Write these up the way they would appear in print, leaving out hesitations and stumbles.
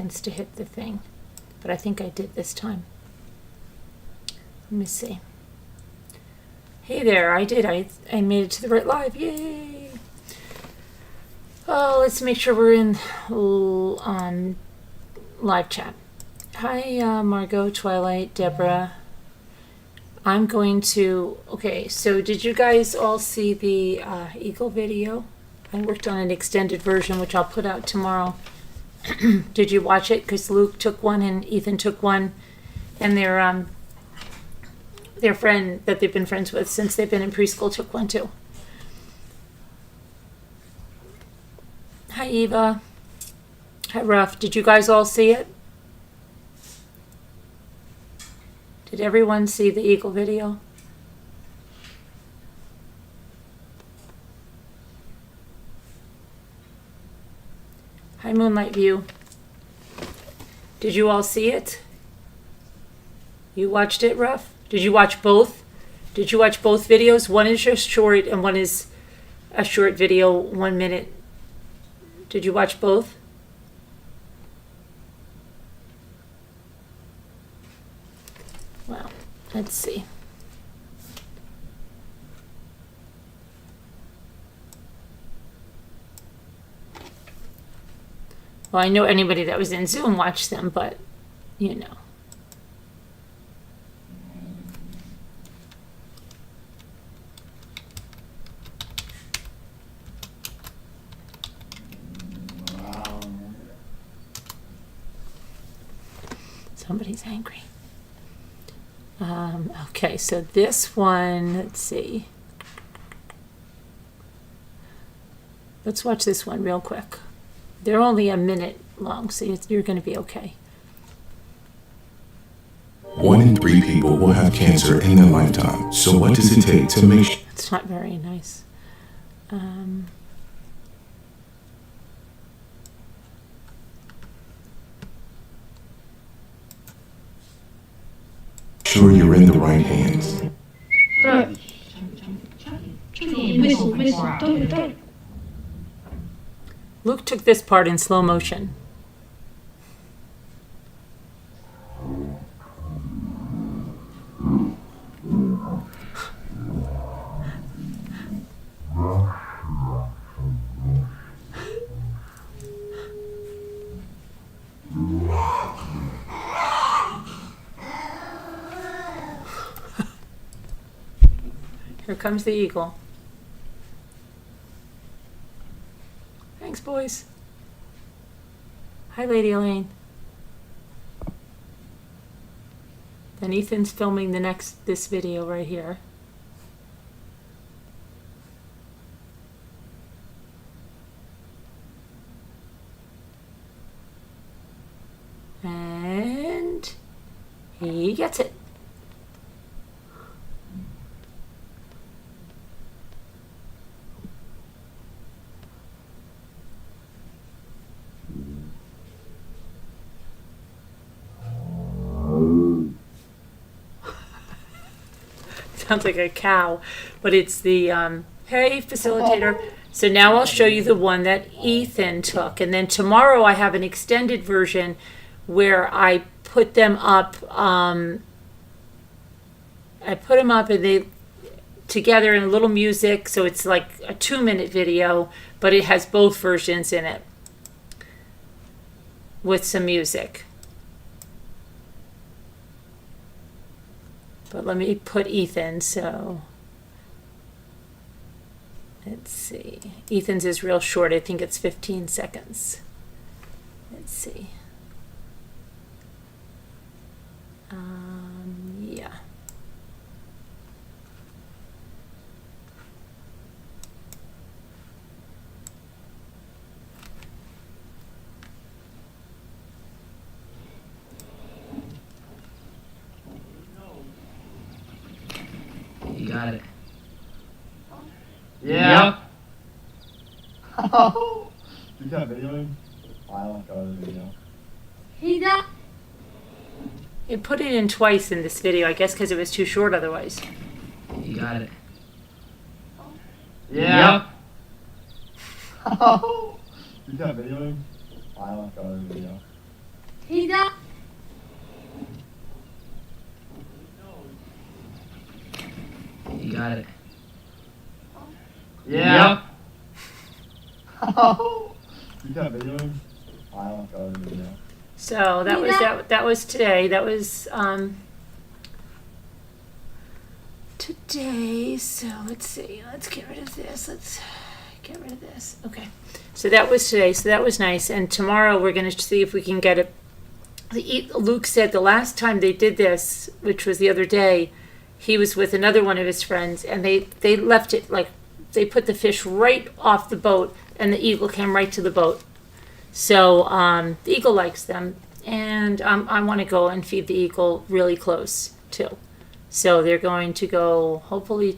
seconds to hit the thing. But I think I did this time. Let me see. Hey there, I did. I made it to the right live. Yay! Oh, let's make sure we're in live chat. Hi, Margot, Twilight, Deborah. I'm going to... Okay, so did you guys all see the Eagle video? I worked on an extended version, which I'll put out tomorrow. Did you watch it? Because Luke took one and Ethan took one. And their friend that they've been friends with since they've been in preschool took one too. Hi, Eva. Hi, Ruff. Did you guys all see it? Did everyone see the Eagle video? Hi, Moonlight View. Did you all see it? You watched it, Ruff? Did you watch both? Did you watch both videos? One is just short and one is a short video, 1 minute. Did you watch both? Well, let's see. Well, I know anybody that was in Zoom watched them, but, you know. Somebody's angry. Okay, so this one, let's see. Let's watch this one real quick. They're only a minute long, so you're going to be okay. 1 in 3 people will have cancer in their lifetime. So what does it take to make sure? It's not very nice. Sure you're in the right hands. Luke took this part in slow motion. Here comes the eagle. Thanks, boys. Hi, Lady Elaine. Then Ethan's filming this video right here. And he gets it. Sounds like a cow, but it's the hey facilitator. So now I'll show you the one that Ethan took, and then tomorrow I have an extended version where I put them up. I put them up and they together in a little music, so it's like a 2-minute video, but it has both versions in it with some music. But let me put Ethan, so let's see. Ethan's is real short. I think it's 15 seconds. Let's see. Yeah. You got it. Yeah. Oh. You got videoing? I don't got a video. He got. It put it in twice in this video, I guess, because it was too short otherwise. You got it. Yeah. Oh. You got videoing? I don't got a video. got it. Yeah. You got videoing? File, go to video. So that was today. That was today. So let's see. Let's get rid of this. Let's get rid of this. Okay. So that was today. So that was nice. And tomorrow we're going to see if we can get it. Luke said the last time they did this, which was the other day, he was with another one of his friends, and they left it like they put the fish right off the boat, and the eagle came right to the boat. So the eagle likes them, and I want to go and feed the eagle really close too. So they're going to go hopefully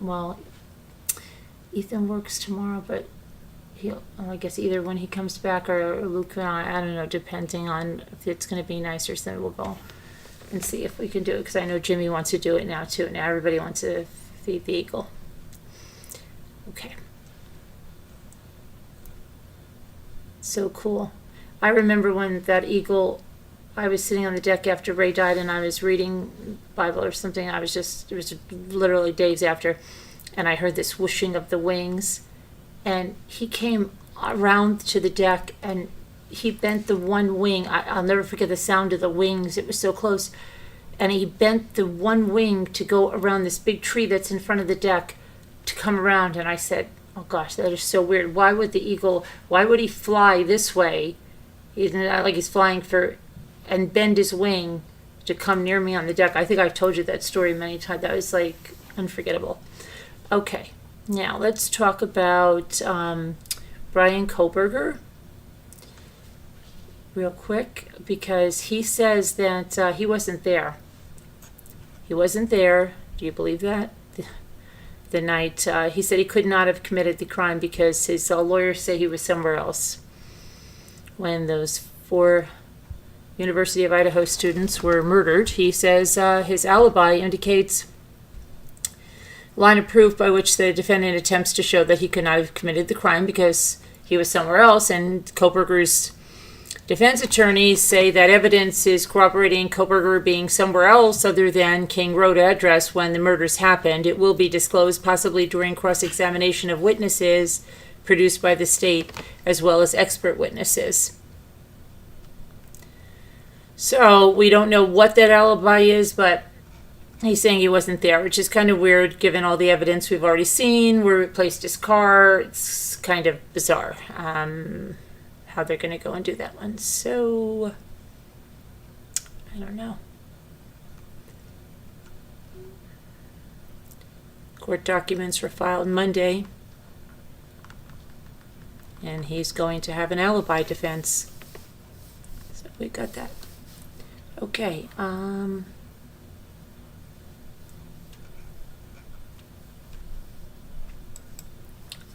well, Ethan works tomorrow, but I guess either when he comes back or Luke and I don't know, depending on if it's going to be nicer, so then we'll go and see if we can do it, because I know Jimmy wants to do it now too. Now everybody wants to feed the eagle. Okay. So cool. I remember when that eagle, I was sitting on the deck after Ray died, and I was reading Bible or something. It was literally days after, and I heard this whooshing of the wings, and he came around to the deck, and he bent the one wing. I'll never forget the sound of the wings. It was so close. And he bent the one wing to go around this big tree that's in front of the deck to come around. And I said, oh gosh, that is so weird. Why would he fly this way? He's not like he's flying and bend his wing to come near me on the deck. I think I've told you that story many times. That was like unforgettable. Okay, now let's talk about Bryan Kohberger real quick, because he says that he wasn't there. He wasn't there. Do you believe that? The night he said he could not have committed the crime because his lawyers say he was somewhere else when those 4 University of Idaho students were murdered. He says his alibi indicates line of proof by which the defendant attempts to show that he could not have committed the crime because he was somewhere else. And Kohberger's defense attorneys say that evidence is corroborating Kohberger being somewhere else other than King Road address when the murders happened. It will be disclosed possibly during cross-examination of witnesses produced by the state, as well as expert witnesses. So we don't know what that alibi is, but he's saying he wasn't there, which is kind of weird given all the evidence we've already seen, where we replaced his car. It's kind of bizarre how they're going to go and do that one. So I don't know. Court documents were filed Monday, and he's going to have an alibi defense. So we got that. Okay.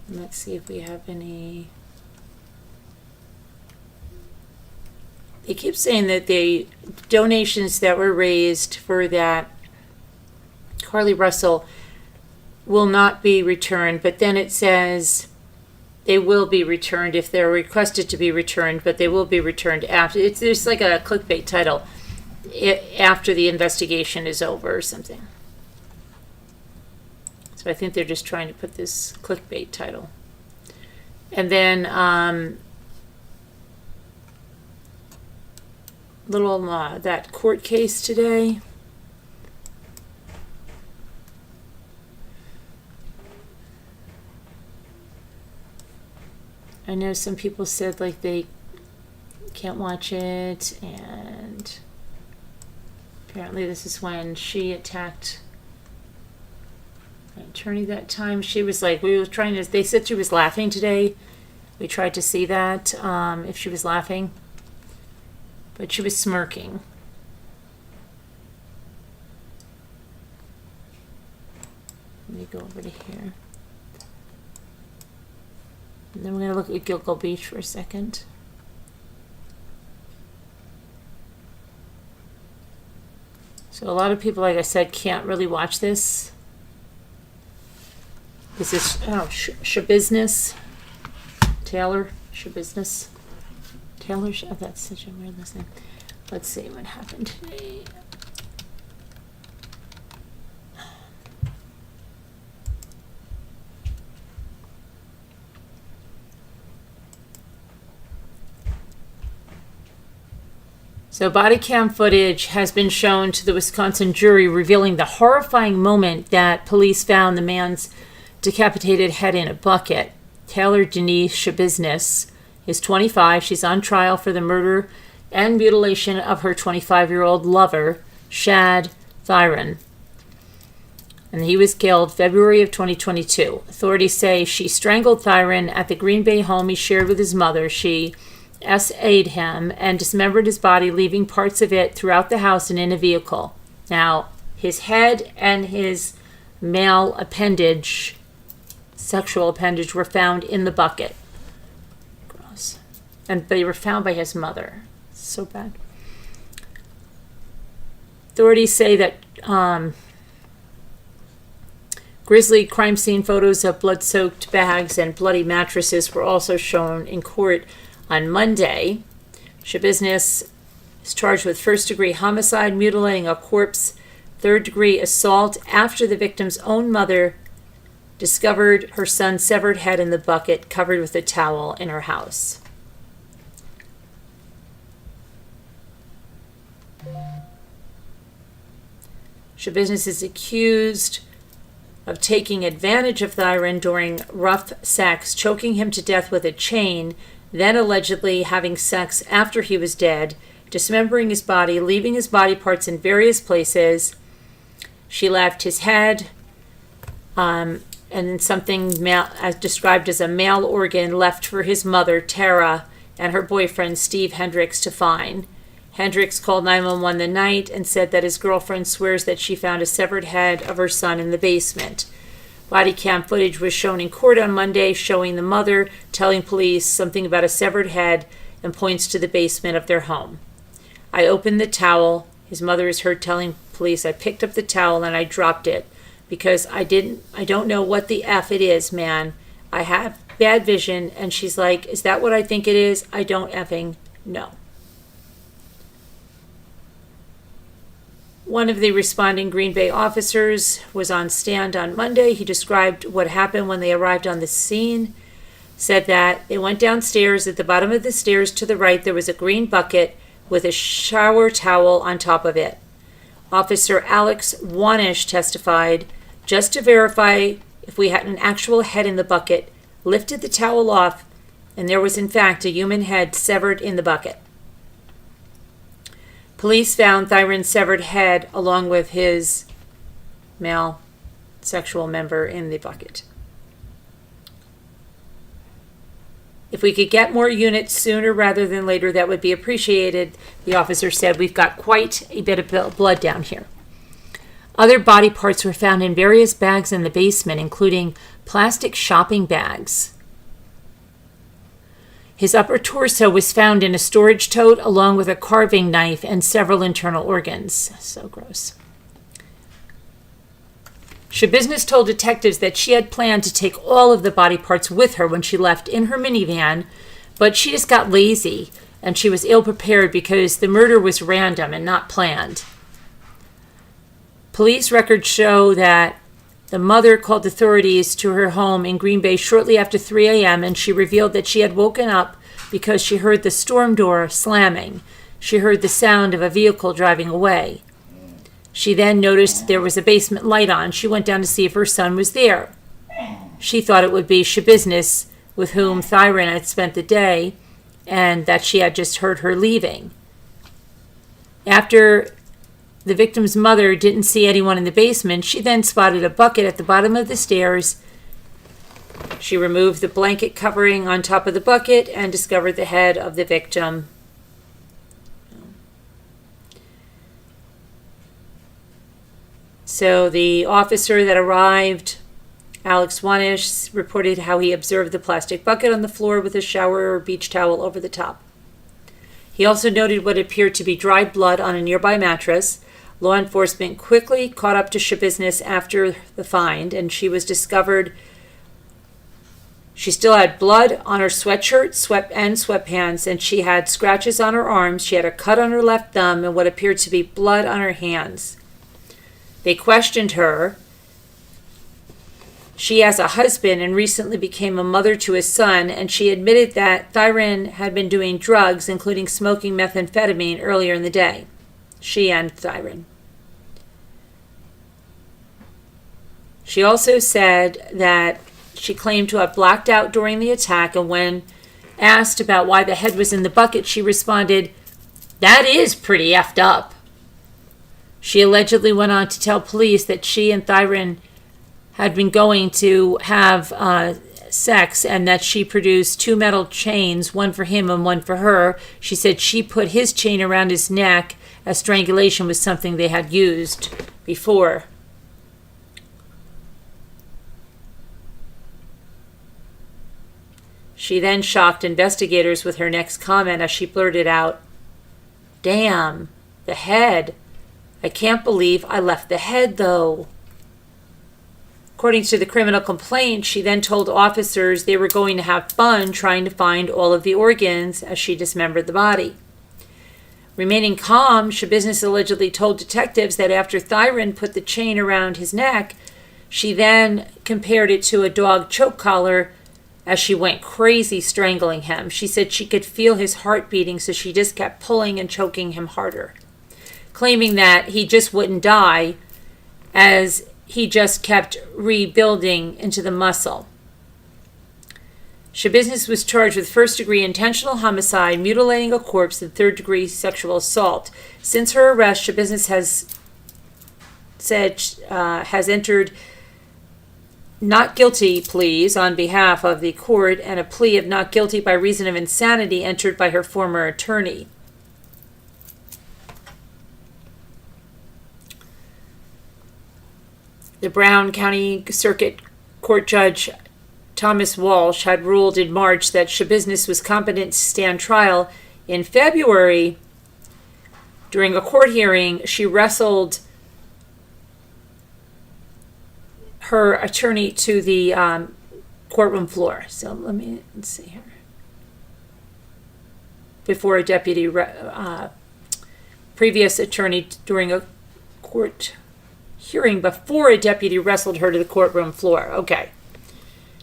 Let's see if we have any. They keep saying that the donations that were raised for that Carly Russell will not be returned, but then it says they will be returned if they're requested to be returned, but they will be returned after. There's like a clickbait title, after the investigation is over or something. So I think they're just trying to put this clickbait title. And then that court case today. I know some people said like they can't watch it, and apparently this is when she attacked an attorney that time. She was like, they said she was laughing today. We tried to see that, if she was laughing, but she was smirking. Let me go over to here. And then we're going to look at Gilgo Beach for a second. So a lot of people, like I said, can't really watch this. This is Shabusiness. Taylor Shabusiness. Taylor, that's such a weird last name. Let's see what happened today. So body cam footage has been shown to the Wisconsin jury, revealing the horrifying moment that police found the man's decapitated head in a bucket. Taylor Denise Shabiznis is 25. She's on trial for the murder and mutilation of her 25-year-old lover, Shad Thyron. And he was killed February of 2022. Authorities say she strangled Thyron at the Green Bay home he shared with his mother. She SA'd him and dismembered his body, leaving parts of it throughout the house and in a vehicle. Now, his head and his male appendage, sexual appendage, were found in the bucket. Gross. And they were found by his mother. So bad. Authorities say that grisly crime scene photos of blood-soaked bags and bloody mattresses were also shown in court on Monday. Shabiznis is charged with first-degree homicide, mutilating a corpse, third-degree assault after the victim's own mother discovered her son's severed head in the bucket covered with a towel in her house. Shabiznis is accused of taking advantage of Thyron during rough sex, choking him to death with a chain, then allegedly having sex after he was dead, dismembering his body, leaving his body parts in various places. She left his head and something as described as a male organ left for his mother, Tara, and her boyfriend, Steve Hendricks, to find. Hendricks called 911 the night and said that his girlfriend swears that she found a severed head of her son in the basement. Body cam footage was shown in court on Monday, showing the mother telling police something about a severed head and points to the basement of their home. I opened the towel. His mother is heard telling police, I picked up the towel and I dropped it because I don't know what the F it is, man. I have bad vision. And she's like, is that what I think it is? I don't effing know. One of the responding Green Bay officers was on stand on Monday. He described what happened when they arrived on the scene, said that they went downstairs. At the bottom of the stairs to the right, there was a green bucket with a shower towel on top of it. Officer Alex Wanish testified, just to verify if we had an actual head in the bucket, lifted the towel off, and there was in fact a human head severed in the bucket. Police found Thyron's severed head along with his male sexual member in the bucket. If we could get more units sooner rather than later, that would be appreciated, the officer said. We've got quite a bit of blood down here. Other body parts were found in various bags in the basement, including plastic shopping bags. His upper torso was found in a storage tote along with a carving knife and several internal organs. So gross. Shabiznis told detectives that she had planned to take all of the body parts with her when she left in her minivan, but she just got lazy and she was ill-prepared because the murder was random and not planned. Police records show that the mother called authorities to her home in Green Bay shortly after 3 a.m. and she revealed that she had woken up because she heard the storm door slamming. She heard the sound of a vehicle driving away. She then noticed there was a basement light on. She went down to see if her son was there. She thought it would be Shabiznis, with whom Thyron had spent the day, and that she had just heard her leaving. After the victim's mother didn't see anyone in the basement, she then spotted a bucket at the bottom of the stairs. She removed the blanket covering on top of the bucket and discovered the head of the victim. So the officer that arrived, Alex Wanish, reported how he observed the plastic bucket on the floor with a shower or beach towel over the top. He also noted what appeared to be dried blood on a nearby mattress. Law enforcement quickly caught up to Shabiznis after the find, and she was discovered. She still had blood on her sweatshirt and sweatpants, and she had scratches on her arms. She had a cut on her left thumb and what appeared to be blood on her hands. They questioned her, She has a husband and recently became a mother to his son, and she admitted that Thyron had been doing drugs, including smoking methamphetamine, earlier in the day. She and Thyron. She also said that she claimed to have blacked out during the attack, and when asked about why the head was in the bucket, she responded, "That is pretty effed up." She allegedly went on to tell police that she and Thyron had been going to have sex and that she produced 2 metal chains, one for him and one for her. She said she put his chain around his neck as strangulation was something they had used before. She then shocked investigators with her next comment as she blurted out, "Damn, the head. I can't believe I left the head, though." According to the criminal complaint, she then told officers they were going to have fun trying to find all of the organs as she dismembered the body. Remaining calm, Schabusiness allegedly told detectives that after Thyron put the chain around his neck, she then compared it to a dog choke collar as she went crazy strangling him. She said she could feel his heart beating, so she just kept pulling and choking him harder, claiming that he just wouldn't die as he just kept rebuilding into the muscle. Schabusiness was charged with first-degree intentional homicide, mutilating a corpse, and third-degree sexual assault. Since her arrest, Schabusiness has entered not guilty pleas on behalf of the court and a plea of not guilty by reason of insanity entered by her former attorney. The Brown County Circuit Court Judge Thomas Walsh had ruled in March that Schabusiness was competent to stand trial. In February, during a court hearing, she wrestled her attorney to the courtroom floor. So let's see here. Before a deputy, previous attorney during a court hearing before a deputy wrestled her to the courtroom floor. Okay.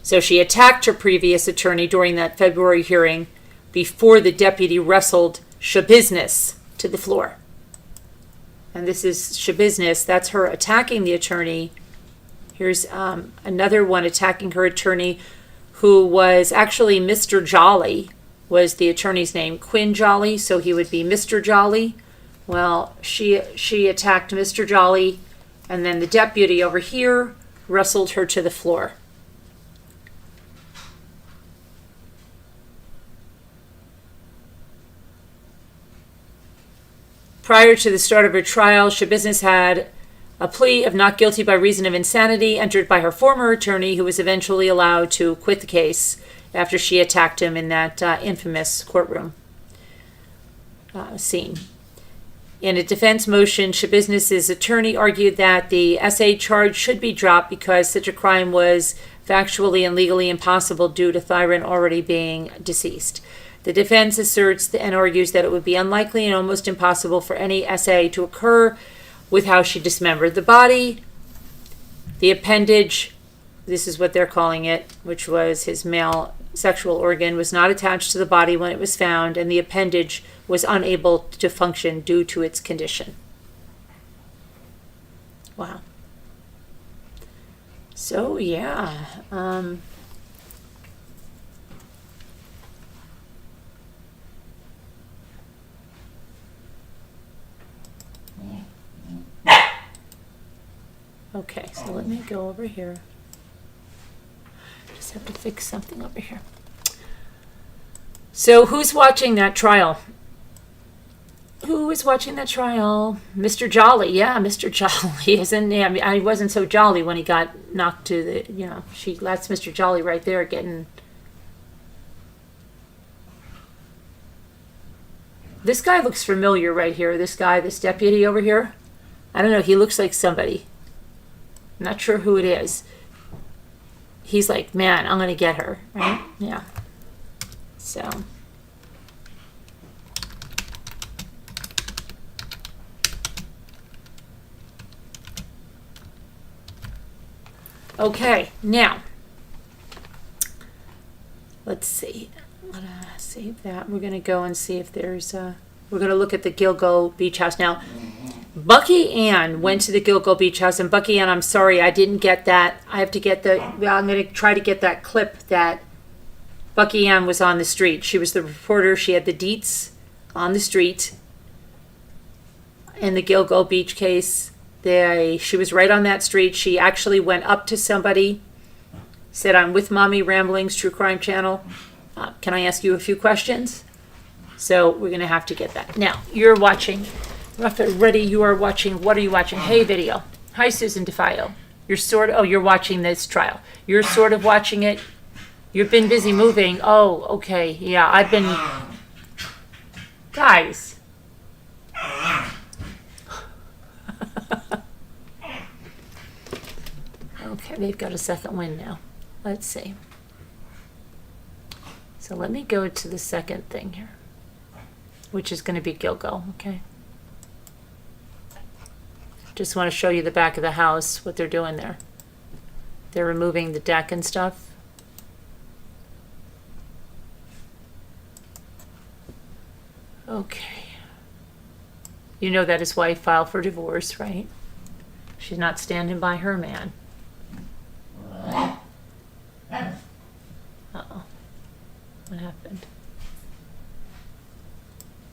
So she attacked her previous attorney during that February hearing before the deputy wrestled Schabusiness to the floor. And this is Schabusiness. That's her attacking the attorney. Here's another one attacking her attorney, who was actually Mr. Jolly, was the attorney's name. Quinn Jolly, so he would be Mr. Jolly. Well, she attacked Mr. Jolly, and then the deputy over here wrestled her to the floor. Prior to the start of her trial, Schabusiness had a plea of not guilty by reason of insanity entered by her former attorney, who was eventually allowed to quit the case after she attacked him in that infamous courtroom scene. In a defense motion, Schabusiness's attorney argued that the SA charge should be dropped because such a crime was factually and legally impossible due to Thyron already being deceased. The defense asserts and argues that it would be unlikely and almost impossible for any SA to occur with how she dismembered the body. The appendage, this is what they're calling it, which was his male sexual organ, was not attached to the body when it was found, and the appendage was unable to function due to its condition. Wow. So, yeah. Okay, so let me go over here. Just have to fix something over here. So who's watching that trial? Who is watching that trial? Mr. Jolly. Yeah, Mr. Jolly isn't. I mean, I wasn't so jolly when he got knocked to the. That's Mr. Jolly right there getting. This guy looks familiar right here. This guy, this deputy over here. I don't know. He looks like somebody. Not sure who it is. He's like, man, I'm going to get her, right? Yeah. So. Okay, now, let's see. I'm going to save that. We're going to go and see if there's we're going to look at the Gilgo Beach House. Now, Bucky Ann went to the Gilgo Beach House, and Bucky Ann, I'm sorry, I didn't get that. I have to get I'm going to try to get that clip that Bucky Ann was on the street. She was the reporter. She had the deets on the street in the Gilgo Beach case. She was right on that street. She actually went up to somebody, said, "I'm with Mommy Ramblings, True Crime Channel. Can I ask you a few questions?" So we're going to have to get that. Now, you're watching. Ready, you are watching. What are you watching? Hey, video. Hi, Susan DeFio. You're watching this trial. You're sort of watching it. You've been busy moving. Oh, okay. Yeah, I've been... Guys. Okay, they've got a second win now. Let's see. So let me go to the second thing here, which is going to be Gilgo, okay? Just want to show you the back of the house, what they're doing there. They're removing the deck and stuff. Okay. You know that his wife filed for divorce, right? She's not standing by her man. Uh-oh. What happened?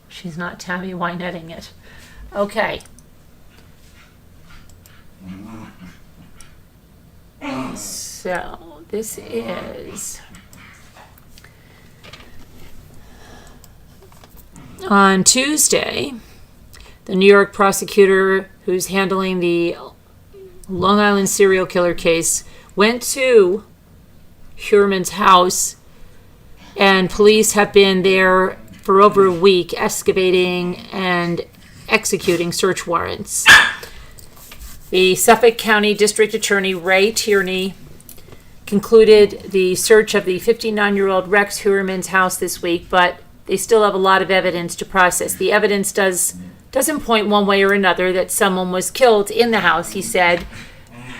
She's not Tammy Wynetting it. Okay. So, this is... On Tuesday, the New York prosecutor who's handling the Long Island serial killer case went to Huerman's house, and police have been there for over a week excavating and executing search warrants. The Suffolk County District Attorney Ray Tierney concluded the search of the 59-year-old Rex Huerman's house this week, but they still have a lot of evidence to process. The evidence doesn't point one way or another that someone was killed in the house, he said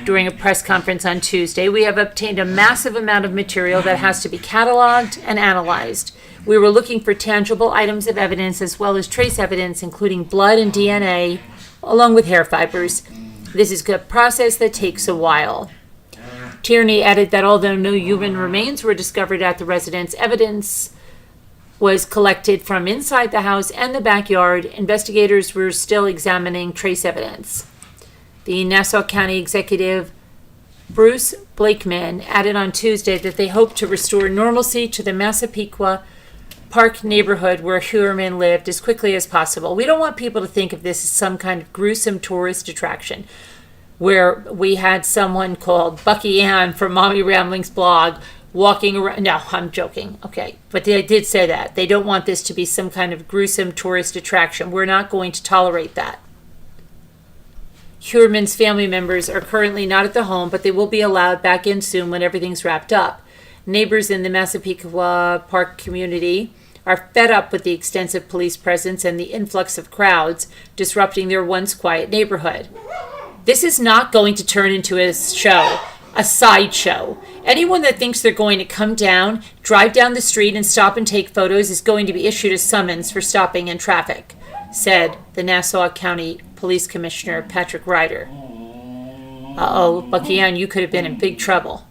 during a press conference on Tuesday. We have obtained a massive amount of material that has to be cataloged and analyzed. We were looking for tangible items of evidence as well as trace evidence, including blood and DNA, along with hair fibers. This is a process that takes a while. Tierney added that although no human remains were discovered at the residence, evidence was collected from inside the house and the backyard. Investigators were still examining trace evidence. The Nassau County Executive Bruce Blakeman added on Tuesday that they hope to restore normalcy to the Massapequa Park neighborhood where Huerman lived as quickly as possible. We don't want people to think of this as some kind of gruesome tourist attraction where we had someone called Bucky Ann from Mommy Rambling's blog walking around. No, I'm joking. Okay. But they did say that. They don't want this to be some kind of gruesome tourist attraction. We're not going to tolerate that. Huerman's family members are currently not at the home, but they will be allowed back in soon when everything's wrapped up. Neighbors in the Massapequa Park community are fed up with the extensive police presence and the influx of crowds disrupting their once quiet neighborhood. This is not going to turn into a show, a sideshow. Anyone that thinks they're going to come down, drive down the street, and stop and take photos is going to be issued a summons for stopping in traffic, said the Nassau County Police Commissioner Patrick Ryder. Uh-oh, Bucky Ann, you could have been in big trouble.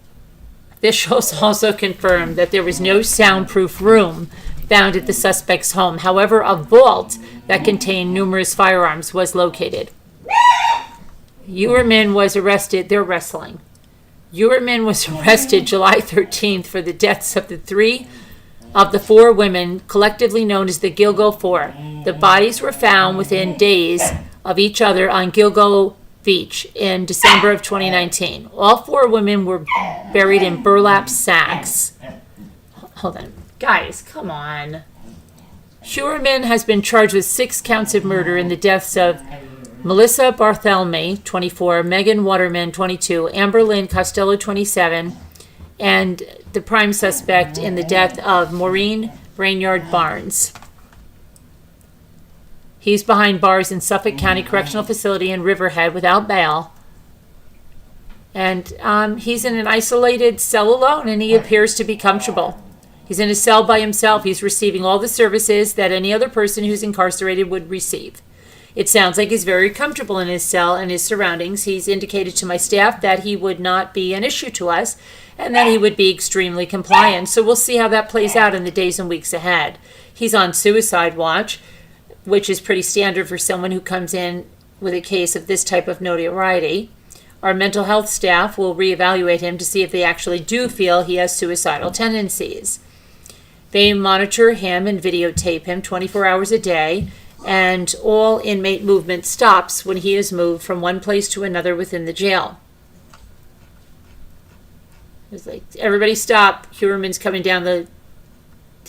Officials also confirmed that there was no soundproof room found at the suspect's home. However, a vault that contained numerous firearms was located. Huerman was arrested. They're wrestling. Huerman was arrested July 13th for the deaths of the four women collectively known as the Gilgo Four. The bodies were found within days of each other on Gilgo Beach in December of 2019. All four women were buried in burlap sacks. Hold on. Guys, come on. Huerman has been charged with 6 counts of murder in the deaths of Melissa Barthelemy, 24, Megan Waterman, 22, Amber Lynn Costello, 27, and the prime suspect in the death of Maureen Brainard Barnes. He's behind bars in Suffolk County Correctional Facility in Riverhead without bail. And he's in an isolated cell alone, and he appears to be comfortable. He's in a cell by himself. He's receiving all the services that any other person who's incarcerated would receive. It sounds like he's very comfortable in his cell and his surroundings. He's indicated to my staff that he would not be an issue to us and that he would be extremely compliant. So we'll see how that plays out in the days and weeks ahead. He's on suicide watch, which is pretty standard for someone who comes in with a case of this type of notoriety. Our mental health staff will reevaluate him to see if they actually do feel he has suicidal tendencies. They monitor him and videotape him 24 hours a day, and all inmate movement stops when he is moved from one place to another within the jail. It's like, everybody stop. Huerman's coming down the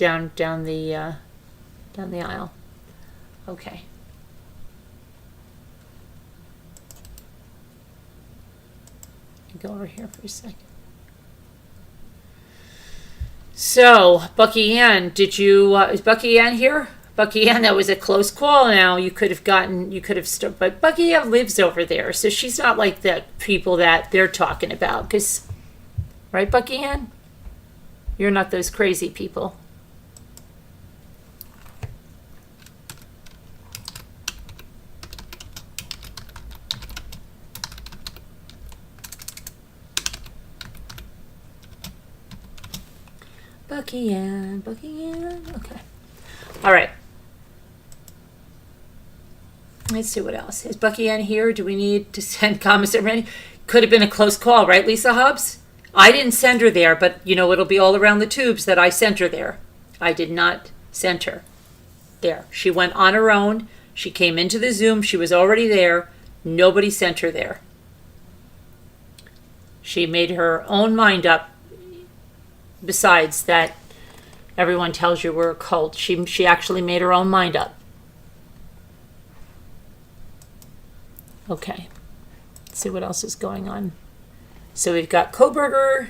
aisle. Okay. Go over here for a second. So, Bucky Ann, is Bucky Ann here? Bucky Ann, that was a close call now. But Bucky Ann lives over there, so she's not like the people that they're talking about. Right, Bucky Ann? You're not those crazy people. Bucky Ann. Okay. All right. Let's see what else. Is Bucky Ann here? Do we need to send comments? Could have been a close call, right, Lisa Hubbs? I didn't send her there, but, it'll be all around the tubes that I sent her there. I did not send her there. She went on her own. She came into the Zoom. She was already there. Nobody sent her there. She made her own mind up. Besides that, everyone tells you we're a cult. She actually made her own mind up. Okay. Let's see what else is going on. So we've got Kohberger.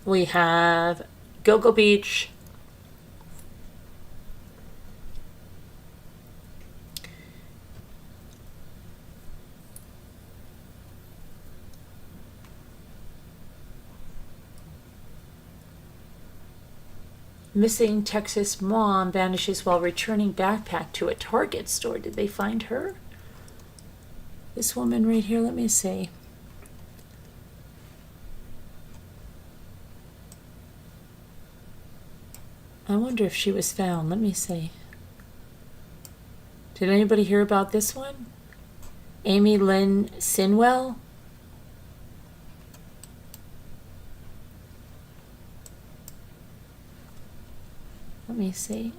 We have Go-Go Beach. Missing Texas mom vanishes while returning backpack to a Target store. Did they find her? This woman right here, let me see. I wonder if she was found. Let me see. Did anybody hear about this one? Amy Lynn Sinwell? Let me see.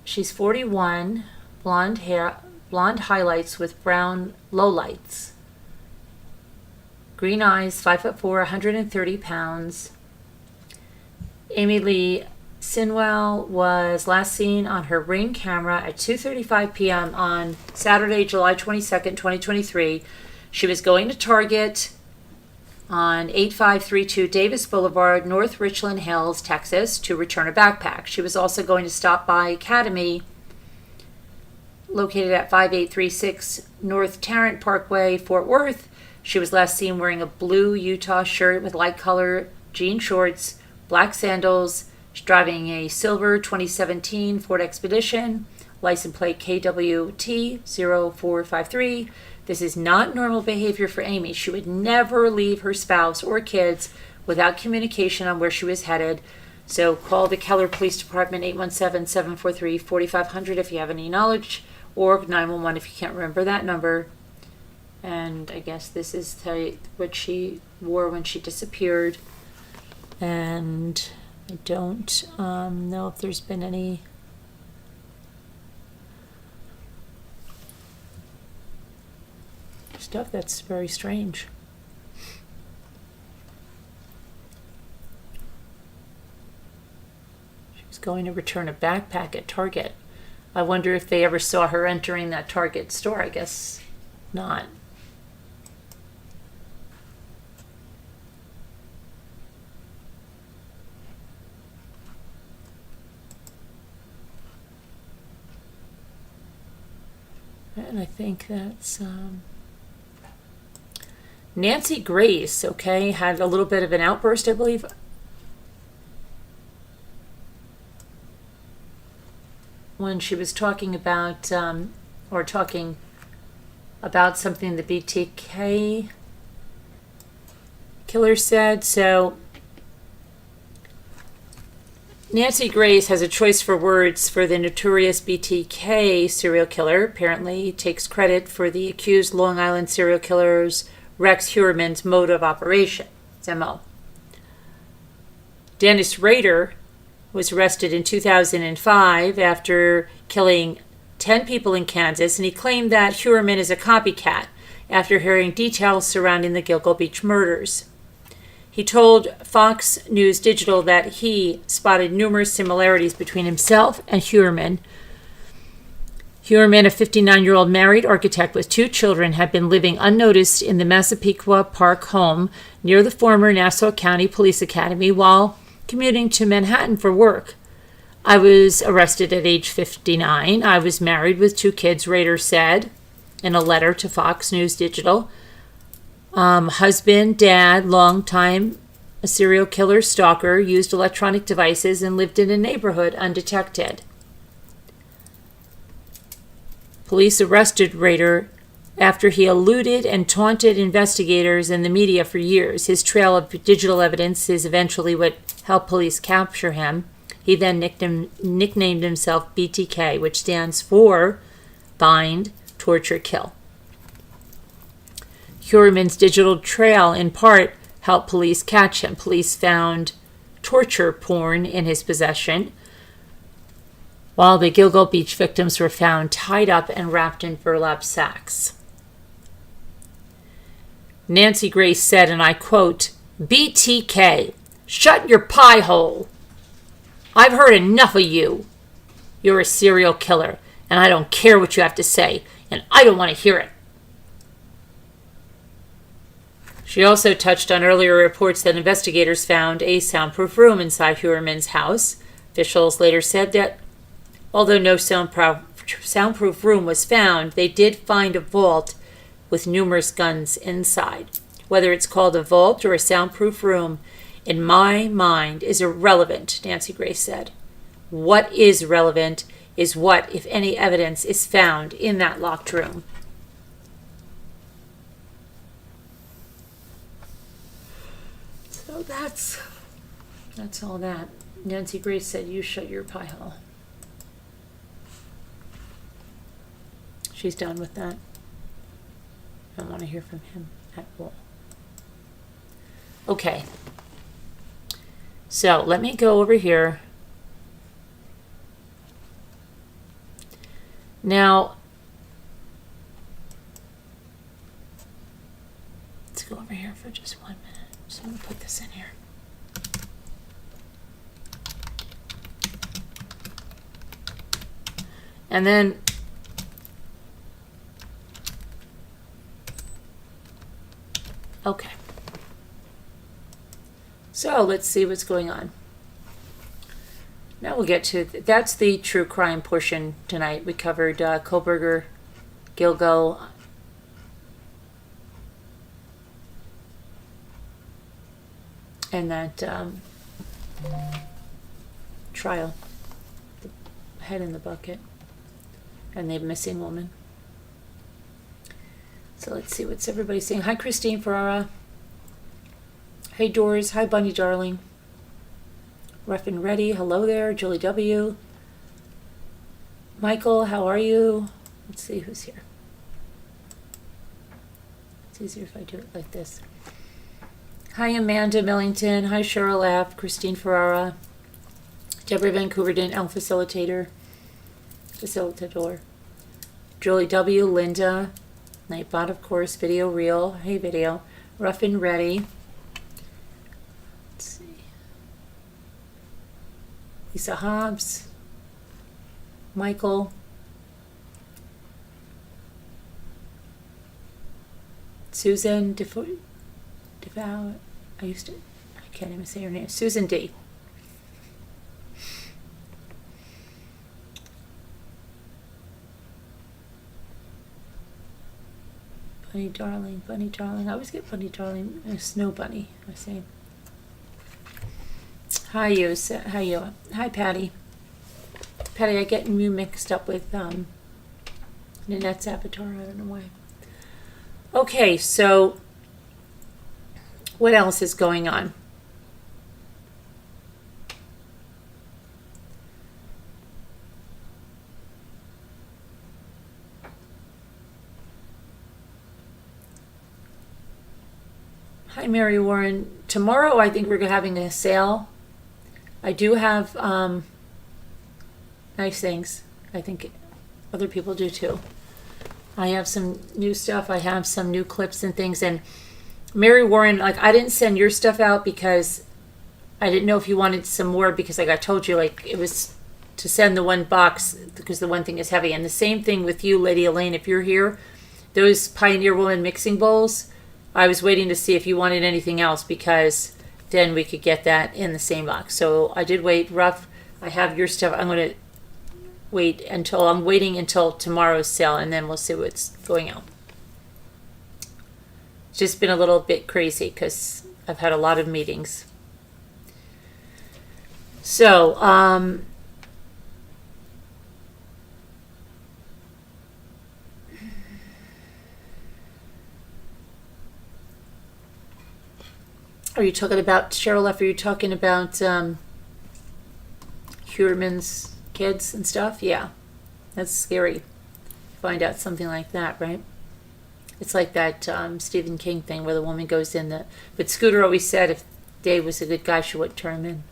She's 41, blonde hair, blonde highlights with brown lowlights. Green eyes, 5'4", 130 pounds. Amy Lee Sinwell was last seen on her Ring camera at 2:35 p.m. on Saturday, July 22nd, 2023. She was going to Target on 8532 Davis Boulevard, North Richland Hills, Texas, to return a backpack. She was also going to stop by Academy, located at 5836 North Tarrant Parkway, Fort Worth. She was last seen wearing a blue Utah shirt with light color jean shorts, black sandals. She's driving a silver 2017 Ford Expedition, license plate KWT 0453. This is not normal behavior for Amy. She would never leave her spouse or kids without communication on where she was headed. So call the Keller Police Department, 817-743-4500 if you have any knowledge, or 911 if you can't remember that number. And I guess this is what she wore when she disappeared. And I don't know if there's been any stuff. That's very strange. She was going to return a backpack at Target. I wonder if they ever saw her entering that Target store. I guess not. And I think that's Nancy Grace, okay, had a little bit of an outburst, I believe. When she was talking about, talking about something the BTK killer said. So Nancy Grace has a choice for words for the notorious BTK serial killer. Apparently, he takes credit for the accused Long Island serial killer's Rex Heuermann's mode of operation, his MO. Dennis Rader was arrested in 2005 after killing 10 people in Kansas, and he claimed that Heuermann is a copycat after hearing details surrounding the Gilgo Beach murders. He told Fox News Digital that he spotted numerous similarities between himself and Heuermann. Heuermann, a 59-year-old married architect with 2 children, had been living unnoticed in the Massapequa Park home near the former Nassau County Police Academy while commuting to Manhattan for work. I was arrested at age 59. I was married with 2 kids, Rader said in a letter to Fox News Digital. Husband, dad, long time a serial killer stalker, used electronic devices and lived in a neighborhood undetected. Police arrested Rader after he eluded and taunted investigators and the media for years. His trail of digital evidence is eventually what helped police capture him. He then nicknamed himself BTK, which stands for Bind, Torture, Kill. Heuermann's digital trail, in part, helped police catch him. Police found torture porn in his possession, while the Gilgo Beach victims were found tied up and wrapped in burlap sacks. Nancy Grace said, and I quote, "BTK, shut your pie hole. I've heard enough of you. You're a serial killer, and I don't care what you have to say, and I don't want to hear it." She also touched on earlier reports that investigators found a soundproof room inside Heuermann's house. Officials later said that although no soundproof room was found, they did find a vault with numerous guns inside. Whether it's called a vault or a soundproof room, in my mind, is irrelevant, Nancy Grace said. What is relevant is what, if any, evidence is found in that locked room. So that's all that. Nancy Grace said, "You shut your pie hole." She's done with that. I don't want to hear from him at all. Okay. So let me go over here. Now, let's go over here for just 1 minute. So I'm going to put this in here. And then okay. So let's see what's going on. Now we'll get to, that's the true crime portion tonight. We covered Kohberger, Gilgo, and that trial, the head in the bucket, and the missing woman. So let's see what's everybody saying. Hi, Christine Ferrara. Hey, Doris. Hi, Bunny Darling. Rough and Ready. Hello there. Julie W. Michael, how are you? Let's see who's here. It's easier if I do it like this. Hi, Amanda Millington. Hi, Cheryl F. Christine Ferrara. Deborah Van Couverden, L Facilitator. Julie W. Linda. Nightbot, of course. Video Reel. Hey, Video. Rough and Ready. Let's see. Lisa Hobbs. Michael. Susan Devout. I can't even say her name. Susan D. Bunny darling, bunny darling. I always get bunny darling. Snow bunny, I say. Hi, you. How you? Hi, Patty. Patty, I get you mixed up with Nanette's avatar. I don't know why. Okay, so what else is going on? Hi, Mary Warren. Tomorrow, I think we're having a sale. I do have nice things. I think other people do too. I have some new stuff. I have some new clips and things. And Mary Warren, like, I didn't send your stuff out because I didn't know if you wanted some more, because like I told you, like, it was to send the one box because the one thing is heavy. And the same thing with you, Lady Elaine, if you're here. Those Pioneer Woman mixing bowls, I was waiting to see if you wanted anything else, because then we could get that in the same box. So I did wait. Rough, I have your stuff. I'm going to I'm waiting until tomorrow's sale, and then we'll see what's going out. It's just been a little bit crazy because I've had a lot of meetings. So, are you talking about, Cheryl F., are you talking about Huerman's kids and stuff? Yeah, that's scary. Find out something like that, right? It's like that Stephen King thing where the woman goes in but Scooter always said if Dave was a good guy, she wouldn't turn him in.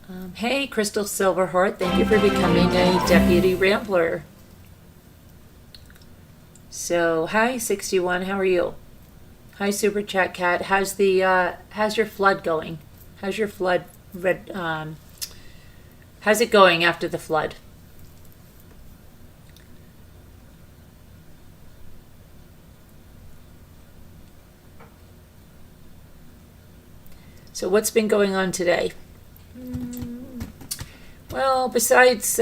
I don't know. Hey, Crystal Silverheart, thank you for becoming a deputy rambler. So, hi, 61, how are you? Hi, Super Chat Cat. How's your flood going? How's your flood how's it going after the flood? So what's been going on today? Well, besides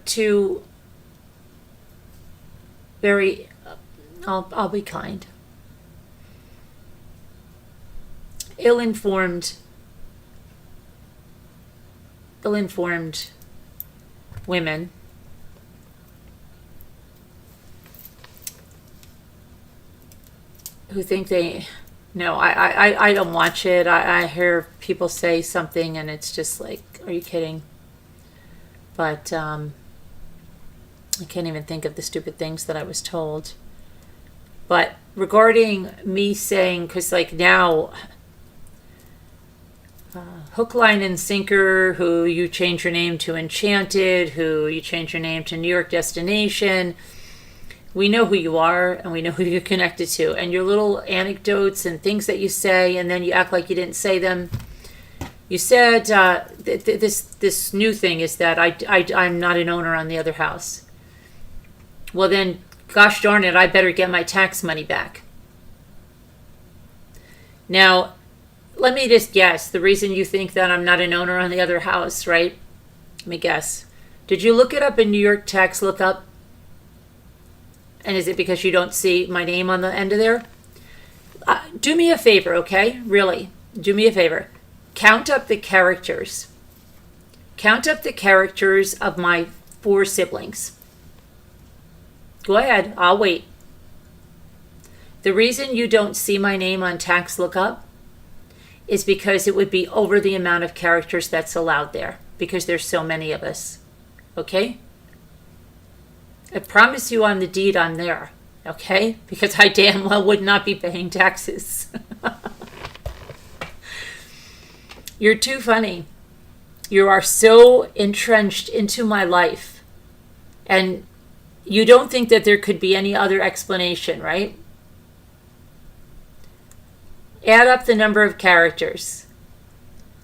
two very, I'll be kind, ill-informed women who think I don't watch it. I hear people say something and it's just like, are you kidding? But I can't even think of the stupid things that I was told. But regarding me saying, because like now, Hook, Line, and Sinker, who you change your name to Enchanted, who you change your name to New York Destination, we know who you are and we know who you're connected to. And your little anecdotes and things that you say, and then you act like you didn't say them. You said this new thing is that I'm not an owner on the other house. Well then, gosh darn it, I better get my tax money back. Now, let me just guess. The reason you think that I'm not an owner on the other house, right? Let me guess. Did you look it up in New York Tax Lookup? And is it because you don't see my name on the end of there? Do me a favor, okay? Really, do me a favor. Count up the characters. Count up the characters of my 4 siblings. Go ahead, I'll wait. The reason you don't see my name on Tax Lookup is because it would be over the amount of characters that's allowed there, because there's so many of us. Okay? I promise you on the deed I'm there. Okay? Because I damn well would not be paying taxes. You're too funny. You are so entrenched into my life. And you don't think that there could be any other explanation, right? Add up the number of characters.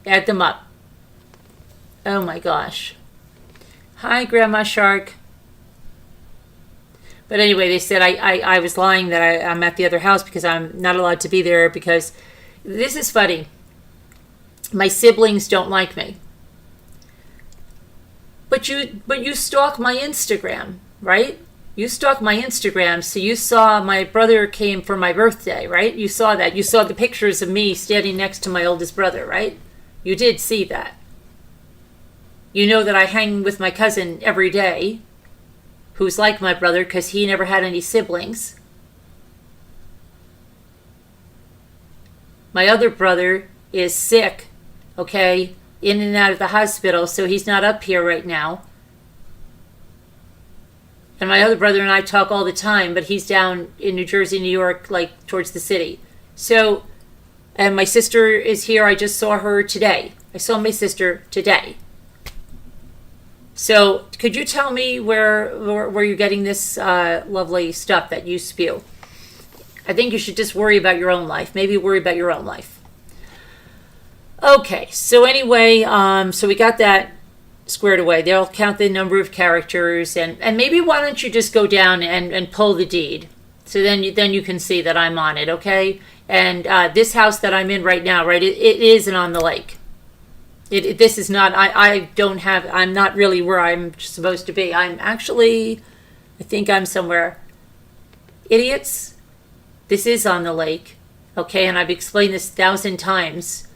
Add them up. Oh my gosh. Hi, Grandma Shark. But anyway, they said I was lying that I'm at the other house because I'm not allowed to be there, because this is funny. My siblings don't like me. But you stalk my Instagram, right? You stalked my Instagram, so you saw my brother came for my birthday, right? You saw that. You saw the pictures of me standing next to my oldest brother, right? You did see that. You know that I hang with my cousin every day, who's like my brother because he never had any siblings. My other brother is sick, okay, in and out of the hospital, so he's not up here right now. And my other brother and I talk all the time, but he's down in New Jersey, New York, like towards the city. So, and my sister is here. I just saw her today. I saw my sister today. So, could you tell me where you're getting this lovely stuff that you spew? I think you should just worry about your own life. Maybe worry about your own life. Okay, so anyway, so we got that squared away. They'll count the number of characters, and maybe why don't you just go down and pull the deed, so then you can see that I'm on it, okay? And this house that I'm in right now, right, it isn't on the lake. This is not. I'm not really where I'm supposed to be. I'm actually, I think I'm somewhere. Idiots. This is on the lake, okay? And I've explained this 1,000 times.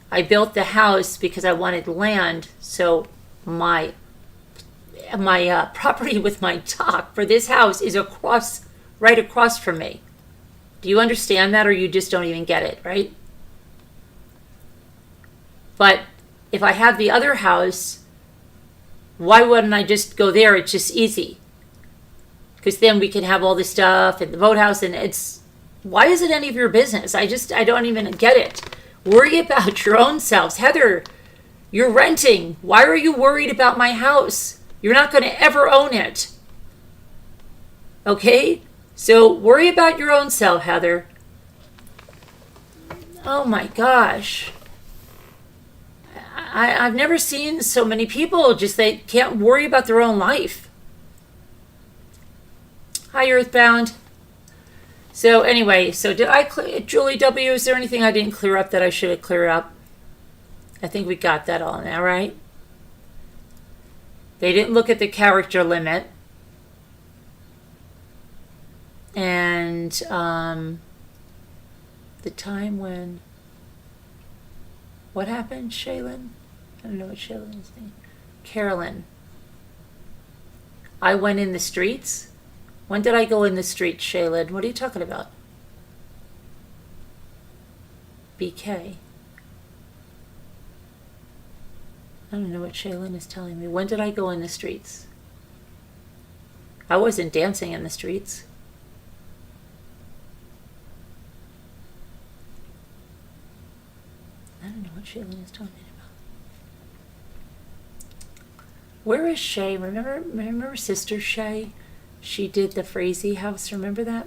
I built the house because I wanted land, so my property with my dock for this house is right across from me. Do you understand that, or you just don't even get it, right? But if I have the other house, why wouldn't I just go there? It's just easy. Because then we can have all this stuff and the boathouse, and why is it any of your business? I don't even get it. Worry about your own selves. Heather, you're renting. Why are you worried about my house? You're not going to ever own it. Okay? So worry about your own self, Heather. Oh my gosh. I've never seen so many people they can't worry about their own life. Hi, Earthbound. So anyway, Julie W., is there anything I didn't clear up that I should have cleared up? I think we got that all now, right? They didn't look at the character limit. And the time when... What happened, Shaylin? I don't know what Shaylin's name. Carolyn. I went in the streets? When did I go in the streets, Shaylin? What are you talking about? BK. I don't know what Shaylin is telling me. When did I go in the streets? I wasn't dancing in the streets. I don't know what Shaylin is talking about. Where is Shay? Remember Sister Shay? She did the Frazee house. Remember that?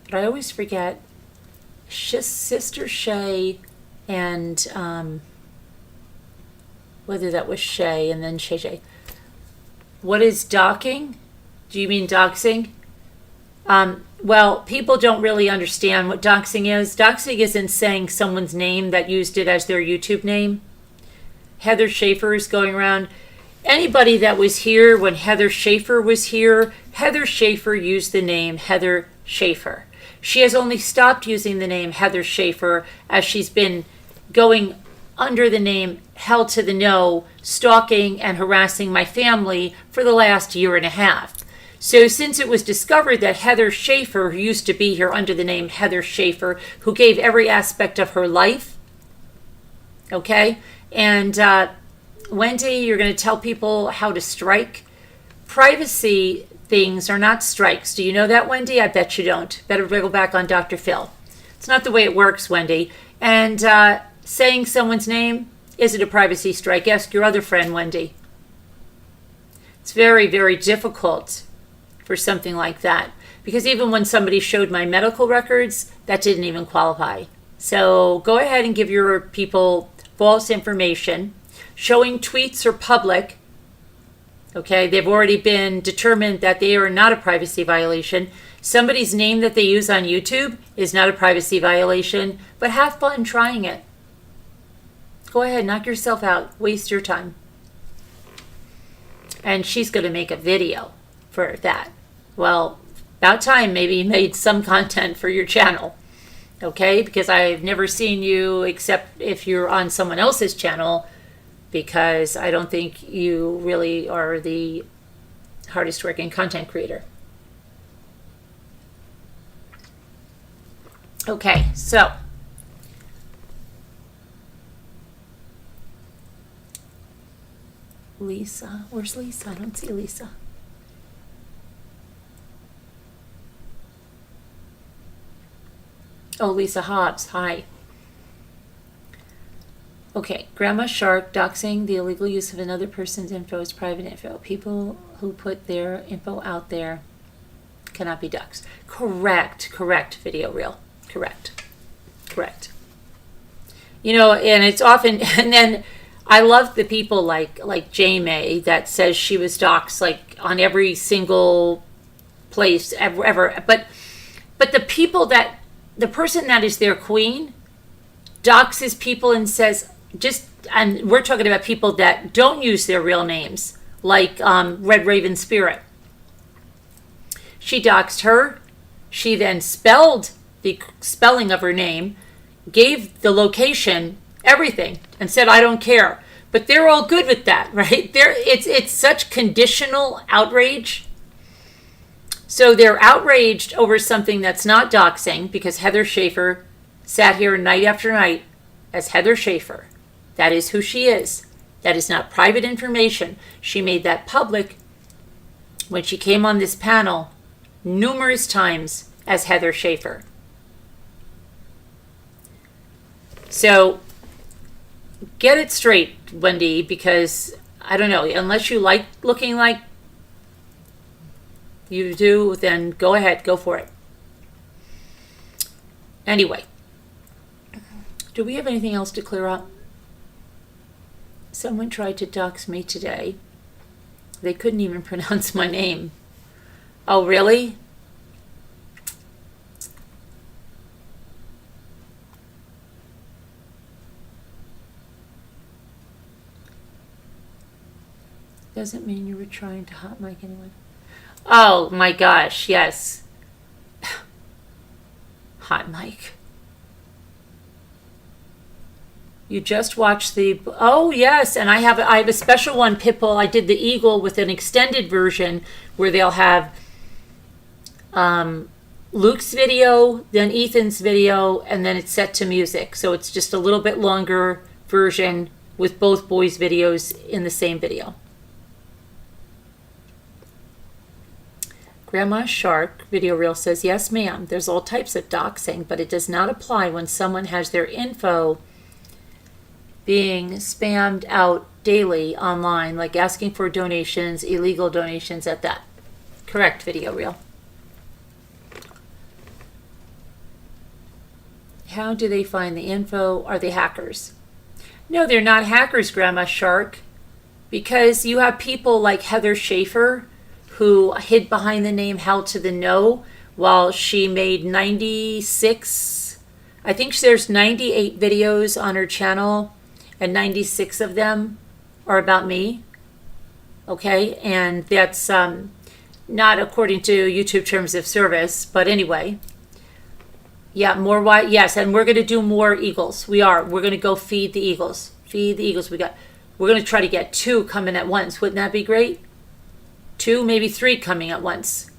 But I always forget. Sister Shay and whether that was Shay and then Shay. What is docking? Do you mean doxing? Well, people don't really understand what doxing is. Doxing isn't saying someone's name that used it as their YouTube name. Heather Schaefer is going around. Anybody that was here when Heather Schaefer was here, Heather Schaefer used the name Heather Schaefer. She has only stopped using the name Heather Schaefer as she's been going under the name Hell to the No, stalking and harassing my family for the last year and a half. So since it was discovered that Heather Schaefer, who used to be here under the name Heather Schaefer, who gave every aspect of her life, okay, and Wendy, you're going to tell people how to strike. Privacy things are not strikes. Do you know that, Wendy? I bet you don't. Better go back on Dr. Phil. It's not the way it works, Wendy. And saying someone's name, is it a privacy strike? Ask your other friend, Wendy. It's very, very difficult for something like that. Because even when somebody showed my medical records, that didn't even qualify. So go ahead and give your people false information. Showing tweets are public. Okay, they've already been determined that they are not a privacy violation. Somebody's name that they use on YouTube is not a privacy violation, but have fun trying it. Go ahead, knock yourself out. Waste your time. and she's going to make a video for that. Well, about time maybe you made some content for your channel, okay? Because I've never seen you except if you're on someone else's channel, because I don't think you really are the hardest working content creator. Okay, so Lisa, where's Lisa? I don't see Lisa. Oh, Lisa Hobbs, hi. Okay, Grandma Shark, doxing the illegal use of another person's info is private info. People who put their info out there cannot be doxed. Correct, Video Reel. Correct. You know, and it's often, and then I love the people like Jamie that says she was doxed like on every single place ever. But the people that, the person that is their queen doxes people and says, and we're talking about people that don't use their real names, like Red Raven Spirit. She doxed her. She then spelled the spelling of her name, gave the location, everything, and said, I don't care. But they're all good with that, right? It's such conditional outrage. So they're outraged over something that's not doxing, because Heather Schaefer sat here night after night as Heather Schaefer. That is who she is. That is not private information. She made that public when she came on this panel numerous times as Heather Schaefer. So get it straight, Wendy, because I don't know, unless you like looking like you do, then go ahead, go for it. Anyway, do we have anything else to clear up? Someone tried to dox me today. They couldn't even pronounce my name. Oh, really? Doesn't mean you were trying to hot mic anyone. Oh my gosh, yes. Hot mic. You just watched the, oh yes, and I have a special one, Pitbull. I did the Eagle with an extended version where they'll have Luke's video, then Ethan's video, and then it's set to music. So it's just a little bit longer version with both boys' videos in the same video. Grandma Shark Video Reel says, yes, ma'am, there's all types of doxing, but it does not apply when someone has their info being spammed out daily online, like asking for donations, illegal donations at that. Correct, Video Reel. How do they find the info? Are they hackers? No, they're not hackers, Grandma Shark, because you have people like Heather Schaefer who hid behind the name Hell to the No while she made 96, I think there's 98 videos on her channel, and 96 of them are about me. Okay, and that's not according to YouTube terms of service, but anyway. Yeah, more white, yes, and we're going to do more eagles. We're going to go feed the eagles. Feed the eagles. We're going to try to get 2 coming at once. Wouldn't that be great? 2, maybe 3 coming at once.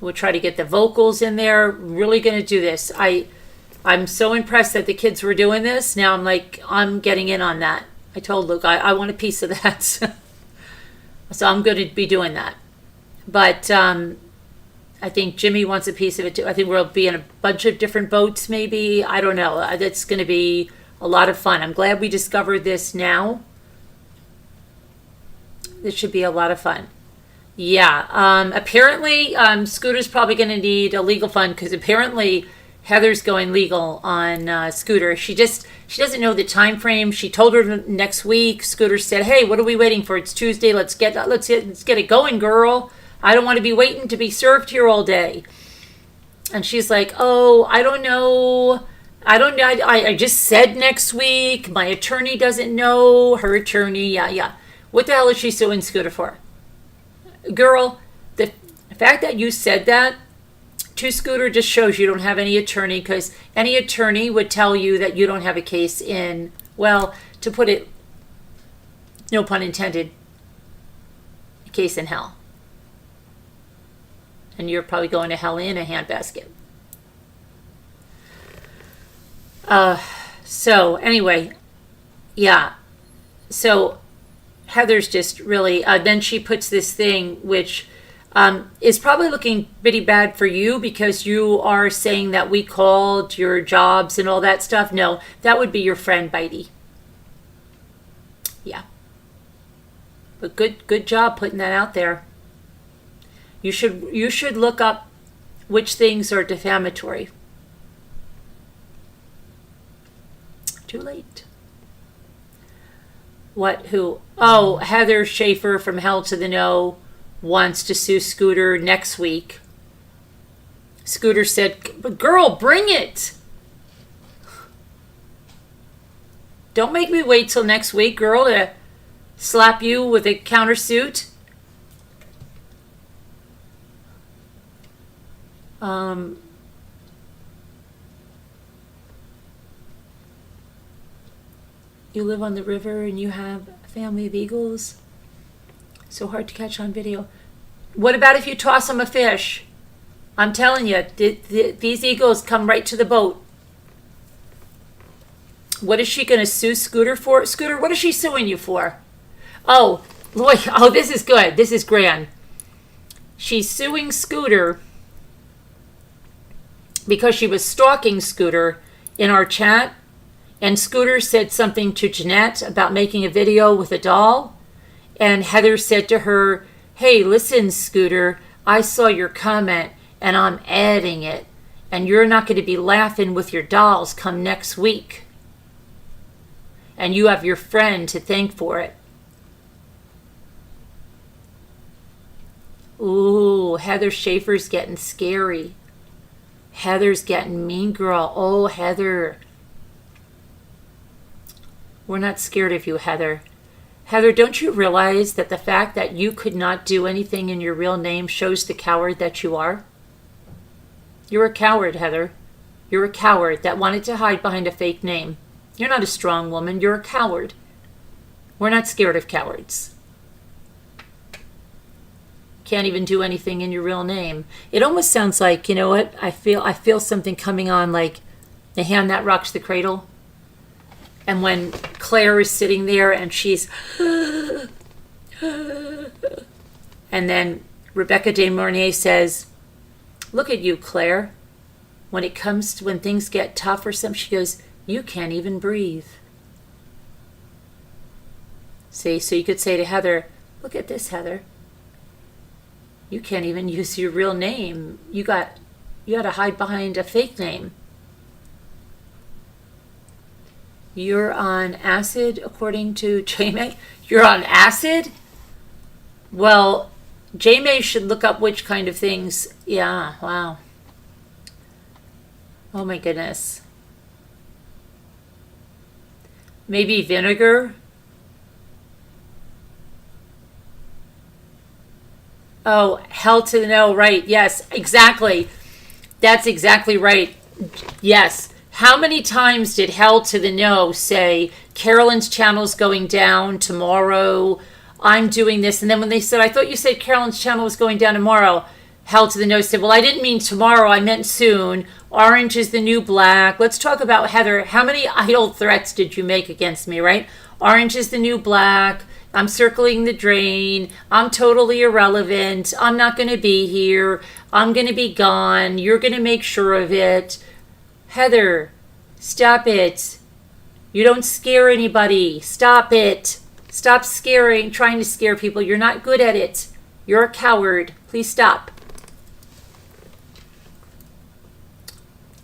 We'll try to get the vocals in there. Really going to do this. I'm so impressed that the kids were doing this. Now I'm getting in on that. I told Luke I want a piece of that. So I'm going to be doing that. But I think Jimmy wants a piece of it too. I think we'll be in a bunch of different boats maybe. I don't know. That's going to be a lot of fun. I'm glad we discovered this now. This should be a lot of fun. Yeah. Apparently, Scooter's probably going to need a legal fund because apparently Heather's going legal on Scooter. She doesn't know the time frame. She told her next week. Scooter said, "Hey, what are we waiting for? It's Tuesday. Let's get it going, girl. I don't want to be waiting to be served here all day." And she's like, "Oh, I don't know. I just said next week. My attorney doesn't know. Her attorney, yeah. What the hell is she suing Scooter for? Girl, the fact that you said that to Scooter just shows you don't have any attorney, because any attorney would tell you that you don't have a case in, well, to put it, no pun intended, a case in hell. And you're probably going to hell in a handbasket. So anyway, yeah. So Heather's just really, then she puts this thing, which is probably looking pretty bad for you, because you are saying that we called your jobs and all that stuff. No, that would be your friend Bitey. Yeah. But good job putting that out there. You should look up which things are defamatory. Too late. What? Who? Oh, Heather Schaefer from Hell to the No wants to sue Scooter next week. Scooter said, "But girl, bring it. Don't make me wait till next week, girl, to slap you with a countersuit." You live on the river and you have a family of eagles. So hard to catch on video. What about if you toss them a fish? I'm telling you, these eagles come right to the boat. What is she going to sue Scooter for? Scooter, what is she suing you for? Oh, Lloyd, oh, this is good. This is grand. She's suing Scooter because she was stalking Scooter in our chat. And Scooter said something to Jeanette about making a video with a doll. And Heather said to her, "Hey, listen, Scooter, I saw your comment and I'm editing it. And you're not going to be laughing with your dolls come next week. And you have your friend to thank for it." Ooh, Heather Schaefer's getting scary. Heather's getting mean girl. Oh, Heather. We're not scared of you, Heather. Heather, don't you realize that the fact that you could not do anything in your real name shows the coward that you are? You're a coward, Heather. You're a coward that wanted to hide behind a fake name. You're not a strong woman. You're a coward. We're not scared of cowards. Can't even do anything in your real name. It almost sounds like, you know what? I feel something coming on, like The Hand That Rocks the Cradle. And when Claire is sitting there and she's, and then Rebecca De Mornay says, "Look at you, Claire. When things get tough or something," she goes, "You can't even breathe." See, so you could say to Heather, "Look at this, Heather. You can't even use your real name. You had to hide behind a fake name. You're on acid, according to Jamie. You're on acid? Well, Jamie should look up which kind of things. Yeah, wow. Oh my goodness. Maybe vinegar? Oh, hell to the no, right. Yes, exactly. That's exactly right. Yes. How many times did Hell to the No say, "Carolyn's channel's going down tomorrow, I'm doing this," and then when they said, "I thought you said Carolyn's channel was going down tomorrow," Hell to the No said, "Well, I didn't mean tomorrow, I meant soon. Orange is the new black." Let's talk about Heather. How many idle threats did you make against me, right? Orange is the new black. I'm circling the drain. I'm totally irrelevant. I'm not going to be here. I'm going to be gone. You're going to make sure of it. Heather, stop it. You don't scare anybody. Stop it. Stop trying to scare people. You're not good at it. You're a coward. Please stop.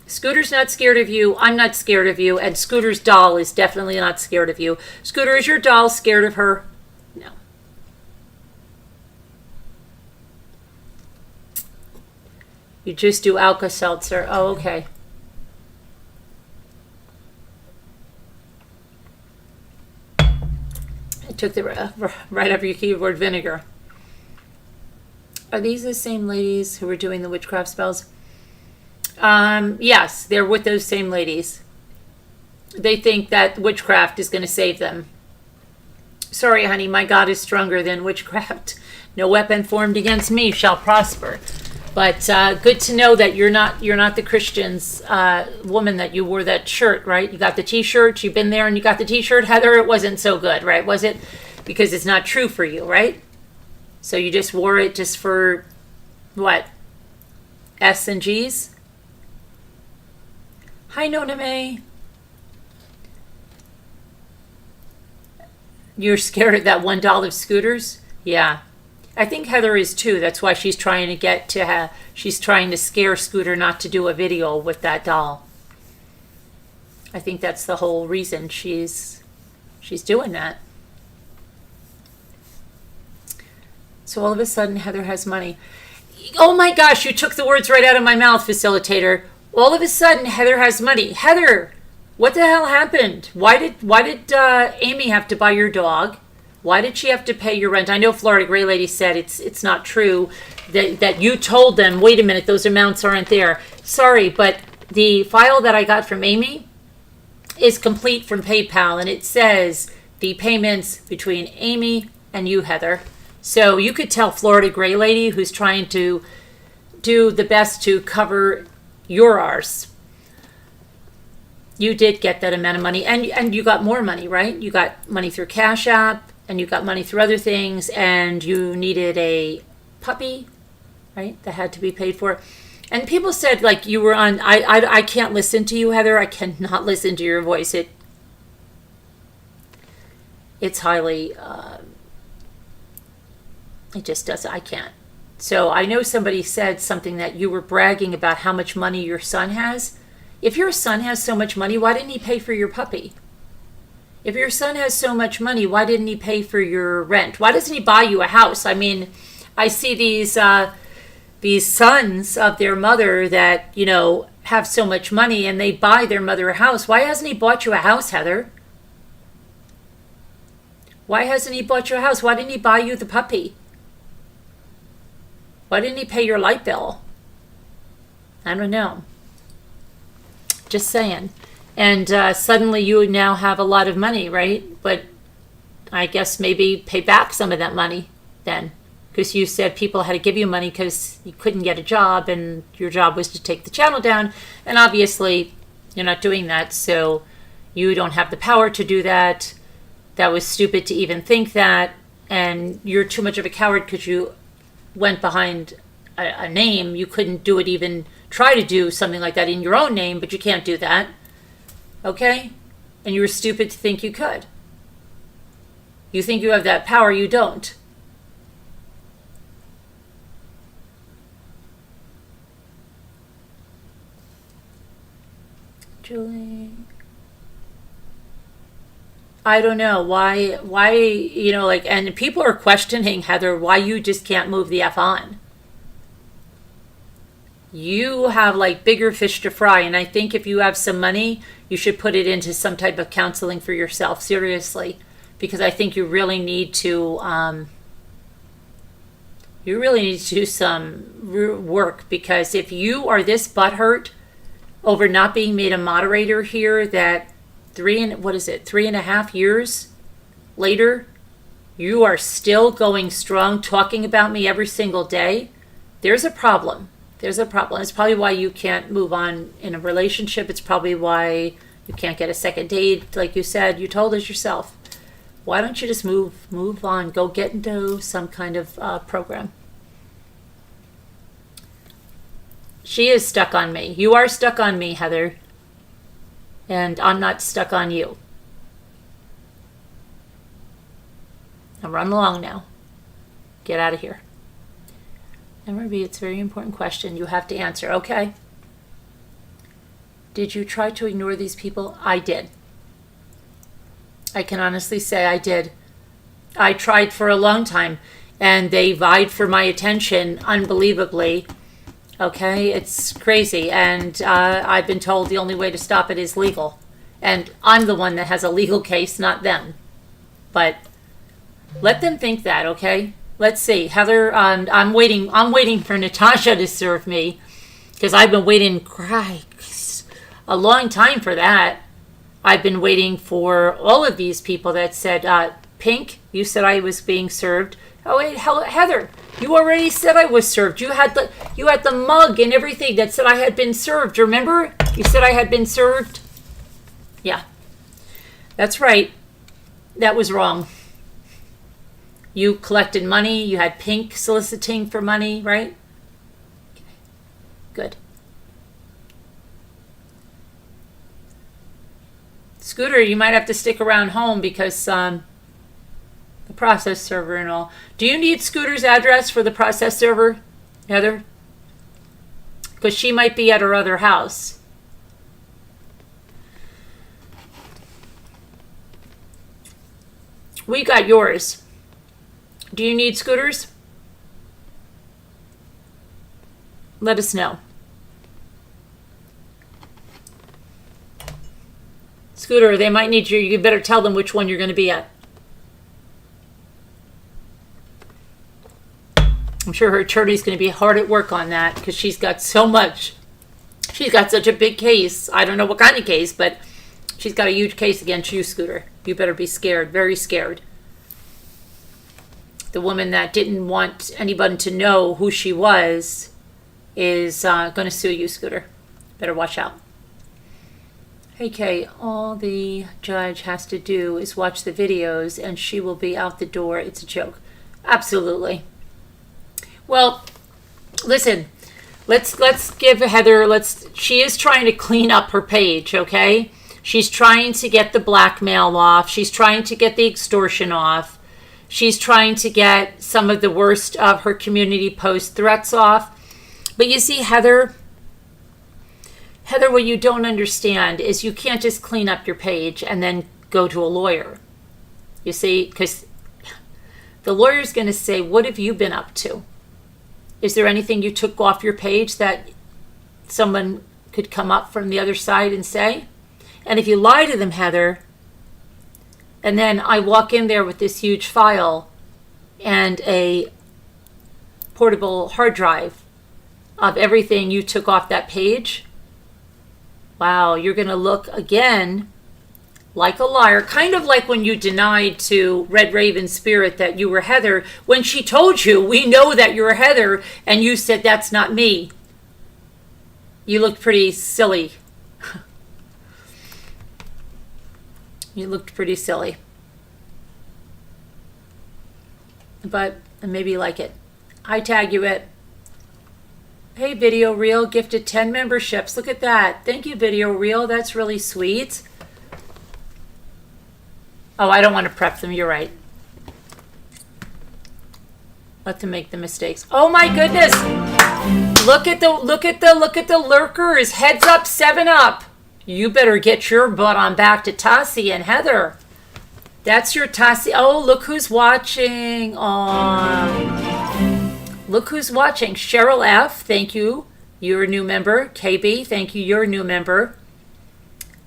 Scooter's not scared of you. I'm not scared of you. And Scooter's doll is definitely not scared of you. Scooter, is your doll scared of her? No. You just do Alka-Seltzer. Oh, okay. took the right after your keyboard, Vinegar. Are these the same ladies who were doing the witchcraft spells? Yes, they're with those same ladies. They think that witchcraft is going to save them. Sorry, honey, my God is stronger than witchcraft. No weapon formed against me shall prosper. But good to know that you're not the Christian's woman that you wore that shirt, right? You got the T-shirt. You've been there and you got the T-shirt. Heather, it wasn't so good, right? Was it? Because it's not true for you, right? So you just wore it just for what? S and G's? Hi, Nona May. You're scared of that $1 scooters? Yeah. I think Heather is too. That's why she's trying to get to she's trying to scare Scooter not to do a video with that doll. I think that's the whole reason she's doing that. So all of a sudden Heather has money. Oh my gosh, you took the words right out of my mouth, facilitator. All of a sudden Heather has money. Heather, what the hell happened? Why did Amy have to buy your dog? Why did she have to pay your rent? I know Florida Gray Lady said it's not true that you told them, wait a minute, those amounts aren't there. Sorry, but the file that I got from Amy is complete from PayPal, and it says the payments between Amy and you, Heather. So you could tell Florida Gray Lady, who's trying to do the best to cover your arse. You did get that amount of money, and you got more money, right? You got money through Cash App, and you got money through other things, and you needed a puppy, right? That had to be paid for. And people said, like, you were on, I can't listen to you, Heather. I cannot listen to your voice. It's highly, it just doesn't, I can't. So I know somebody said something that you were bragging about how much money your son has. If your son has so much money, why didn't he pay for your puppy? If your son has so much money, why didn't he pay for your rent? Why doesn't he buy you a house? I mean, I see these sons of their mother that, you know, have so much money and they buy their mother a house. Why hasn't he bought you a house, Heather? Why hasn't he bought you a house? Why didn't he buy you the puppy? Why didn't he pay your light bill? I don't know. Just saying. And suddenly you now have a lot of money, right? But I guess maybe pay back some of that money then. Because you said people had to give you money because you couldn't get a job and your job was to take the channel down. And obviously you're not doing that, so you don't have the power to do that. That was stupid to even think that. And you're too much of a coward because you went behind a name. You couldn't do it, even try to do something like that in your own name, but you can't do that. Okay? And you were stupid to think you could. You think you have that power, you don't. Julie. I don't know why, you know, like, and people are questioning, Heather, why you just can't move the F on. You have like bigger fish to fry, and I think if you have some money, you should put it into some type of counseling for yourself, seriously, because I think you really need to do some work, because if you are this butthurt over not being made a moderator here, that 3.5 years later, you are still going strong, talking about me every single day, there's a problem. There's a problem. It's probably why you can't move on in a relationship. It's probably why you can't get a second date. Like you said, you told us yourself. Why don't you just move on? Go get into some kind of program. She is stuck on me. You are stuck on me, Heather. And I'm not stuck on you. Now run along now. Get out of here. And Ruby, it's a very important question you have to answer, okay? Did you try to ignore these people? I did. I can honestly say I did. I tried for a long time, and they vied for my attention unbelievably. Okay, it's crazy, and I've been told the only way to stop it is legal. And I'm the one that has a legal case, not them. But Let them think that, okay? Let's see. Heather, I'm waiting for Natasha to serve me because I've been waiting a long time for that. I've been waiting for all of these people that said, Pink, you said I was being served. Oh wait, Heather, you already said I was served. You had the mug and everything that said I had been served. Remember? You said I had been served. Yeah, that's right. That was wrong. You collected money. You had Pink soliciting for money, right? Good. Scooter, you might have to stick around home because the process server and all. Do you need Scooter's address for the process server, Heather? Because she might be at her other house. We got yours. Do you need Scooter's? Let us know. Scooter, they might need you. You better tell them which one you're going to be at. I'm sure her attorney's going to be hard at work on that because she's got so much. She's got such a big case. I don't know what kind of case, but she's got a huge case against you, Scooter. You better be scared, very scared. The woman that didn't want anybody to know who she was is going to sue you, Scooter. Better watch out. Hey, Kay, all the judge has to do is watch the videos and she will be out the door. It's a joke. Absolutely. Well, listen, let's give Heather, she is trying to clean up her page, okay? She's trying to get the blackmail off. She's trying to get the extortion off. She's trying to get some of the worst of her community post threats off. But you see, Heather, what you don't understand is you can't just clean up your page and then go to a lawyer. You see, because the lawyer's going to say, what have you been up to? Is there anything you took off your page that someone could come up from the other side and say? And if you lie to them, Heather, and then I walk in there with this huge file and a portable hard drive of everything you took off that page, wow, you're going to look again like a liar, kind of like when you denied to Red Raven Spirit that you were Heather, when she told you, we know that you're Heather, and you said, that's not me. You looked pretty silly. You looked pretty silly. But maybe you like it. I tag you it. Hey, Video Reel gifted 10 memberships. Look at that. Thank you, Video Reel. That's really sweet. Oh, I don't want to prep them. You're right. Let them make the mistakes. Oh my goodness! Look at the lurkers. Heads up, 7-Up. You better get your butt on back to Tassie and Heather. That's your Tassie. Oh, look who's watching. Look who's watching. Cheryl F. Thank you. You're a new member. KB. Thank you. You're a new member.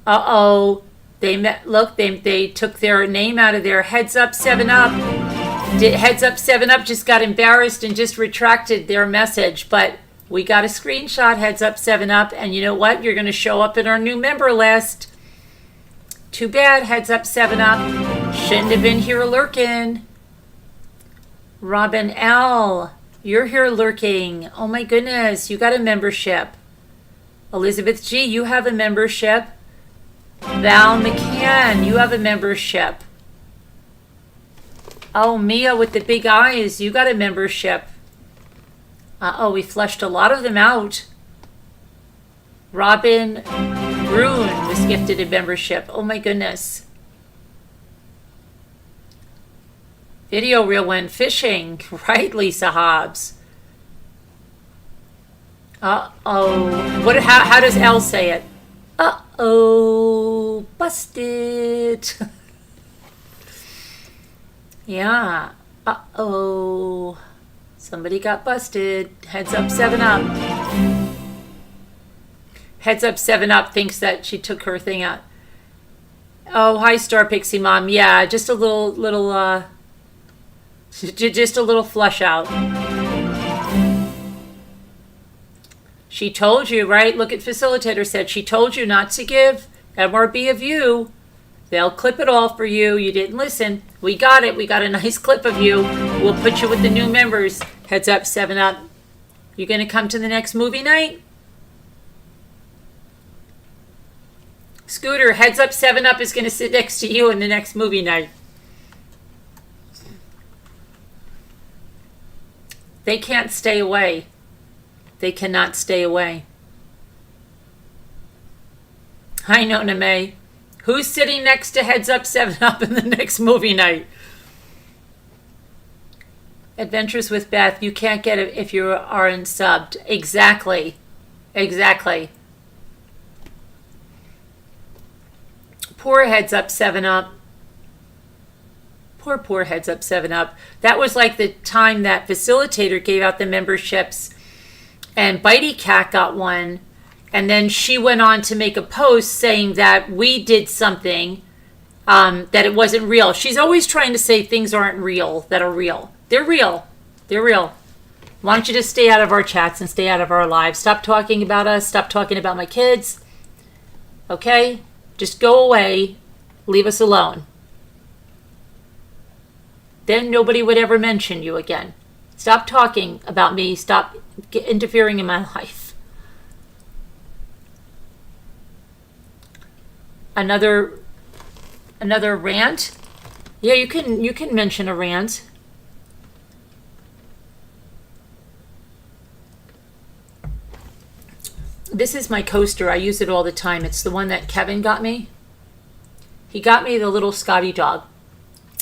Uh-oh. They took their name out of there. Heads up, 7-Up. Heads up, 7-Up just got embarrassed and just retracted their message. But we got a screenshot, Heads up, 7-Up. And you know what? You're going to show up in our new member list. Too bad, Heads up, 7-Up. Shouldn't have been here lurking. Robin L. You're here lurking. Oh my goodness. You got a membership. Elizabeth G. You have a membership. Val McCann, you have a membership. Oh, Mia with the big eyes, you got a membership. Uh-oh, we flushed a lot of them out. Robin Brune was gifted a membership. Oh my goodness. Video Reel went fishing, right, Lisa Hobbs? Uh-oh. How does L say it? Uh-oh, busted. Yeah, uh-oh. Somebody got busted. Heads up, 7-Up. Heads up, 7-Up thinks that she took her thing out. Oh, hi, Star Pixie Mom. Yeah, just a little Just a little flush out. She told you, right? Look at facilitator said. She told you not to give MRB of you. They'll clip it all for you. You didn't listen. We got it. We got a nice clip of you. We'll put you with the new members. Heads up, 7-Up. You going to come to the next movie night? Scooter, heads up, 7-Up is going to sit next to you in the next movie night. They can't stay away. They cannot stay away. Hi, Nona May. Who's sitting next to Heads Up 7-Up in the next movie night? Adventures with Beth. You can't get it if you aren't subbed. Exactly. Exactly. Poor Heads Up 7-Up. Poor Heads Up 7-Up. That was like the time that facilitator gave out the memberships and Bitey Cat got one. And then she went on to make a post saying that we did something, that it wasn't real. She's always trying to say things aren't real that are real. They're real. They're real. Why don't you just stay out of our chats and stay out of our lives? Stop talking about us. Stop talking about my kids. Okay? Just go away. Leave us alone. Then nobody would ever mention you again. Stop talking about me. Stop interfering in my life. Another rant? Yeah, you can mention a rant. This is my coaster. I use it all the time. It's the one that Kevin got me. He got me the little Scotty dog.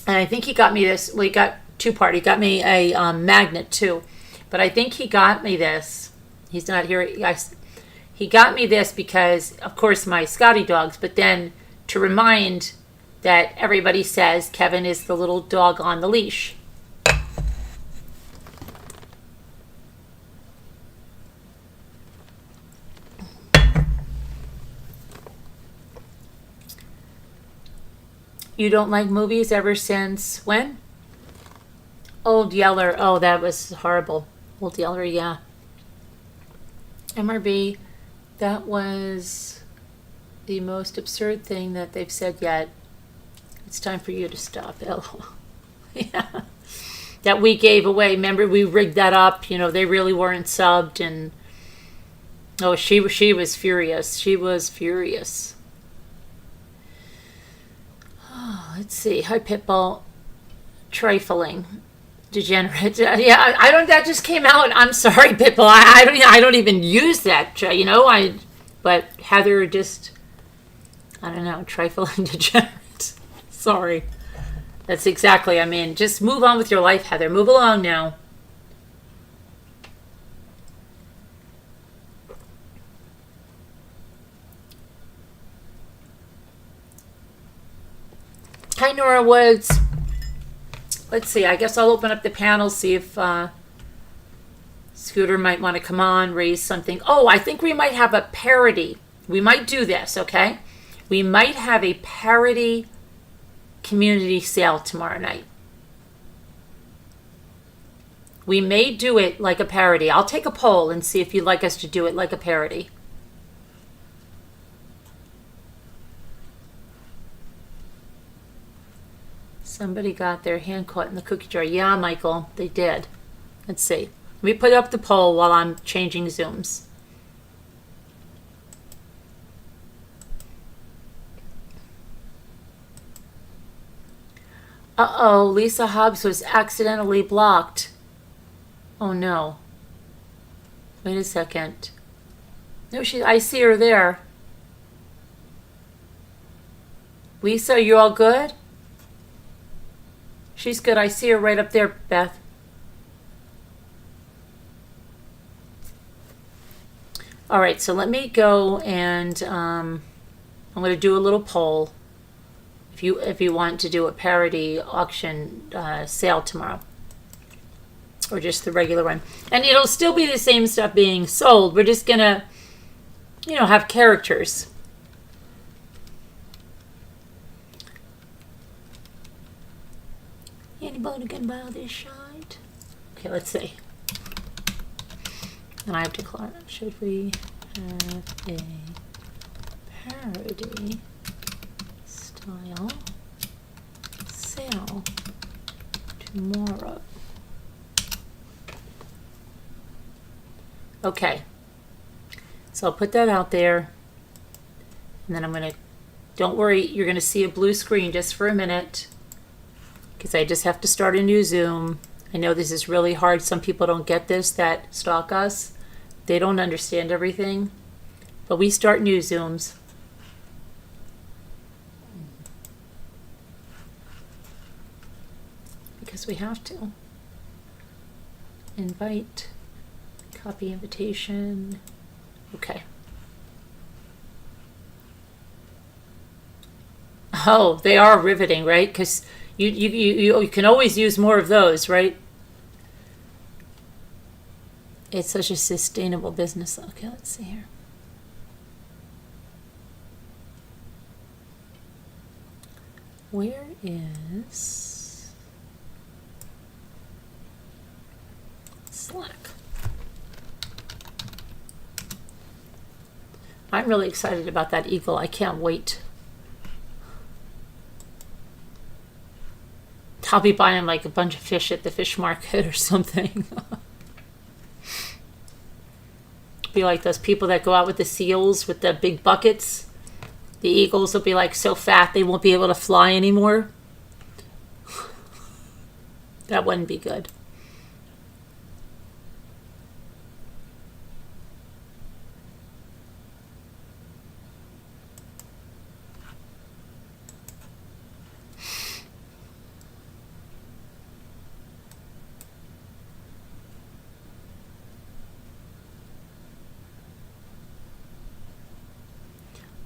And I think he got me this. Well, he got two-part. He got me a magnet too. But I think he got me this. He's not here. He got me this because, of course, my Scotty dogs, but then to remind that everybody says Kevin is the little dog on the leash. You don't like movies ever since when? Old Yeller. Oh, that was horrible. Old Yeller, yeah. MRB. That was the most absurd thing that they've said yet. It's time for you to stop, LOL. Yeah. That we gave away. Remember, we rigged that up. You know, they really weren't subbed. And, oh, she was furious. She was furious. Oh, let's see. Hi, Pitbull. Trifling. Degenerate. Yeah, I don't. That just came out. I'm sorry, Pitbull. I don't even use that. You know. But Heather just. I don't know. Trifling degenerate. Sorry. That's exactly. I mean, just move on with your life, Heather. Move along now. Hi, Nora Woods. Let's see. I guess I'll open up the panel, see if Scooter might want to come on, raise something. Oh, I think we might have a parody. We might do this, okay? We might have a parody community sale tomorrow night. We may do it like a parody. I'll take a poll and see if you'd like us to do it like a parody. Somebody got their hand caught in the cookie jar. Yeah, Michael, they did. Let's see. Let me put up the poll while I'm changing Zooms. Uh-oh, Lisa Hobbs was accidentally blocked. Oh, no. Wait a second. No, I see her there. Lisa, you all good? She's good. I see her right up there, Beth. All right, so let me go and I'm going to do a little poll. If you want to do a parody auction sale tomorrow, or just the regular one, and it'll still be the same stuff being sold. We're just gonna, have characters. Anybody can buy this shite? Okay, let's see. And I have to declare, should we have a parody style sale tomorrow? Okay. So I'll put that out there. And then I'm going to, don't worry, you're going to see a blue screen just for a minute. Because I just have to start a new Zoom. I know this is really hard. Some people don't get this that stalk us. They don't understand everything. But we start new Zooms. Because we have to. Invite. Copy invitation. Okay. Oh, they are riveting, right? Because you can always use more of those, right? It's such a sustainable business. Okay, let's see here. Where is Slack? I'm really excited about that eagle. I can't wait. I'll be buying like a bunch of fish at the fish market or something. Be like those people that go out with the seals with the big buckets. The eagles will be like so fat they won't be able to fly anymore. That wouldn't be good.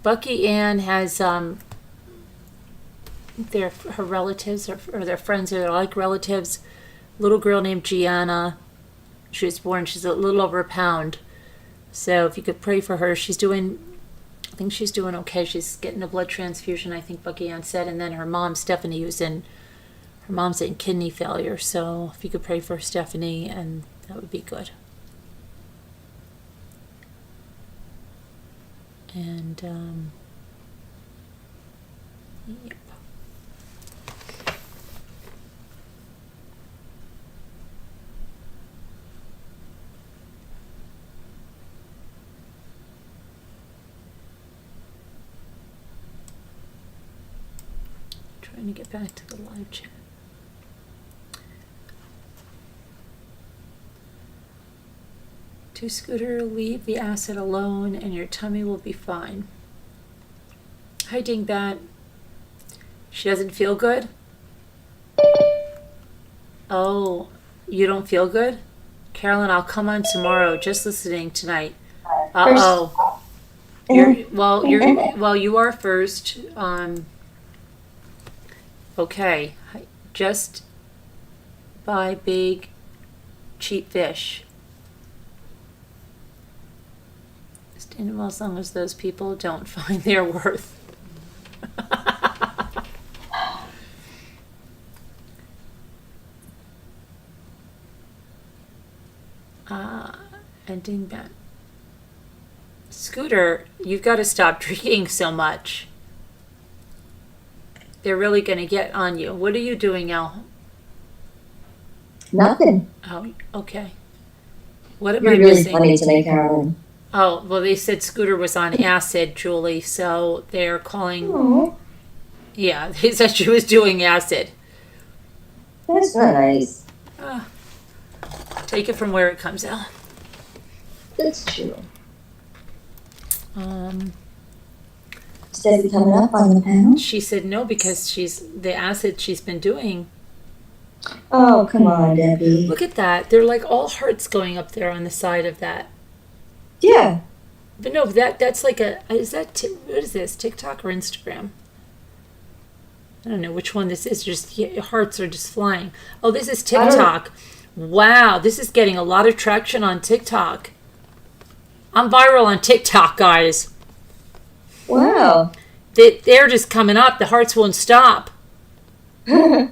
Bucky Ann has her relatives or their friends are like relatives. Little girl named Gianna. She was born. She's a little over a pound. So if you could pray for her, I think she's doing okay. She's getting a blood transfusion, I think Bucky Ann said. And then her mom, Stephanie, her mom's in kidney failure. So if you could pray for Stephanie, and that would be good. And, yep. Trying to get back to the live chat. To Scooter, leave the acid alone and your tummy will be fine. Hi, Dingbat. She doesn't feel good? Oh, you don't feel good? Carolyn, I'll come on tomorrow. Just listening tonight. Uh-oh. You are first. Okay. Just buy big, cheap fish. As long as those people don't find their worth. Ending that. Scooter, you've got to stop drinking so much. They're really going to get on you. What are you doing, Al? Nothing. Oh, okay. What am You're I really missing? funny today, Carolyn. Oh, well, they said Scooter was on acid, Julie, so they're calling... Oh, Yeah, they said she was doing acid. that's nice. Take it from where it comes out. That's true. Steffi coming up on the panel? She said no because the acid she's been doing. Oh, come on, Debbie. Look at that. They're like all hearts going up there on the side of that. Yeah. But no, that's like what is this, TikTok or Instagram? I don't know which one this is. Just hearts are just flying. Oh, this is TikTok. Wow, this is getting a lot of traction on TikTok. I'm viral on TikTok, guys. Wow. They're just coming up. The hearts won't stop. Oh,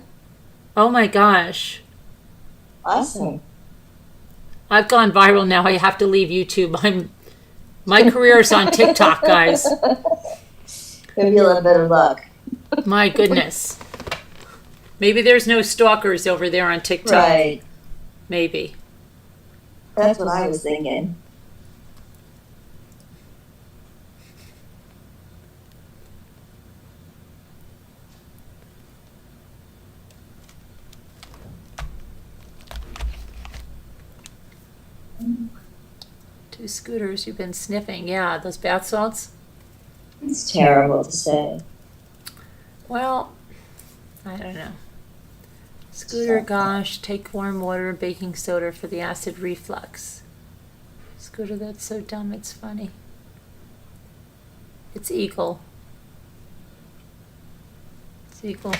Oh my gosh. Awesome. I've gone viral now. I have to leave YouTube. My career is on TikTok, guys. Maybe a little bit of luck. My goodness. Maybe there's no stalkers over there on TikTok. Right. Maybe. That's what I was thinking. Two scooters you've been sniffing. Yeah, those bath salts. It's terrible to say. Well, I don't know. Scooter, gosh, take warm water and baking soda for the acid reflux. Scooter, that's so dumb, it's funny. It's Eagle. It's Eagle.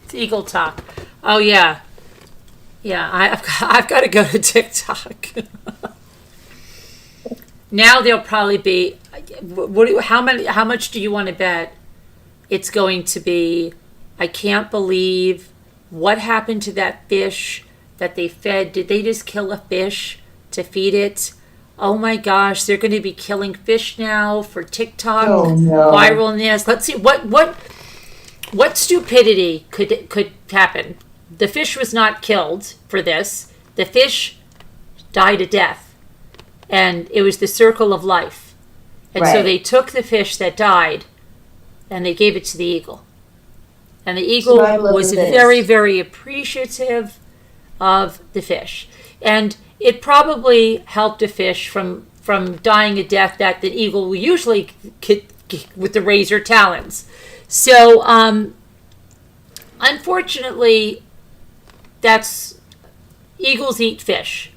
It's Eagle talk. Oh, yeah. Yeah, I've got to go to TikTok. Now there'll probably be, how much do you want to bet it's going to be, I can't believe what happened to that fish that they fed. Did they just kill a fish to feed it? Oh my gosh, they're going to be killing fish now for TikTok viralness. Let's see what stupidity could happen. The fish was not killed for this. The fish died a death. And it was the circle of life. And so they took the fish that died and they gave it to the eagle. And the eagle was very, very appreciative of the fish. And it probably helped a fish from dying a death that the eagle will usually get with the razor talons. So, unfortunately, eagles eat fish.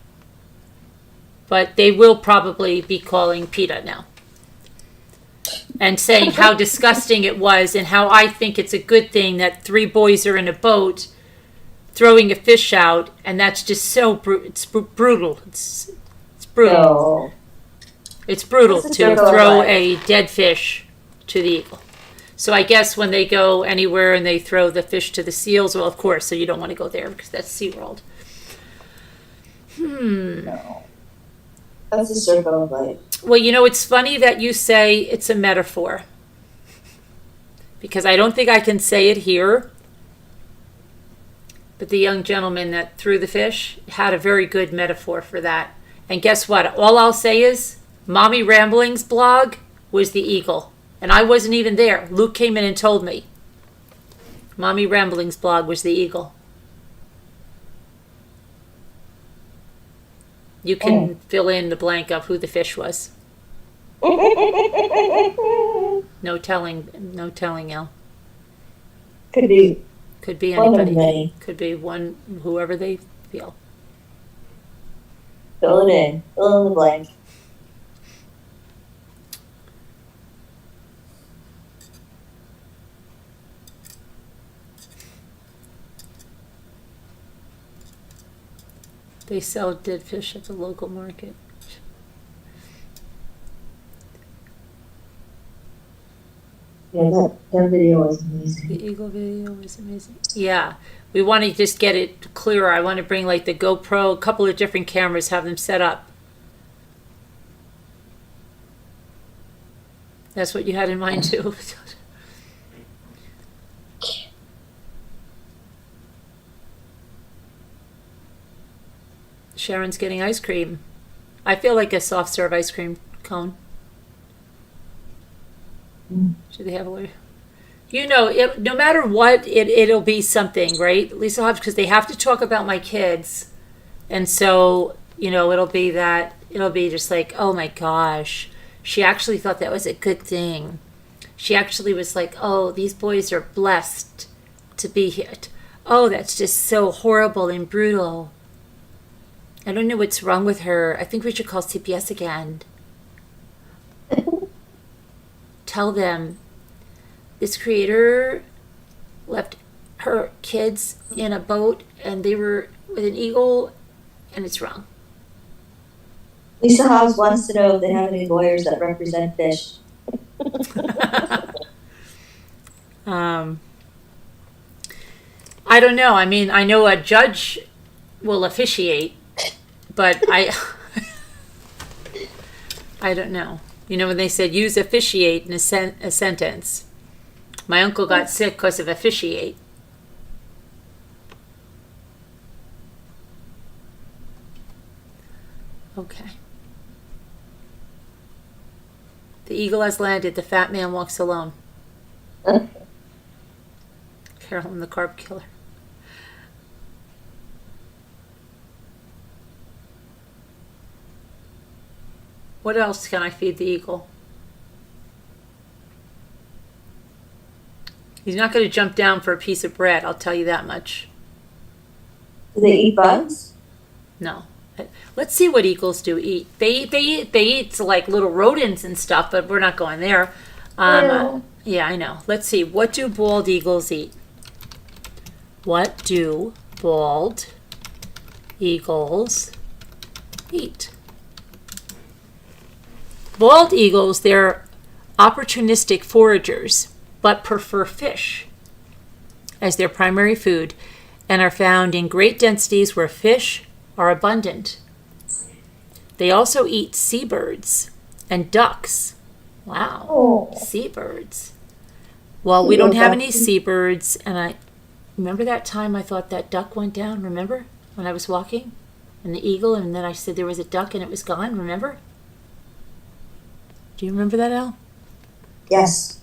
But they will probably be calling PETA now and saying how disgusting it was and how I think it's a good thing that 3 boys are in a boat throwing a fish out, and that's just so brutal. It's brutal. No. It's brutal to throw a dead fish to the eagle. So I guess when they go anywhere and they throw the fish to the seals, well, of course, so you don't want to go there because that's SeaWorld. No. That's a circle of life. Well, you know, it's funny that you say it's a metaphor. Because I don't think I can say it here. But the young gentleman that threw the fish had a very good metaphor for that. And guess what? All I'll say is, Mommy Rambling's blog was the eagle. And I wasn't even there. Luke came in and told me. Mommy Rambling's blog was the eagle. You can fill in the blank of who the fish was. No telling, El. Could be Could be one of anybody. many. Could be one, whoever they feel. Fill it in. Fill in the blank. They sell dead fish at the local market. Yeah, that video was amazing. The eagle video was amazing. Yeah, we want to just get it clearer. I want to bring like the GoPro, a couple of different cameras, have them set up. That's what you had in mind too. Sharon's getting ice cream. I feel like a soft serve ice cream cone. Should they have a way? You know, no matter what, it'll be something, right? At least I'll have, because they have to talk about my kids. And so, you know, it'll be just like, oh my gosh, she actually thought that was a good thing. She actually was like, oh, these boys are blessed to be here. Oh, that's just so horrible and brutal. I don't know what's wrong with her. I think we should call CPS again. Tell them this creator left her kids in a boat and they were with an eagle and it's wrong. Lisa Hobbs wants to know if they have any lawyers that represent fish. I don't know. I mean, I know a judge will officiate, but I don't know. You know, when they said use officiate in a sentence, my uncle got sick because of officiate. Okay. The eagle has landed. The fat man walks alone. Carolyn the carb killer. What else can I feed the eagle? He's not going to jump down for a piece of bread, I'll tell you that much. Do they eat bugs? No. Let's see what eagles do eat. They eat like little rodents and stuff, but we're not going there. Yeah, I know. Let's see. What do bald eagles eat? What do bald eagles eat? Bald eagles, they're opportunistic foragers, but prefer fish as their primary food and are found in great densities where fish are abundant. They also eat seabirds and ducks. Wow, seabirds. Well, we don't have any seabirds, and I remember that time I thought that duck went down, remember? When I was walking, and the eagle, and then I said there was a duck and it was gone, remember? Do you remember that, Al? Yes.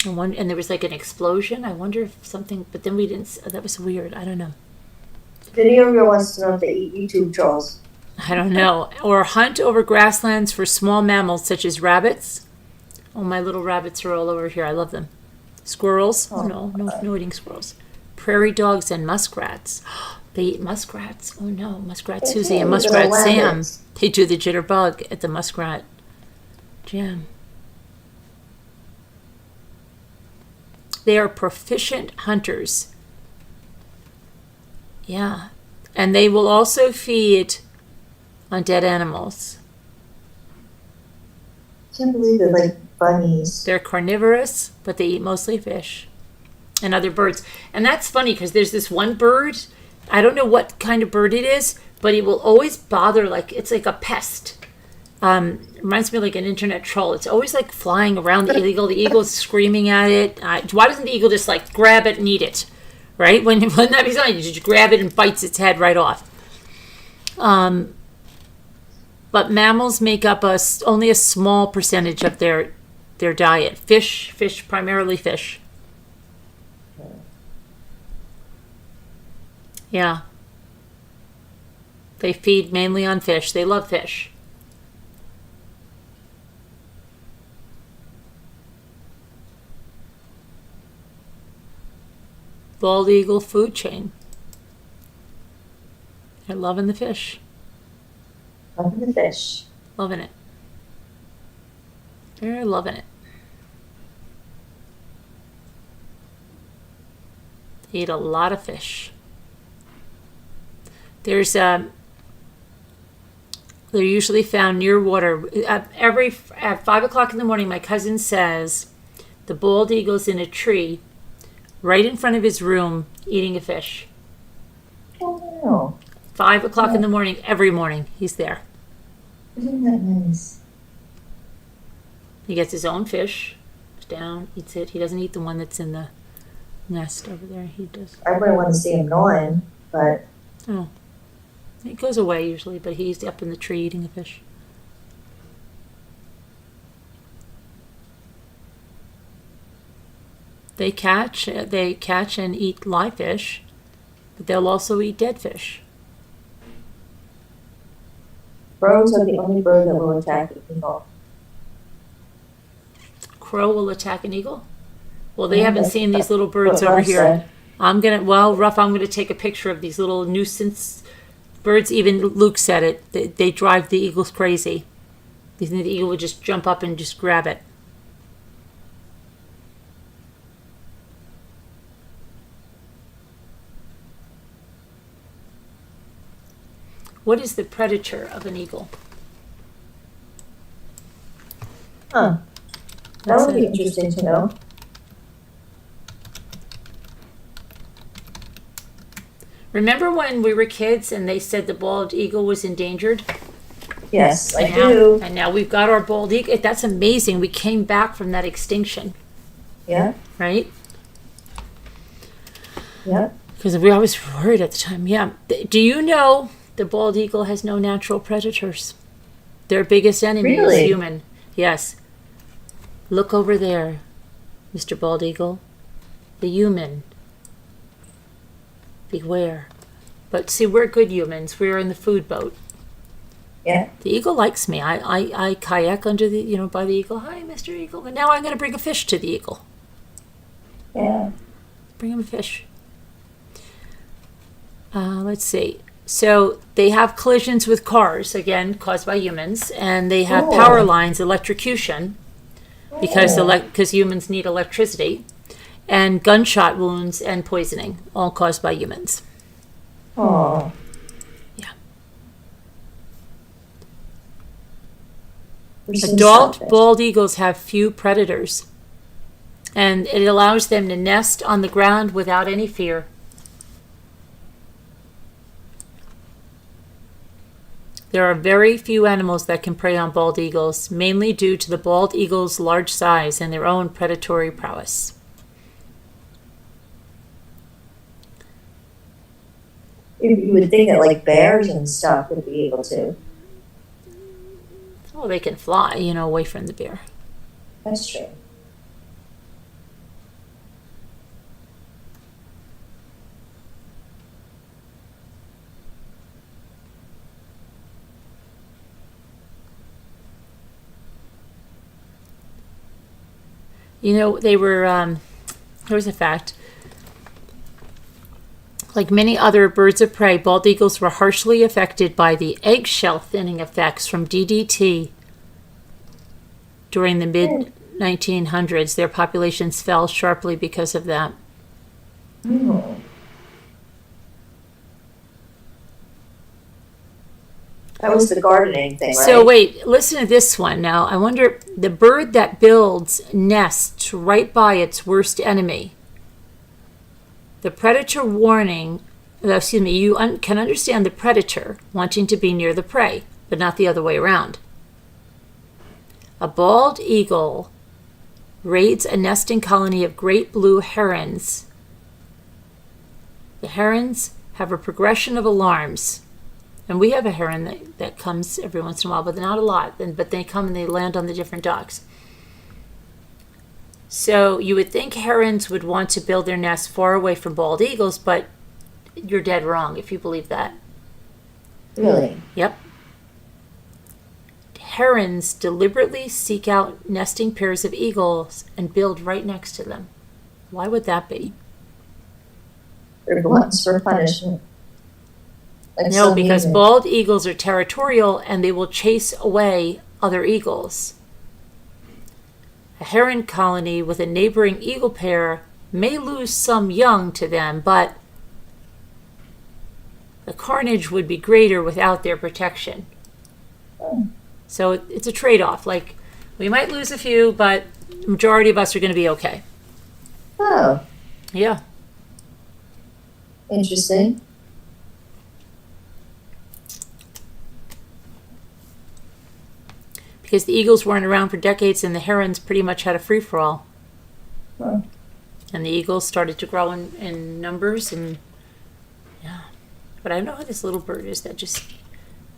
And there was like an explosion. I wonder if something, but then we didn't, that was weird. I don't know. Video girl wants to know if they eat YouTube trolls. I don't know. Or hunt over grasslands for small mammals such as rabbits. Oh, my little rabbits are all over here. I love them. Squirrels. Oh, no eating squirrels. Prairie dogs and muskrats. They eat muskrats. Oh no, Muskrat Susie and Muskrat Sam. They do the jitterbug at the muskrat jam. They are proficient hunters. Yeah. And they will also feed on dead animals. I can't believe they're like bunnies. They're carnivorous, but they eat mostly fish and other birds. And that's funny because there's this one bird, I don't know what kind of bird it is, but it will always bother, like it's like a pest. Reminds me of like an internet troll. It's always like flying around the eagle. The eagle's screaming at it. Why doesn't the eagle just like grab it and eat it? Right? When that be something, you just grab it and bites its head right off. But mammals make up only a small percentage of their diet. Fish, primarily fish. Yeah. They feed mainly on fish. They love fish. Bald eagle food chain. They're loving the fish. Loving the fish. Loving it. They're loving it. They eat a lot of fish. They're usually found near water. At 5 o'clock in the morning, my cousin says the bald eagle's in a tree right in front of his room eating a fish. Oh, no. 5 o'clock in the morning, every morning, he's there. Isn't that nice? He gets his own fish, goes down, eats it. He doesn't eat the one that's in the nest over there. He does. I wouldn't want to see him gnawing, but... Oh. He goes away usually, but he's up in the tree eating the fish. They catch and eat live fish, but they'll also eat dead fish. Crows are the only bird that will attack an eagle. Crow will attack an eagle? Well, they haven't seen these little birds over here. I'm gonna take a picture of these little nuisance birds. Even Luke said it. They drive the eagles crazy. You think the eagle would just jump up and just grab it? What is the predator of an eagle? Huh. That would be interesting to know. Remember when we were kids and they said the bald eagle was endangered? Yes, I And now, do. and now we've got our bald eagle. That's amazing. We came back from that extinction, Yeah, right? yeah. Because we always worried at the time. Yeah. Do you know the bald eagle has no natural predators? Their biggest enemy is Really? human. Yes. Look over there, Mr. Bald Eagle. The human. Beware. But see, we're good humans. We're in the food boat. Yeah. The eagle likes me. I kayak under the, by the eagle. Hi, Mr. Eagle. And now I'm going to bring a fish to the eagle. Yeah. Bring him a fish. Let's see. So they have collisions with cars, again, caused by humans. And they have power lines, electrocution, because humans need electricity. And gunshot wounds and poisoning, all caused by humans. Oh. Yeah. We're so Adult selfish. bald eagles have few predators, and it allows them to nest on the ground without any fear. There are very few animals that can prey on bald eagles, mainly due to the bald eagle's large size and their own predatory prowess. You would think that like bears and stuff would be able to. Well, they can fly, away from the bear. That's true. They were, here's a fact. Like many other birds of prey, bald eagles were harshly affected by the eggshell thinning effects from DDT during the mid-1900s. Their populations fell sharply because of that. Oh. That was the gardening thing, right? So wait, listen to this one now. I wonder, the bird that builds nests right by its worst enemy. The predator warning, you can understand the predator wanting to be near the prey, but not the other way around. A bald eagle raids a nesting colony of great blue herons. The herons have a progression of alarms. And we have a heron that comes every once in a while, but not a lot. But they come and they land on the different docks. So you would think herons would want to build their nests far away from bald eagles, but you're dead wrong if you believe that. Really? Yep. Herons deliberately seek out nesting pairs of eagles and build right next to them. Why would that be? They're gluttons for punishment. Like No, some because humans. bald eagles are territorial and they will chase away other eagles. A heron colony with a neighboring eagle pair may lose some young to them, but the carnage would be greater without their protection. So it's a trade-off. Like, we might lose a few, but the majority of us are going to be okay. Oh, Yeah. interesting. Because the eagles weren't around for decades and the herons pretty much had a free-for-all. Huh. And the eagles started to grow in numbers, and yeah. But I don't know how this little bird is that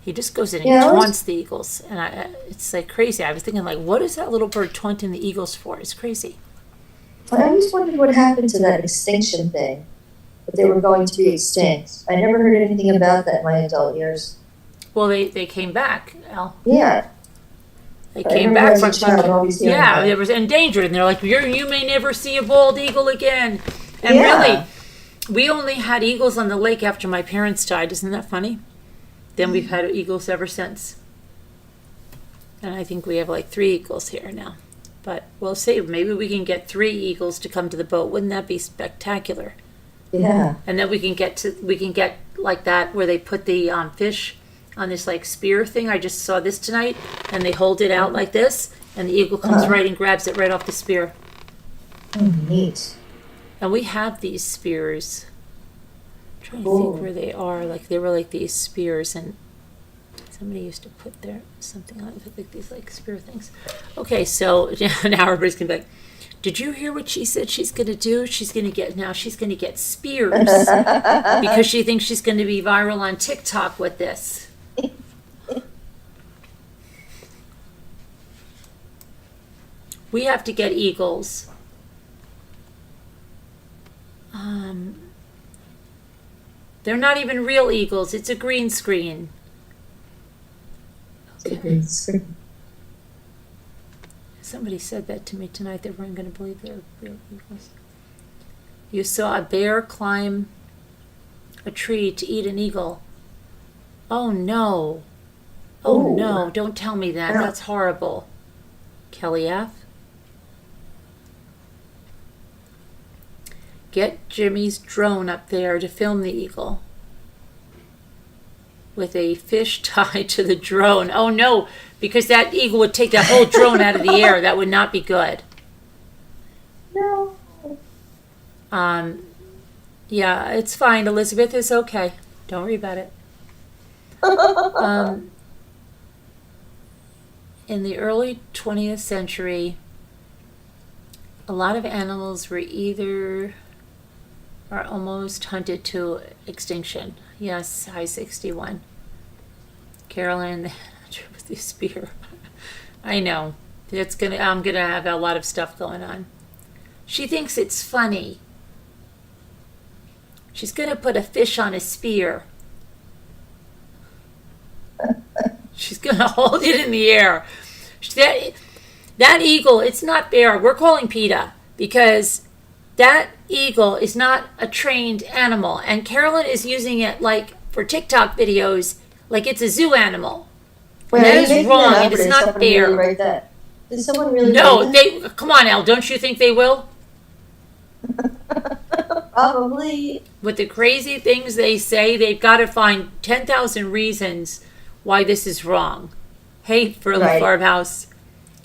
he just goes in and Yeah, I was- taunts the eagles. And it's like crazy. I was thinking, like, what is that little bird taunting the eagles for? It's crazy. I always wondered what happened to that extinction thing. That they were going to be extinct. I never heard anything about that in my adult years. Well, they came back, Al. Yeah. They I came remember back as a from child always hearing yeah, that. they was endangered, and they're like, you may never see a bald eagle again. And Yeah. really, we only had eagles on the lake after my parents died. Isn't that funny? Then we've had eagles ever since. And I think we have like 3 eagles here now. But we'll see. Maybe we can get 3 eagles to come to the boat. Wouldn't that be spectacular? Yeah. And then we can get like that where they put the fish on this like spear thing. I just saw this tonight, and they hold it out like this, and the eagle comes right and grabs it right off the spear. Oh, neat. And we have these spears. trying to Ooh. think where they are. Like they were like these spears, and somebody used to put their something on it, like these like spear things. Okay, so now everybody's gonna be like, "Did you hear what she said she's gonna do? She's gonna get spears because she thinks she's gonna be viral on TikTok with this." We have to get eagles. They're not even real eagles. It's a green screen. Somebody said that to me tonight. They weren't going to believe they're real eagles. You saw a bear climb a tree to eat an eagle. Oh no. Oh Ooh. no, don't tell me that. That's horrible. Kelly F. Get Jimmy's drone up there to film the eagle. With a fish tied to the drone. Oh no, because that eagle would take that whole drone out of the air. That would not be good. No. Yeah, it's fine. Elizabeth is okay. Don't worry about it. In the early 20th century, a lot of animals were either or almost hunted to extinction. Yes, high 61. Carolyn with the spear. I know. I'm gonna have a lot of stuff going on. She thinks it's funny. She's gonna put a fish on a spear. She's gonna hold it in the air. That eagle, it's not bear. We're calling PETA because that eagle is not a trained animal, and Carolyn is using it like for TikTok videos, like it's a zoo animal. Wait, That are you is making wrong. that up, It or is did not somebody fair. really write that? Did someone really No, write that? come on, Elle. Don't you think they will? Probably. With the crazy things they say, they've got to find 10,000 reasons why this is wrong. Hey, Furley Right. Farmhouse,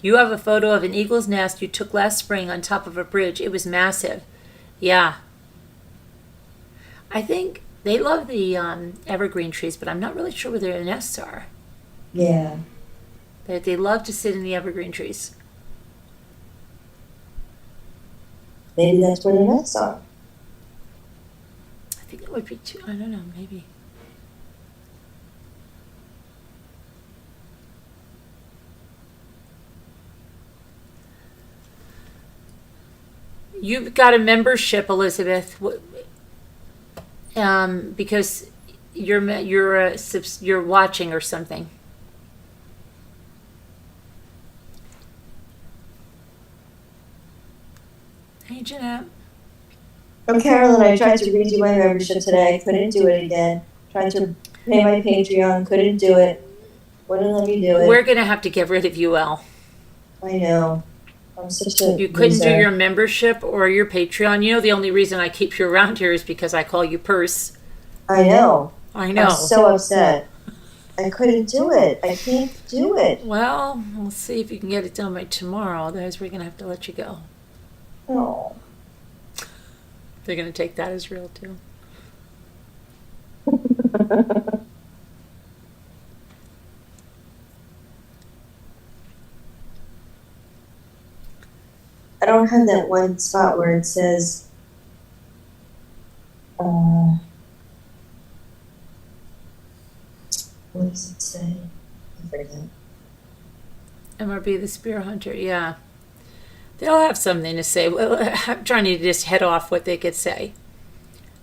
you have a photo of an eagle's nest you took last spring on top of a bridge. It was massive. Yeah. I think they love the evergreen trees, but I'm not really sure where their nests are. Yeah. They love to sit in the evergreen trees. Maybe that's where the nests are. I think it would be too, I don't know, maybe. You've got a membership, Elizabeth, because you're watching or something. Hey, Jeanette. Oh, Carolyn, I tried to redo my membership today. Couldn't do it again. Tried to pay my Patreon. Couldn't do it. Wouldn't let me do it. We're gonna have to get rid of you, Elle. I know. I'm such a You couldn't do loser. your membership or your Patreon. You know the only reason I keep you around here is because I call you Purse. I know. I know. I'm so upset. I couldn't do it. I can't do it. Well, we'll see if you can get it done by tomorrow. Otherwise, we're gonna have to let you go. Oh. They're gonna take that as real too. I don't have that one spot where it says, what does it say? I forget. MRB the Spear Hunter, yeah. They'll have something to say. Well, I'm trying to just head off what they could say.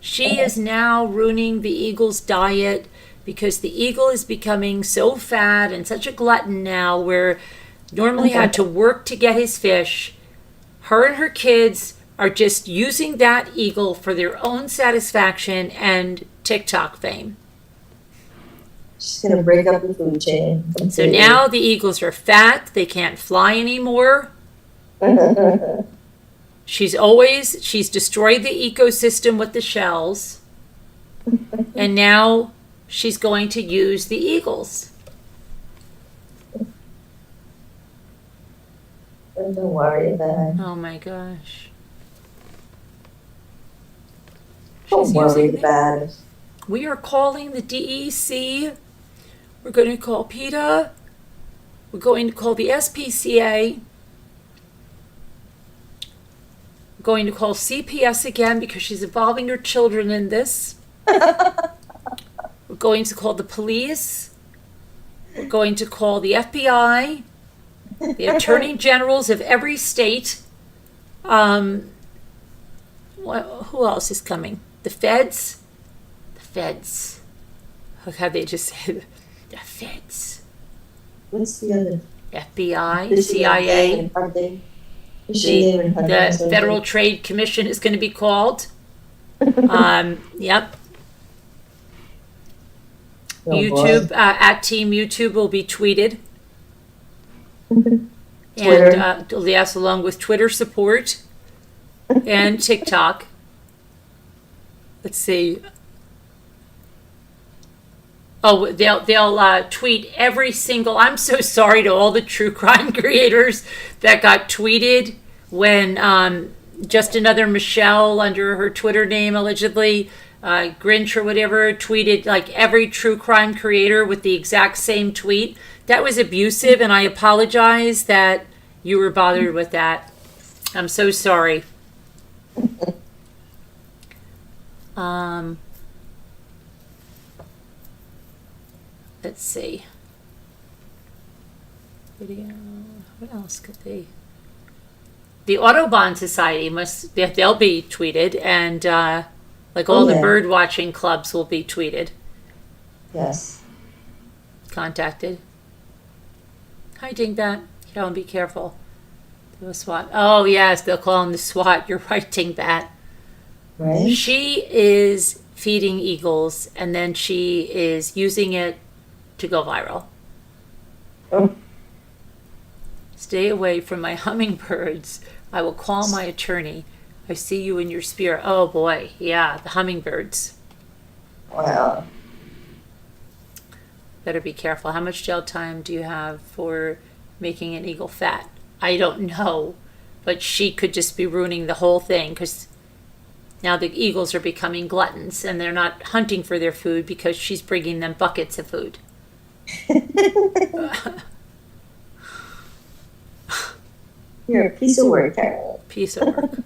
She is now ruining the eagle's diet because the eagle is becoming so fat and such a glutton now where normally had to work to get his fish. Her and her kids are just using that eagle for their own satisfaction and TikTok fame. She's going to break up the food chain. So now the eagles are fat. They can't fly anymore. She's destroyed the ecosystem with the shells. And now she's going to use the eagles. Don't worry about it. Oh my gosh. Don't He's worried using the, about it. we are calling the DEC. We're going to call PETA. We're going to call the SPCA. We're going to call CPS again because she's involving her children in this. We're going to call the police. We're going to call the FBI, the attorney generals of every state. Who else is coming? The feds. The feds. Look how they just said the feds. What's the other? FBI, CIA. The Federal Trade Commission is going to be called. Yep. Oh, YouTube, at Team YouTube will be tweeted. Twitter. And yes, along with Twitter support and TikTok. Let's see. Oh, they'll tweet every single. I'm so sorry to all the true crime creators that got tweeted when just another Michelle under her Twitter name allegedly. Grinch or whatever tweeted like every true crime creator with the exact same tweet. That was abusive, and I apologize that you were bothered with that. I'm so sorry. Let's see. Video. What else could they? The Audubon Society they'll be tweeted, and like all the bird watching clubs will be tweeted. Yes. Contacted. Hi, Dingbat. Carolyn, be careful. The SWAT. Oh, yes, they'll call him the SWAT. You're right, Dingbat. Right? She is feeding eagles, and then she is using it to go viral. Oh. Stay away from my hummingbirds. I will call my attorney. I see you in your spirit. Oh, boy. Yeah, the hummingbirds. Wow. Better be careful. How much jail time do you have for making an eagle fat? I don't know, but she could just be ruining the whole thing because now the eagles are becoming gluttons and they're not hunting for their food because she's bringing them buckets of food. You're a piece of work, Carol. Piece of work.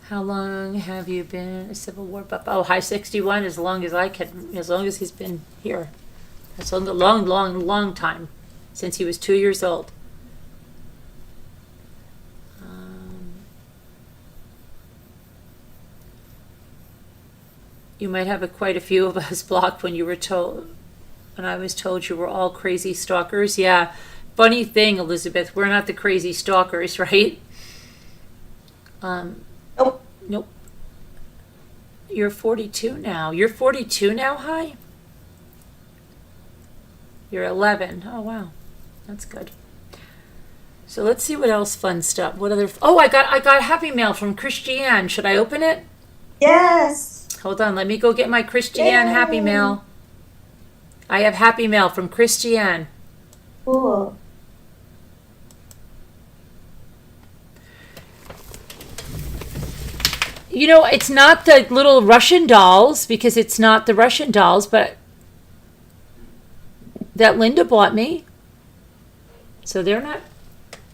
How long have you been a Civil War buff? Oh, high 61, as long as I can, as long as he's been here. That's a long time, since he was 2 years old. You might have quite a few of us blocked when you were told, when I was told you were all crazy stalkers. Yeah, funny thing, Elizabeth, we're not the crazy stalkers, right? Nope. Nope. You're 42 now. You're 42 now, Hi? You're 11. Oh, wow. That's good. So let's see what else fun stuff. What other... Oh, I got Happy Mail from Christiane. Should I open it? Yes. Hold on. Let me go get my Christiane Happy Mail. I have Happy Mail from Christiane. Cool. You know, it's not the little Russian dolls, because it's not the Russian dolls, but that Linda bought me. So they're not,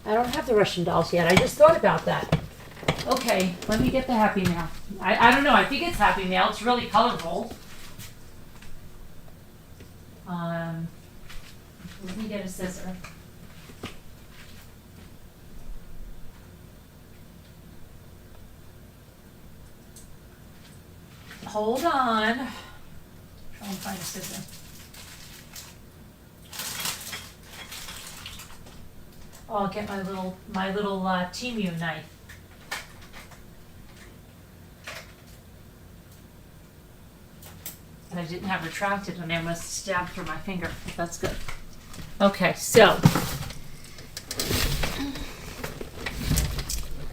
I don't have the Russian dolls yet. I just thought about that. Okay, let me get the Happy Mail. I don't know, I think it's Happy Mail. It's really colorful. Let me get a scissor. Hold on. Try and find a scissor. Oh, I'll get my little Temu knife. And I didn't have retracted, and I must have stabbed through my finger. That's good. Okay, so.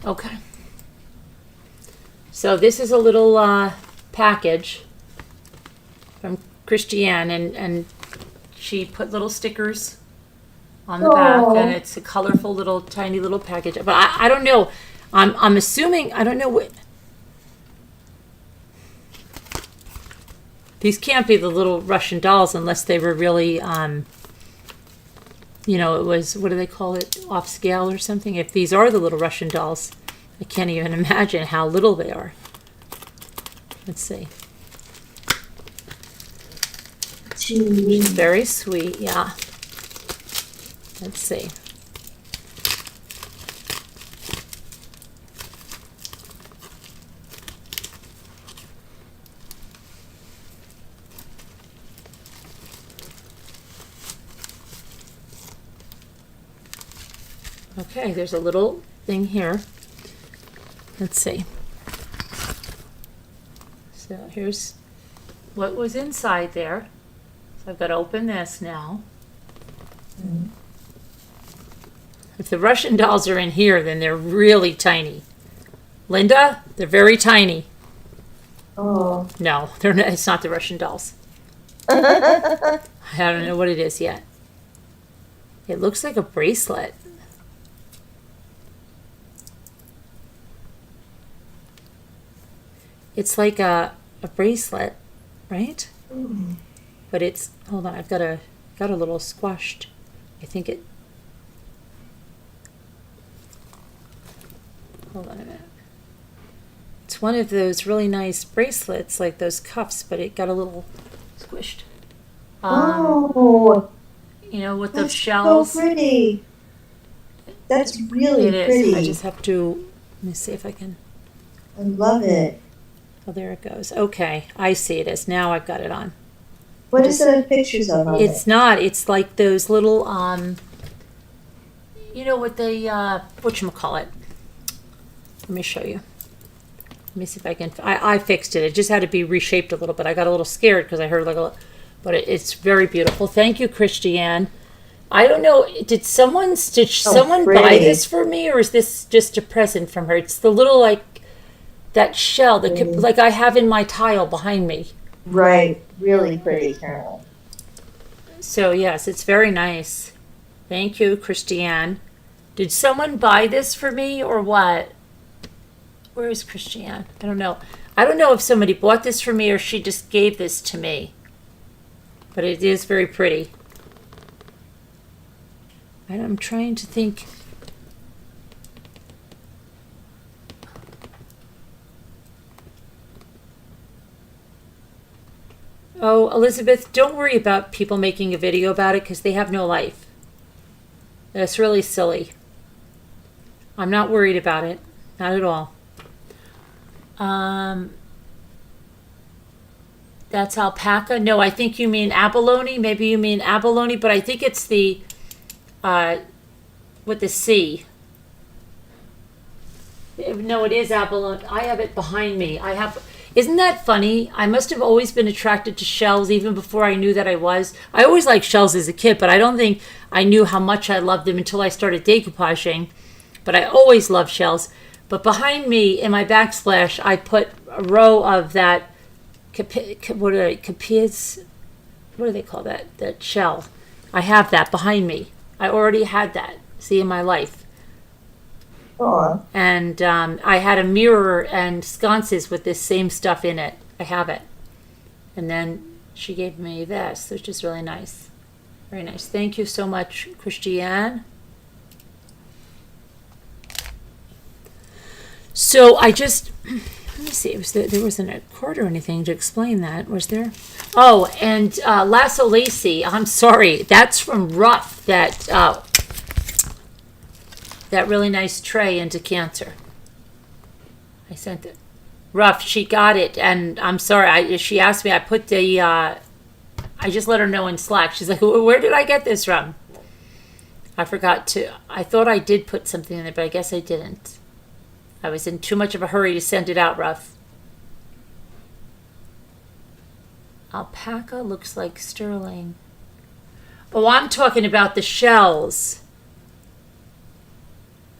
Okay. So this is a little package from Christiane, and she put little stickers on the back, Oh. and it's a colorful little, tiny little package. But I don't know. I'm assuming, I don't know what. These can't be the little Russian dolls unless they were really, you know, it was, what do they call it, off scale or something? If these are the little Russian dolls, I can't even imagine how little they are. Let's see. Gee. Very sweet, yeah. Let's see. Okay, there's a little thing here. Let's see. So here's what was inside there. So I've got to open this now. If the Russian dolls are in here, then they're really tiny. Linda, they're very tiny. Oh. No, they're not, it's not the Russian dolls. I don't know what it is yet. It looks like a bracelet. It's like a bracelet, right? But it's, hold on, I've got a little squashed. I think it, hold on a minute. It's one of those really nice bracelets, like those cuffs, but it got a little squished. Oh, You know, with the that's shells. so pretty. That's really It is. pretty. I just have to, let me see if I can. I love it. Oh, there it goes. Okay, I see it as. Now I've got it on. What is it? Pictures of It's not. It's like those little, you know what they, whatchamacallit. Let me show you. Let me see if I can. I fixed it. It just had to be reshaped a little bit. I got a little scared because I heard like a, but it's very beautiful. Thank you, Christiane. I don't know. Did someone buy pretty. this for me, or is this just a present from her? It's the little like that shell that like I have in my tile behind me. Right. Really pretty, Carol. So yes, it's very nice. Thank you, Christiane. Did someone buy this for me or what? Where is Christiane? I don't know. I don't know if somebody bought this for me or she just gave this to me. But it is very pretty. I'm trying to think. Oh, Elizabeth, don't worry about people making a video about it because they have no life. That's really silly. I'm not worried about it. Not at all. That's alpaca. No, I think you mean abalone. Maybe you mean abalone, but I think it's the with the C. No, it is abalone. I have it behind me. Isn't that funny? I must have always been attracted to shells even before I knew that I was. I always liked shells as a kid, but I don't think I knew how much I loved them until I started decoupaging. But I always loved shells. But behind me in my backsplash, I put a row of that, what do they call that? That shell. I have that behind me. I already had that, see, in my life. Oh. And I had a mirror and sconces with this same stuff in it. I have it. And then she gave me this, which is really nice. Very nice. Thank you so much, Christiane. So I just, let me see, there wasn't a chord or anything to explain that, was there? Oh, and Lasso Lacy, I'm sorry, that's from Ruff, that really nice tray into Cancer. I sent it. Ruff, she got it, and I'm sorry, she asked me, I put the, I just let her know in Slack. She's like, where did I get this from? I forgot to, I thought I did put something in there, but I guess I didn't. I was in too much of a hurry to send it out, Ruff. Alpaca looks like sterling. Oh, I'm talking about the shells.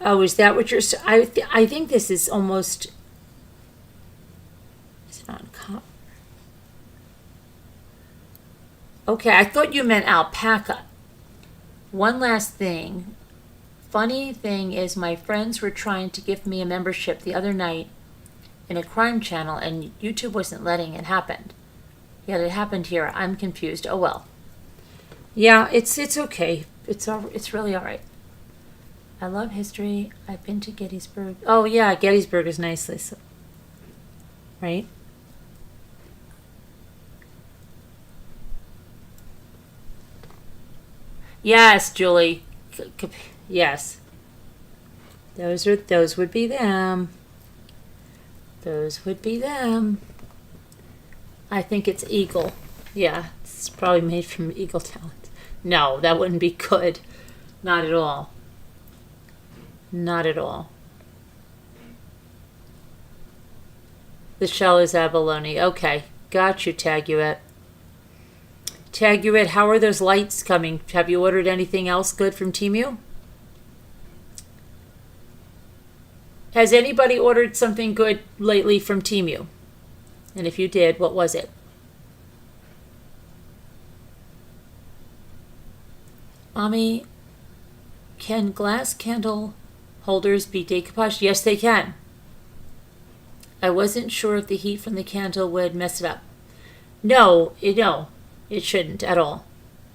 Oh, is that what you're... I think this is almost... Is it on copper? Okay, I thought you meant alpaca. One last thing. Funny thing is, my friends were trying to give me a membership the other night in a crime channel, and YouTube wasn't letting it happen. Yet it happened here. I'm confused. Oh well. Yeah, it's okay. It's really all right. I love history. I've been to Gettysburg. Oh yeah, Gettysburg is nice, Lisa. Right? Yes, Julie. Yes. Those would be them. Those would be them. I think it's Eagle. Yeah, it's probably made from Eagle talent. No, that wouldn't be good. Not at all. Not at all. The shell is abalone. Okay, got you, Taguet. Taguet, how are those lights coming? Have you ordered anything else good from Temu? Has anybody ordered something good lately from Temu? And if you did, what was it? Mommy, can glass candle holders be decoupaged? Yes, they can. I wasn't sure if the heat from the candle would mess it up. No, it shouldn't at all.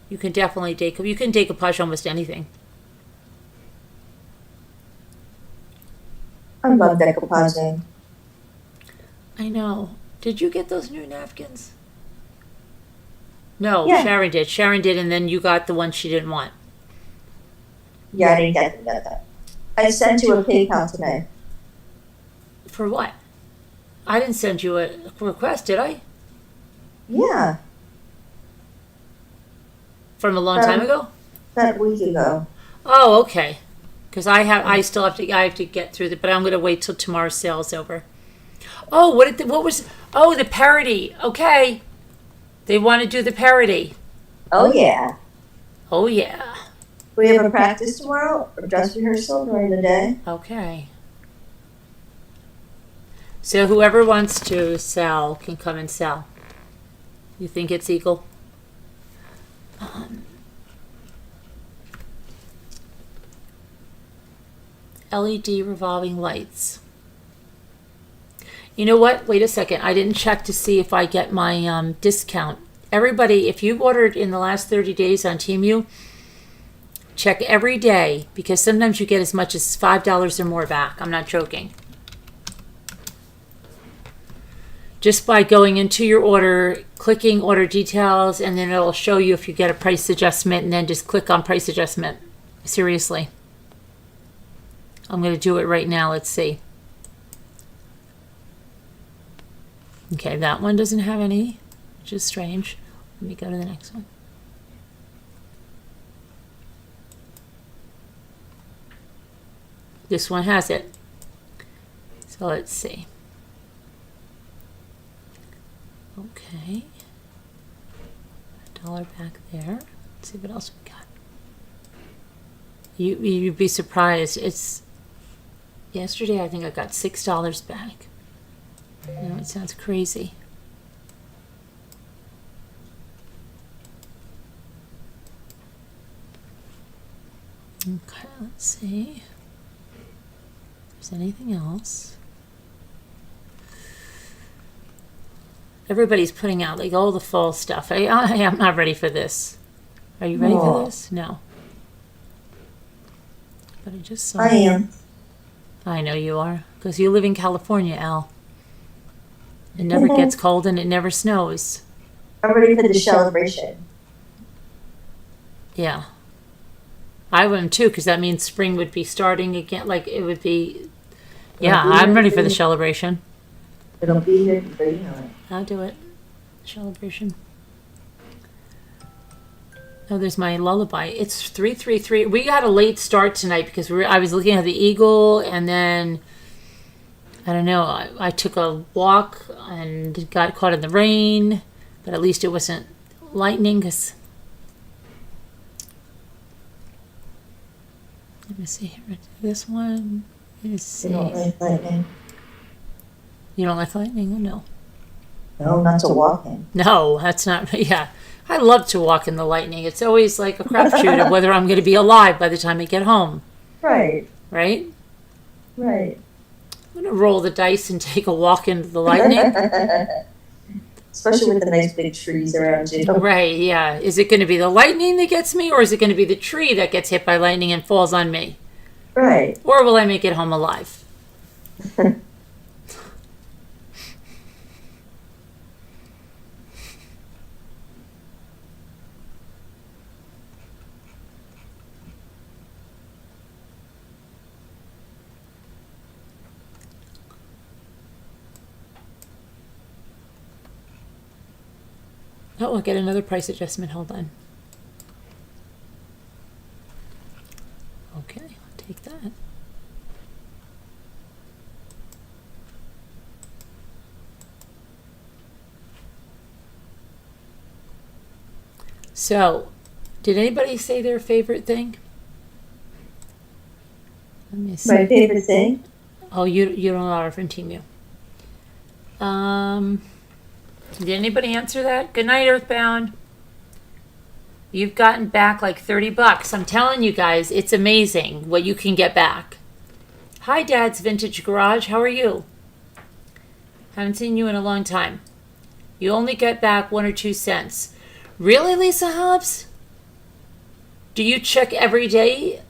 You can definitely decoupage almost anything. I love decoupaging. I know. Did you get those new napkins? No, Yeah. Sharon did. Sharon did, and then you got the one she didn't want. Yeah, I didn't get that. I sent you a PayPal today. For what? I didn't send you a request, did I? Yeah, From a long time ago? that week ago. Oh, okay. Because I have to get through but I'm going to wait till tomorrow's sale's over. Oh, the parody. Okay. They want to do the parody. Oh yeah. Oh, yeah. We have a practice tomorrow, or dress rehearsal during the day. Okay. So whoever wants to sell can come and sell. You think it's Eagle? LED revolving lights. You know what? Wait a second. I didn't check to see if I get my discount. Everybody, if you've ordered in the last 30 days on Temu, check every day, because sometimes you get as much as $5 or more back. I'm not joking. Just by going into your order, clicking order details, and then it'll show you if you get a price adjustment, and then just click on price adjustment. Seriously. I'm going to do it right now. Let's see. Okay, that one doesn't have any, which is strange. Let me go to the next one. This one has it. So let's see. Okay. $1 back there. Let's see what else we got. You'd be surprised. It's yesterday I think I got $6 back. I know it sounds crazy. Okay, let's see. If there's anything else. Everybody's putting out like all the fall stuff. I am not ready for this. Are you ready for this? No. But I just saw. I am. I know you are, because you live in California, Al. It never gets cold and it never snows. I'm ready for the celebration. Yeah. I am too, because that means spring would be starting again. Like it would be. Yeah, I'm ready for the celebration. It'll be here before you know it. I'll do it. Celebration. Oh, there's my lullaby. It's 3:33. We got a late start tonight because I was looking at the eagle, and then I don't know. I took a walk and got caught in the rain, but at least it wasn't lightning. Cause let me see here. This one. Let me see. You don't like lightning. You don't like lightning? Oh no. No, not to walk in. No, that's not, yeah. I love to walk in the lightning. It's always like a crapshoot of whether I'm going to be alive by the time I get home, Right, right? right. I'm going to roll the dice and take a walk into the lightning. Especially with the nice big trees around you. Right, yeah. Is it going to be the lightning that gets me, or is it going to be the tree that gets hit by lightning and falls on me? Right. Or will I make it home alive? Oh, I'll get another price adjustment. Hold on. Okay, I'll take that. So, did anybody say their favorite thing? Let me see. My favorite thing? Oh, you don't allow from Team U. Did anybody answer that? Good night, Earthbound. You've gotten back like $30. I'm telling you guys, it's amazing what you can get back. Hi, Dad's Vintage Garage. How are you? Haven't seen you in a long time. You only get back 1 or 2 cents. Really, Lisa Hobbs? Do you check every day?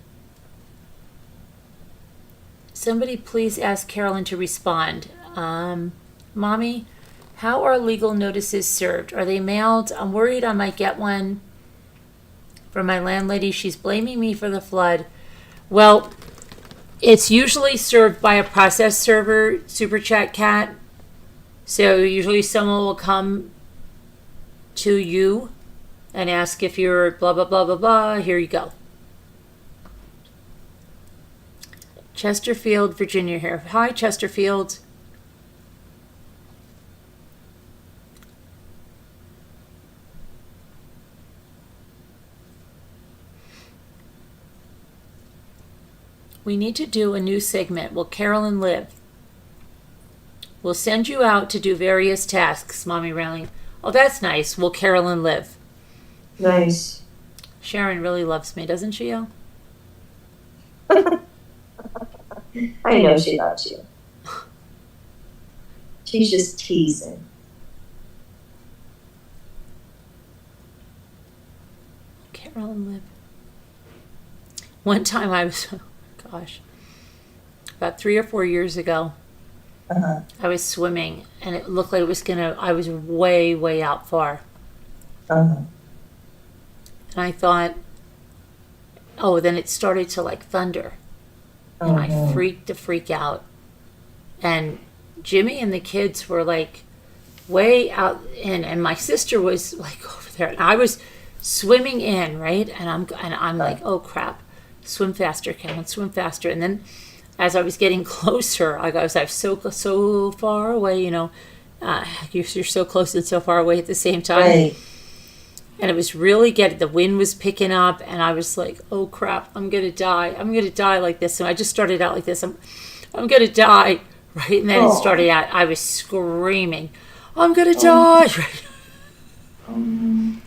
Somebody please ask Carolyn to respond. Mommy, how are legal notices served? Are they mailed? I'm worried I might get one from my landlady. She's blaming me for the flood. Well, it's usually served by a process server, Super Chat Cat. So usually someone will come to you and ask if you're blah, blah, blah, blah, blah. Here you go. Chesterfield, Virginia here. Hi, Chesterfield. We need to do a new segment. Will Carolyn live? We'll send you out to do various tasks, Mommy Railing. Oh, that's nice. Will Carolyn live? Nice. Sharon really loves me, doesn't she, Elle? I know she loves you. She's just teasing. Carolyn live. One time I was, gosh, about 3 or 4 years ago, I was swimming and it looked like it was I was way, way out far. And I thought, oh, then it started to like thunder. And I freaked the freak out. And Jimmy and the kids were like way out in, and my sister was like over there. And I was swimming in, right? And I'm like, oh crap, swim faster, Carolyn, swim faster. And then as I was getting closer, I was so far away, you know, you're so close and so far away at the same time. Right. And it was really the wind was picking up, and I was like, oh crap, I'm going to die. I'm going to die like this. And I just started out like this. I'm going to die, right? And then it started out, I was screaming, I'm going to die, right?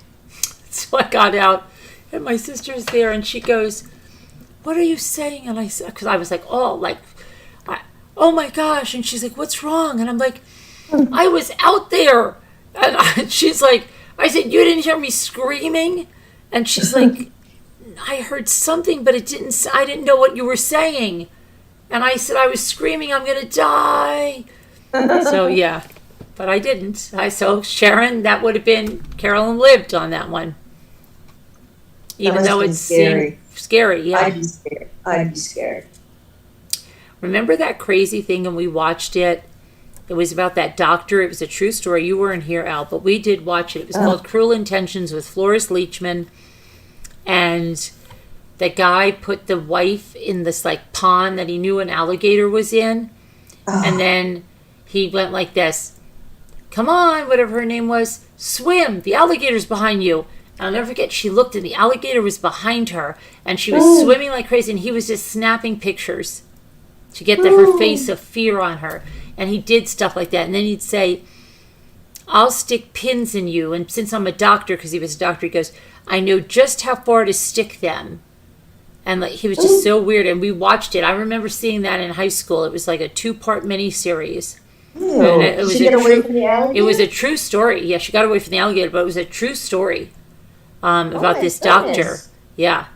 So I got out, and my sister's there, and she goes, what are you saying? And I said, because I was like, oh my gosh. And she's like, what's wrong? And I'm like, I was out there. And she's like, I said, you didn't hear me screaming? And she's like, I heard something, but I didn't know what you were saying. And I said, I was screaming, I'm going to die. So, yeah, but I didn't. So, Sharon, that would have been, Carolyn lived on that one. Even though it's scary, yeah. I'd be scared. Remember that crazy thing, and we watched it? It was about that doctor. It was a true story. You weren't here, Al, but we did watch it. It was called Cruel Intentions with Floris Leachman. And the guy put the wife in this like pond that he knew an alligator was in. And then he went like this, come on, whatever her name was, swim. The alligator's behind you. I'll never forget, she looked and the alligator was behind her. And she was swimming like crazy. And he was just snapping pictures to get her face of fear on her. And he did stuff like that. And then he'd say, I'll stick pins in you. And since I'm a doctor, because he was a doctor, he goes, I know just how far to stick them. And like he was just so weird. And we watched it. I remember seeing that in high school. It was like a 2-part miniseries. Ew. And it was Did she get away from the alligator? It was a true story. Yeah, she got away from the alligator, but it was a true story about my this goodness. doctor. Yeah.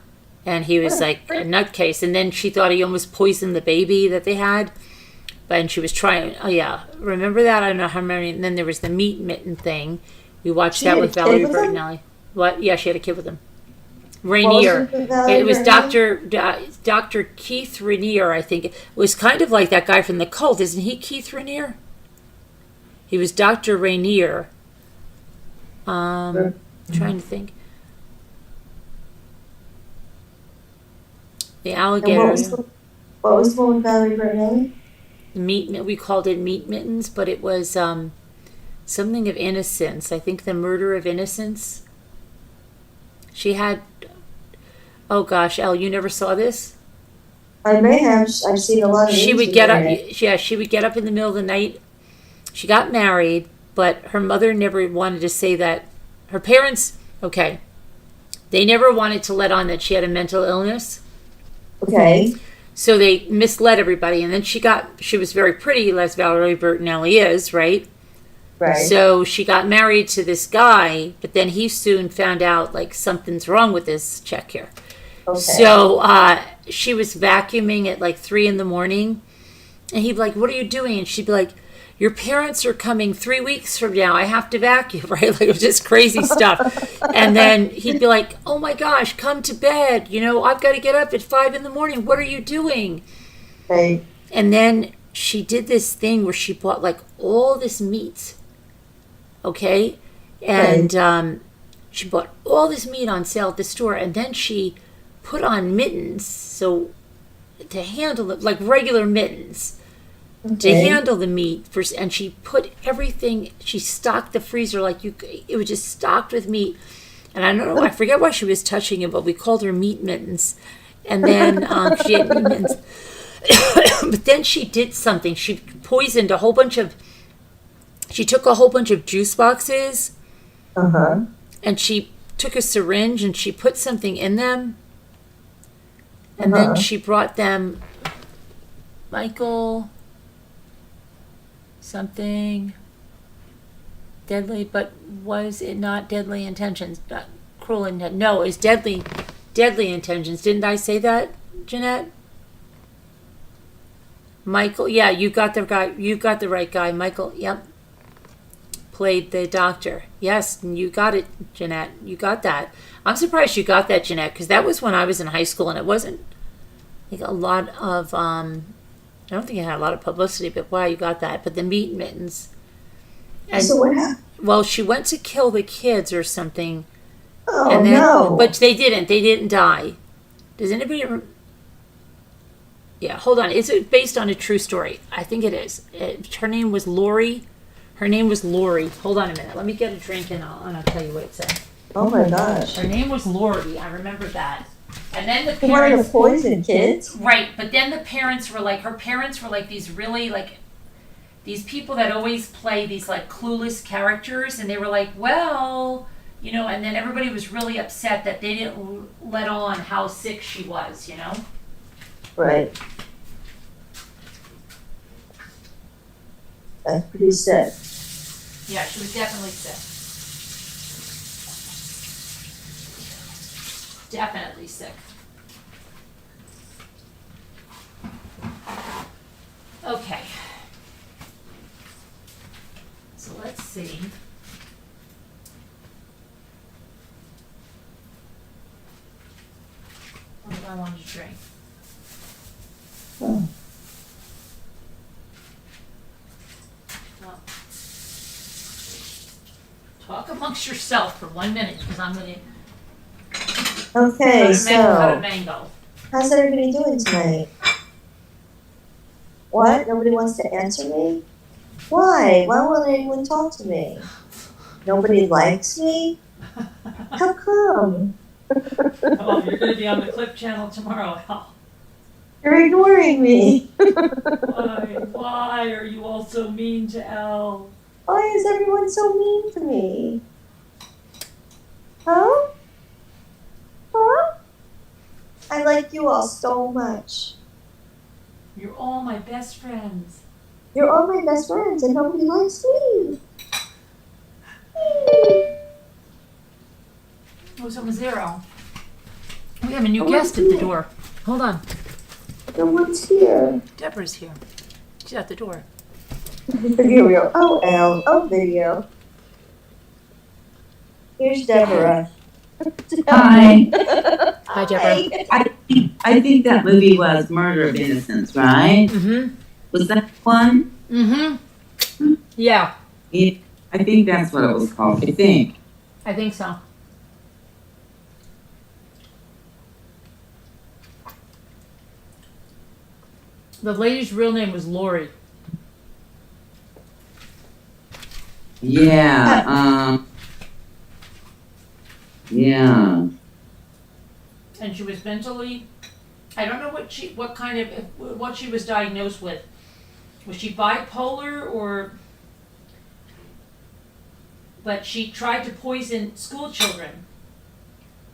And he was like a nutcase. And then she thought he almost poisoned the baby that they had. And she was trying, oh yeah, remember that? I don't know how many. And then there was the meat mitten thing. We watched She that had with a kid Valerie with him? Bertinelli. What? Yeah, she had a kid with him. What was Rainier. it with Valerie It was Bertinelli? Dr. Keith Rainier, I think. It was kind of like that guy from The Cult. Isn't he Keith Rainier? He was Dr. Rainier. Trying to think. The And alligator. what was the one with Valerie Bertinelli? We called it meat mittens, but it was something of innocence. I think the murder of innocence. She had, oh gosh, Elle, you never saw this? I may have. I've seen a lot of. She would YouTube get up. on it. Yeah, she would get up in the middle of the night. She got married, but her mother never wanted to say that. Her parents, okay, they never wanted to let on that she had a mental illness. Okay. So they misled everybody, and then she was very pretty, as Valerie Bertinelli is, right? Right. So she got married to this guy, but then he soon found out like something's wrong with this chick here. Okay. So she was vacuuming at like 3 a.m, and he'd be like, "What are you doing?" And she'd be like, "Your parents are coming 3 weeks from now. I have to vacuum," right? Like it was just crazy stuff. And then he'd be like, "Oh my gosh, come to bed. You know, I've got to get up at 5 a.m. What are you doing?" Okay. And then she did this thing where she bought like all this meat. Okay? And she bought all this meat on sale at the store, and then she put on mittens so to handle it, like regular mittens. To Okay. handle the meat first, and she put everything. She stocked the freezer it was just stocked with meat. And I don't know, I forget why she was touching it, but we called her meat mittens. And then she had meat mittens. But then she did something. She poisoned a whole bunch of. She took a whole bunch of juice boxes, and she took a syringe and she put something in them, and then she brought them. Michael. Something deadly, but was it not deadly intentions? Not cruel intent. No, it was deadly intentions. Didn't I say that, Jeanette? Michael, yeah, you got the guy. You got the right guy. Michael, yep, played the doctor. Yes, you got it, Jeanette. You got that. I'm surprised you got that, Jeanette, because that was when I was in high school, and it wasn't like a lot of. I don't think it had a lot of publicity, but wow, you got that. But the meat mittens. And, So what happened? well, she went to kill the kids or something. Oh And then, no! But they didn't. They didn't die. Does anybody? Yeah, hold on. Is it based on a true story? I think it is. Her name was Lori. Her name was Lori. Hold on a minute. Let me get a drink and I'll tell you what it said. Oh my gosh! Her name was Lori. I remember that. And then the They wanted to parents. poison kids. Right, but then the parents were like, her parents were like these really like, these people that always play these like clueless characters, and they were like, well, you know, and then everybody was really upset that they didn't let on how sick she was, you know? Right. That's pretty sick. Yeah, she was definitely sick. Definitely sick. Okay. So let's see. What do I want to drink? Oh. Well, talk amongst yourself for 1 minute, because I'm going to Okay, cut a so mango. how's everybody doing tonight? What? Nobody wants to answer me? Why? Why won't anyone talk to me? Nobody likes me? How come? Oh, you're going to be on the Clip channel tomorrow, Hal. You're ignoring me. Why? Why are you all so mean to Elle? Why is everyone so mean to me? Huh? Huh? I like you all so much. You're all my best friends. You're all my best friends and nobody likes me. Oh, someone's there, Al. We have a new guest at the door. Hold on. No one's here. Deborah's here. She's at the door. Video. Oh, Al. Oh, video. Here's Deborah. Hi. Hi, Deborah. I think that movie was Murder of Innocence, right? Mm-hmm. Was that one? Mm-hmm. Yeah, Yeah, I think that's what it was called. I think. I think so. The lady's real name was Lori. Yeah. Yeah. And she was mentally, I don't know what she was diagnosed with. Was she bipolar or, but she tried to poison school children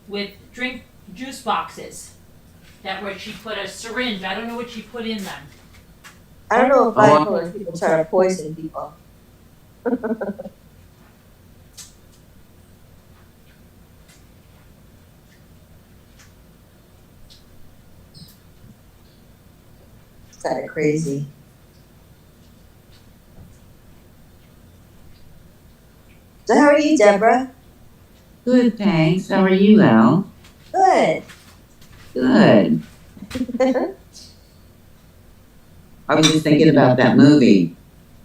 with juice boxes. That where she put a syringe, I don't know what she put in them. I don't know if bipolar people try to poison people. It's kind of crazy. So how are you, Deborah? Good, thanks. How are you, Al? Good. Good. I was just thinking about that movie.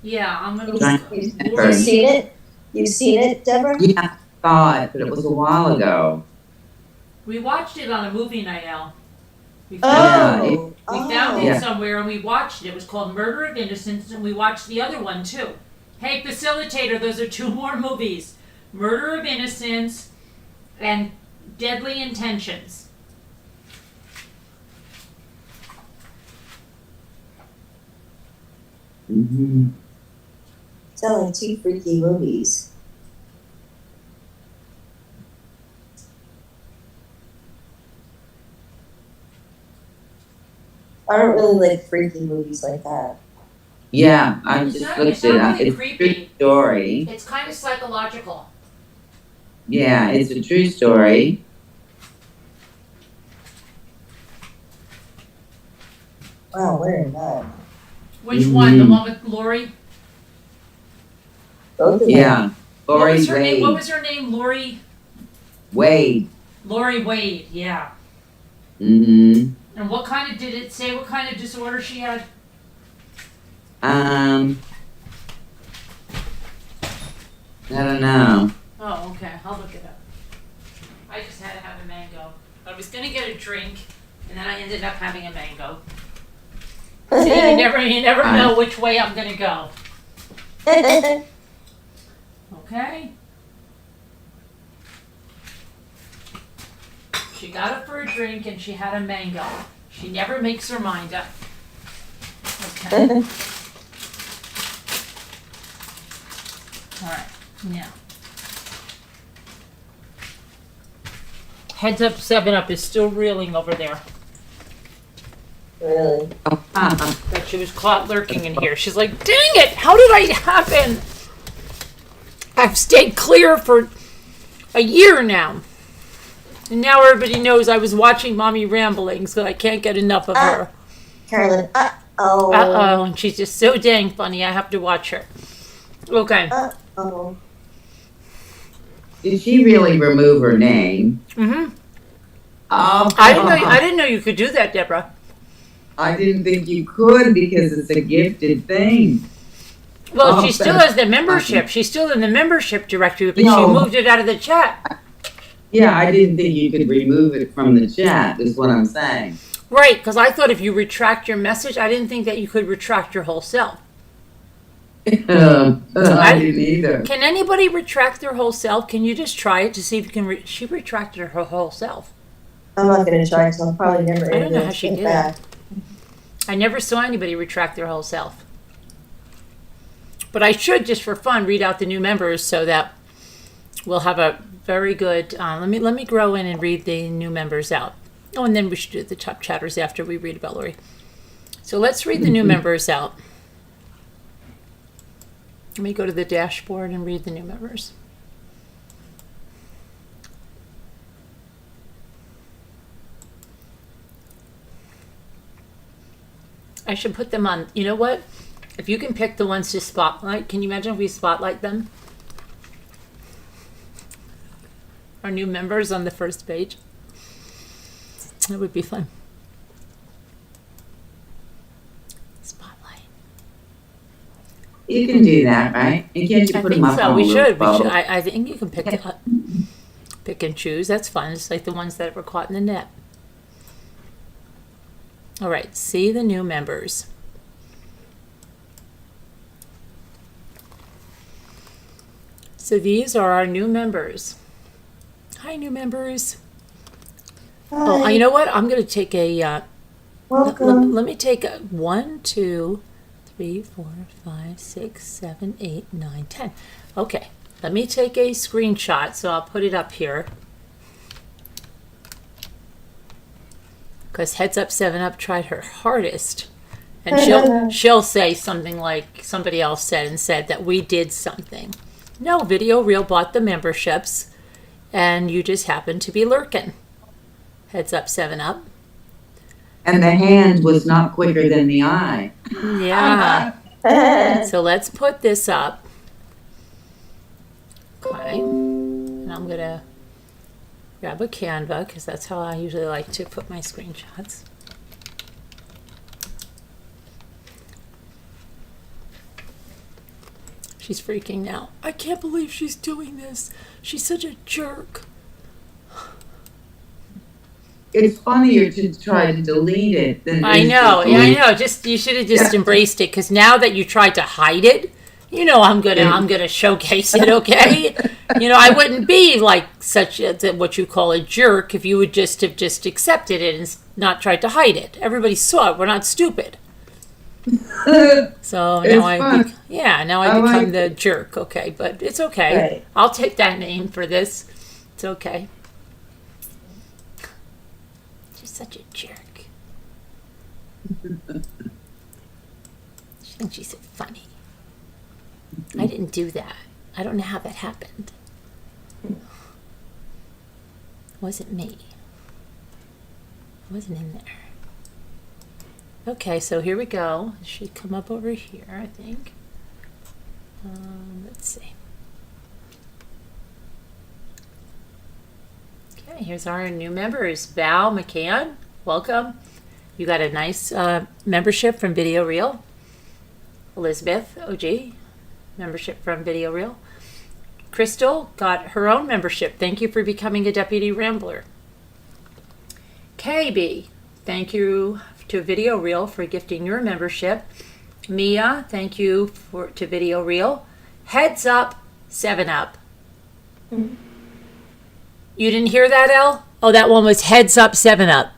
Yeah, I'm gonna You've seen it? You've seen it, Deborah? Yeah, I saw it, but it was a while ago. We watched it on a movie night, Al. We Oh. found it Yeah. somewhere and we watched it. It was called Murder of Innocence, and we watched the other one too. Hey, facilitator, those are two more movies. Murder of Innocence and Deadly Intentions. Mm-hmm. Sound like two freaky movies. I don't really like freaky movies like that. Yeah, I It's just not- looked it's it not up. really It's a creepy. true story. It's kind of psychological. Yeah, it's a true story. Wow, where is that? Which one? The one with Lori? Both of them. Yeah. What Lori was her name? What Wade. was her name? Lori Wade. Wade, yeah. Mm-hmm. And what kind of, did it say what kind of disorder she had? I don't know. Oh, okay. I'll look it up. I just had to have a mango. I was gonna get a drink, and then I ended up having a mango. So you never know which way I'm gonna go. Okay. She got up for a drink and she had a mango. She never makes her mind up. Okay. All right. Now. Heads up, 7-Up is still reeling over there. Really? That she was caught lurking in here. She's like, dang it, how did I happen? I've stayed clear for a year now. And now everybody knows I was watching Mommy Ramblings, so I can't get enough of her. Carolyn, uh-oh. Uh-oh, and she's just so dang funny, I have to watch her. Okay. Uh-oh. Did she really remove her name? Mm-hmm. Oh, I didn't know you could do that, Deborah. I didn't think you could because it's a gifted thing. Well, Oh, she still that's has the membership. She's still in the membership directory, but she No. moved it out of the chat. Yeah, I didn't think you could remove it from the chat, is what I'm saying. Right, because I thought if you retract your message, I didn't think that you could retract your whole self. I didn't either. Can anybody retract their whole self? Can you just try it to see if you can? She retracted her whole self. I'm not going to try because I'll probably never I don't know able how to she get did back. I never saw anybody retract their whole self. But I should, just for fun, read out the new members so that we'll have a very good. Let me go in and read the new members out. Oh, and then we should do the top chatters after we read about Lori. So let's read the new members out. Let me go to the dashboard and read the new members. I should put them on. You know what? If you can pick the ones to spotlight, can you imagine if we spotlight them? Our new members on the first page. That would be fun. Spotlight. You can do that, right? And can't you I put think them up so. on We a should. little We bubble? should. I think you can pick and choose. That's fun. It's like the ones that were caught in the net. All right. See the new members. So these are our new members. Hi, new members. Oh, you know what? I'm going to take a. Welcome. Let me take a 1, 2, 3, 4, 5, 6, 7, 8, 9, 10. Okay. Let me take a screenshot. So I'll put it up here. Because Heads Up 7 Up tried her hardest. And she'll say something like somebody else said and said that we did something. No, Video Reel bought the memberships and you just happened to be lurking. Heads Up 7 Up. And the hand was not quicker than the eye. Yeah. So let's put this up. Okay. And I'm going to grab a Canva because that's how I usually like to put my screenshots. She's freaking out. I can't believe she's doing this. She's such a jerk. It's funnier to try to delete it than I know. Yeah, I know. Just you should have just embraced it because now that you tried to hide it, you know I'm gonna showcase it. Okay. You know I wouldn't be like such what you call a jerk if you would just have just accepted it and not tried to hide it. Everybody saw it. We're not stupid. So now I become the jerk. Okay, but it's okay. Right. I'll take that name for this. It's okay. She's such a jerk. She thinks she's so funny. I didn't do that. I don't know how that happened. It wasn't me. I wasn't in there. Okay, so here we go. It should come up over here, I think. Let's see. Okay, here's our new members. Val McCann, welcome. You got a nice membership from Video Reel. Elizabeth OG, membership from Video Reel. Crystal got her own membership. Thank you for becoming a Deputy Rambler. KB, thank you to Video Reel for gifting your membership. Mia, thank you to Video Reel. Heads Up 7 Up. Mm-hmm. You didn't hear that, Elle? Oh, that one was Heads Up 7 Up.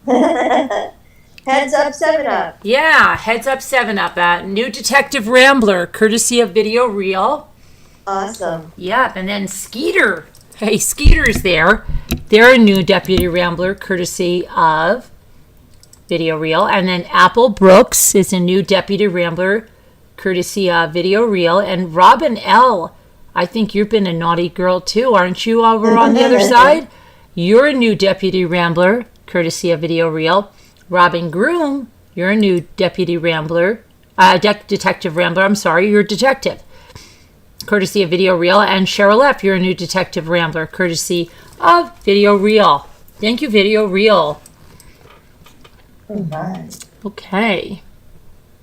Heads Up 7 Up. Yeah, Heads Up 7 Up. New Detective Rambler, courtesy of Video Reel. Awesome. Yep, and then Skeeter. Hey, Skeeter's there. They're a new Deputy Rambler, courtesy of Video Reel. And then Apple Brooks is a new Deputy Rambler, courtesy of Video Reel. And Robin L., I think you've been a naughty girl too, aren't you, over on the other side? You're a new Deputy Rambler, courtesy of Video Reel. Robin Groom, you're a new Deputy Rambler, Detective Rambler, I'm sorry, you're a detective, courtesy of Video Reel. And Cheryl F., you're a new Detective Rambler, courtesy of Video Reel. Thank you, Video Reel. Oh my. Okay.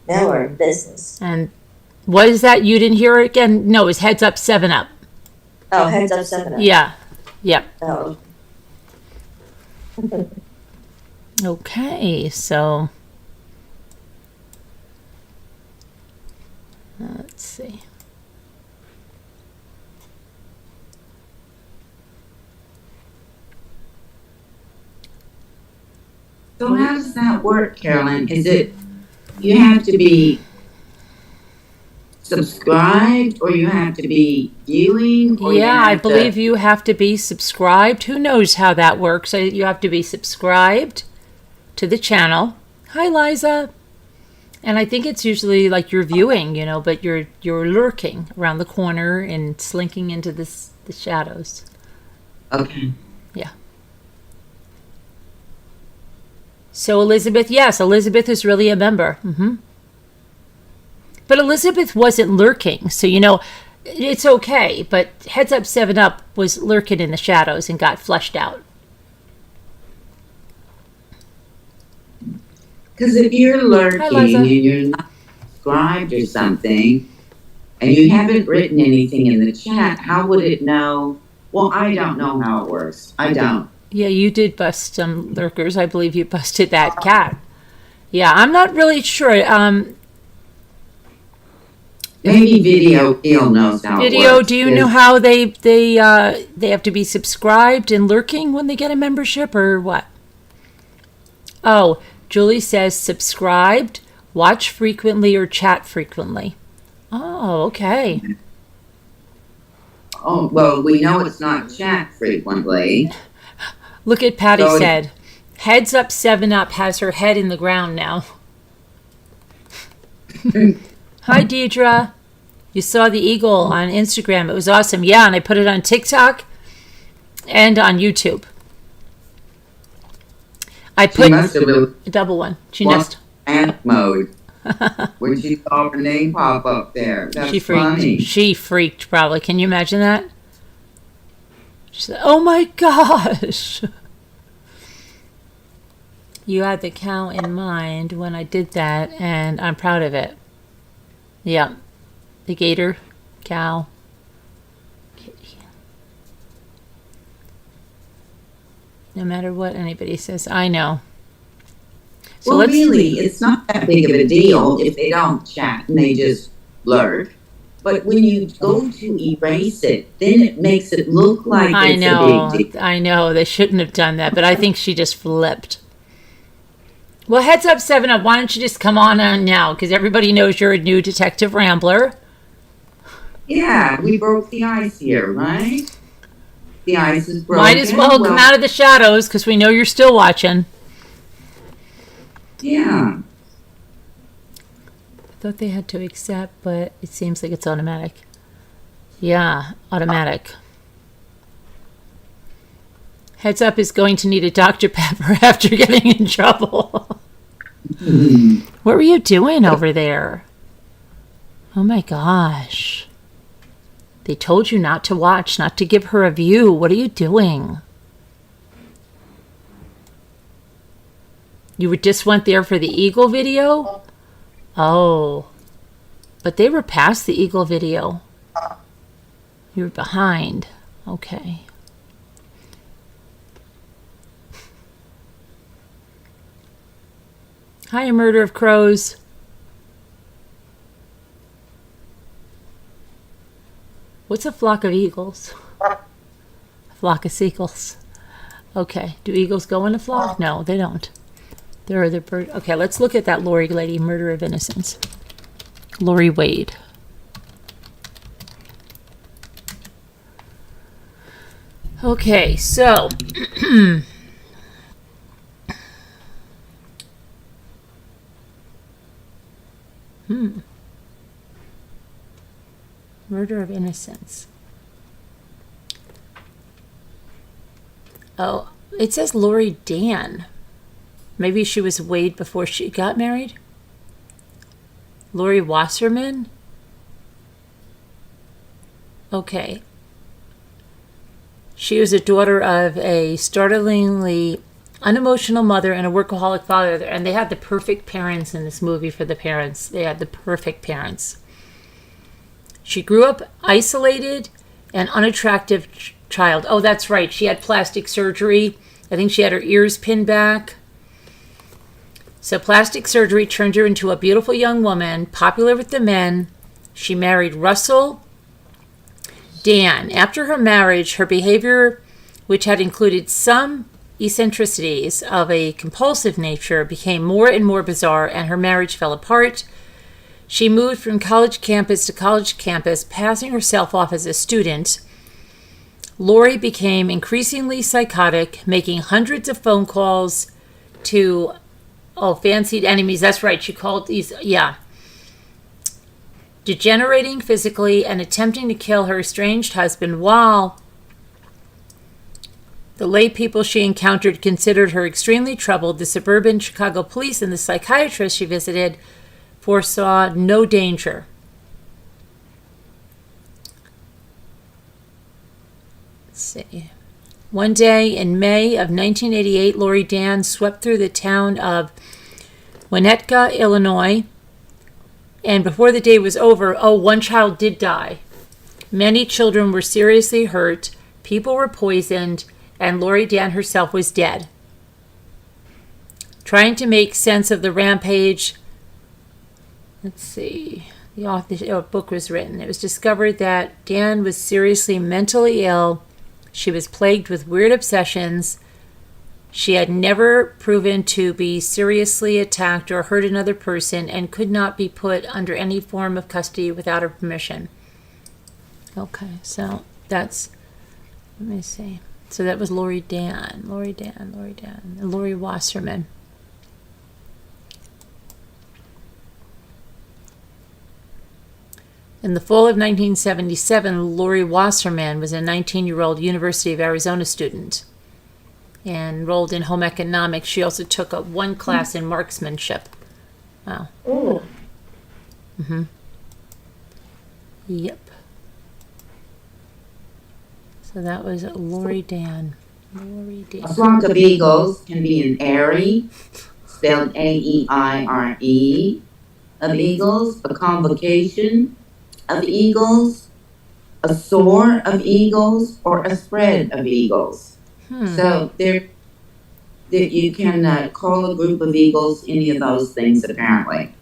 Now we're in business. And what is that? You didn't hear it again? No, it was Heads Up 7 Up. Oh, Heads Up 7 Up. Yeah. Yep. Oh. Okay, so let's see. So how does that work, Carolyn? Is it, you have to be subscribed, or you have to be viewing? Or Yeah, I you have believe to, you have to be subscribed. Who knows how that works? You have to be subscribed to the channel. Hi, Liza. And I think it's usually like you're viewing, but you're lurking around the corner and slinking into the shadows. Okay. Yeah. So Elizabeth, yes, Elizabeth is really a member. But Elizabeth wasn't lurking, so it's okay. But Heads Up 7 Up was lurking in the shadows and got flushed out. Because if you're Hi, lurking Liza. and you're not subscribed or something, and you haven't written anything in the chat, how would it know? Well, I don't know how it works. I don't. Yeah, you did bust some lurkers. I believe you busted that cat. Yeah, I'm not really sure. Maybe Video Feel knows how it Video, works. do you know how they have to be subscribed and lurking when they get a membership, or what? Oh, Julie says subscribed, watch frequently, or chat frequently. Oh, okay. Oh, well, we know it's not chat frequently. Look at Patty So- said, Heads Up 7 Up has her head in the ground now. Hi, Deidre. You saw the eagle on Instagram. It was awesome. Yeah, and I put it on TikTok and on YouTube. I She put must have been a double one. She lost missed. panic mode when she saw her name pop up there. That's She freaked. funny. She freaked, probably. Can you imagine that? She said, oh my gosh. You had the cow in mind when I did that, and I'm proud of it. Yeah. The gator, cow. No matter what anybody says, I know. So Well, let's really, it's not that big of a deal if they don't chat and they just lurk. But when you go to erase it, then it makes it look like I it's know, a big deal. I know. They shouldn't have done that, but I think she just flipped. Well, Heads Up 7 Up, why don't you just come on now? Because everybody knows you're a new detective rambler. Yeah, we broke the ice here, right? The ice is broken. Might as well come out of the shadows because we know you're still watching. Yeah. I thought they had to accept, but it seems like it's automatic. Yeah, automatic. Heads Up is going to need a Dr. Pepper after getting in trouble. What were you doing over there? Oh my gosh. They told you not to watch, not to give her a view. What are you doing? You just went there for the eagle video? Oh. But they were past the eagle video. You were behind. Okay. Hi, A Murder of Crows. What's a flock of eagles? A flock of seagulls. Okay. Do eagles go in a flock? No, they don't. They're the bird. Okay, let's look at that Lori lady, Murder of Innocence. Lori Wade. Okay, so Murder of Innocence. Oh, it says Lori Dan. Maybe she was Wade before she got married? Lori Wasserman? Okay. She was a daughter of a startlingly unemotional mother and a workaholic father, and they had the perfect parents in this movie for the parents. They had the perfect parents. She grew up isolated and unattractive child. Oh, that's right. She had plastic surgery. I think she had her ears pinned back. So plastic surgery turned her into a beautiful young woman, popular with the men. She married Russell Dan. After her marriage, her behavior, which had included some eccentricities of a compulsive nature, became more and more bizarre, and her marriage fell apart. She moved from college campus to college campus, passing herself off as a student. Lori became increasingly psychotic, making hundreds of phone calls to, fancied enemies. That's right. She called these, degenerating physically and attempting to kill her estranged husband, while the lay people she encountered considered her extremely troubled. The suburban Chicago police and the psychiatrist she visited foresaw no danger. Let's see. One day in May of 1988, Lori Dan swept through the town of Winnetka, Illinois, and before the day was over, one child did die. Many children were seriously hurt, people were poisoned, and Lori Dan herself was dead. Trying to make sense of the rampage, let's see, the book was written. It was discovered that Dan was seriously mentally ill. She was plagued with weird obsessions. She had never proven to be seriously attacked or hurt another person and could not be put under any form of custody without her permission. Okay, so that's, let me see. So that was Lori Dan, and Lori Wasserman. In the fall of 1977, Lori Wasserman was a 19-year-old University of Arizona student and enrolled in home economics. She also took one class in marksmanship. Wow. Ooh. Mm-hmm. Yep. So that was Lori Dan. A flock of eagles can be an airy, spelled A-E-I-R-E, of eagles, a convocation of eagles, a soar of eagles, or a spread of eagles. So there, you can call a group of eagles any of those things, apparently.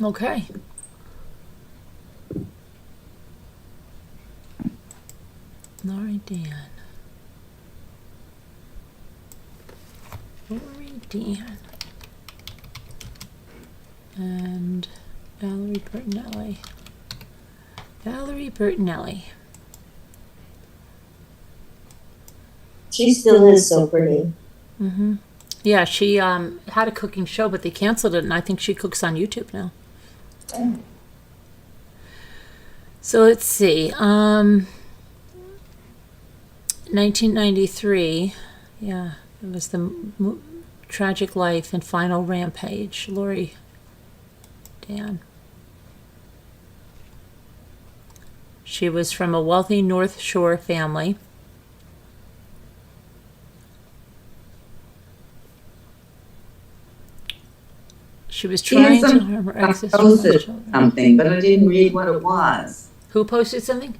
Okay. Lori Dan. Lori Dan. And Valerie Bertinelli. She still is so pretty. Mm-hmm. Yeah, she had a cooking show, but they canceled it, and I think she cooks on YouTube now. Oh. So let's see. 1993. Yeah, it was the tragic life and final rampage. Lori Dan. She was from a wealthy North Shore family. She was trying to harm her posted children. something, but I didn't read what it was. Who posted something?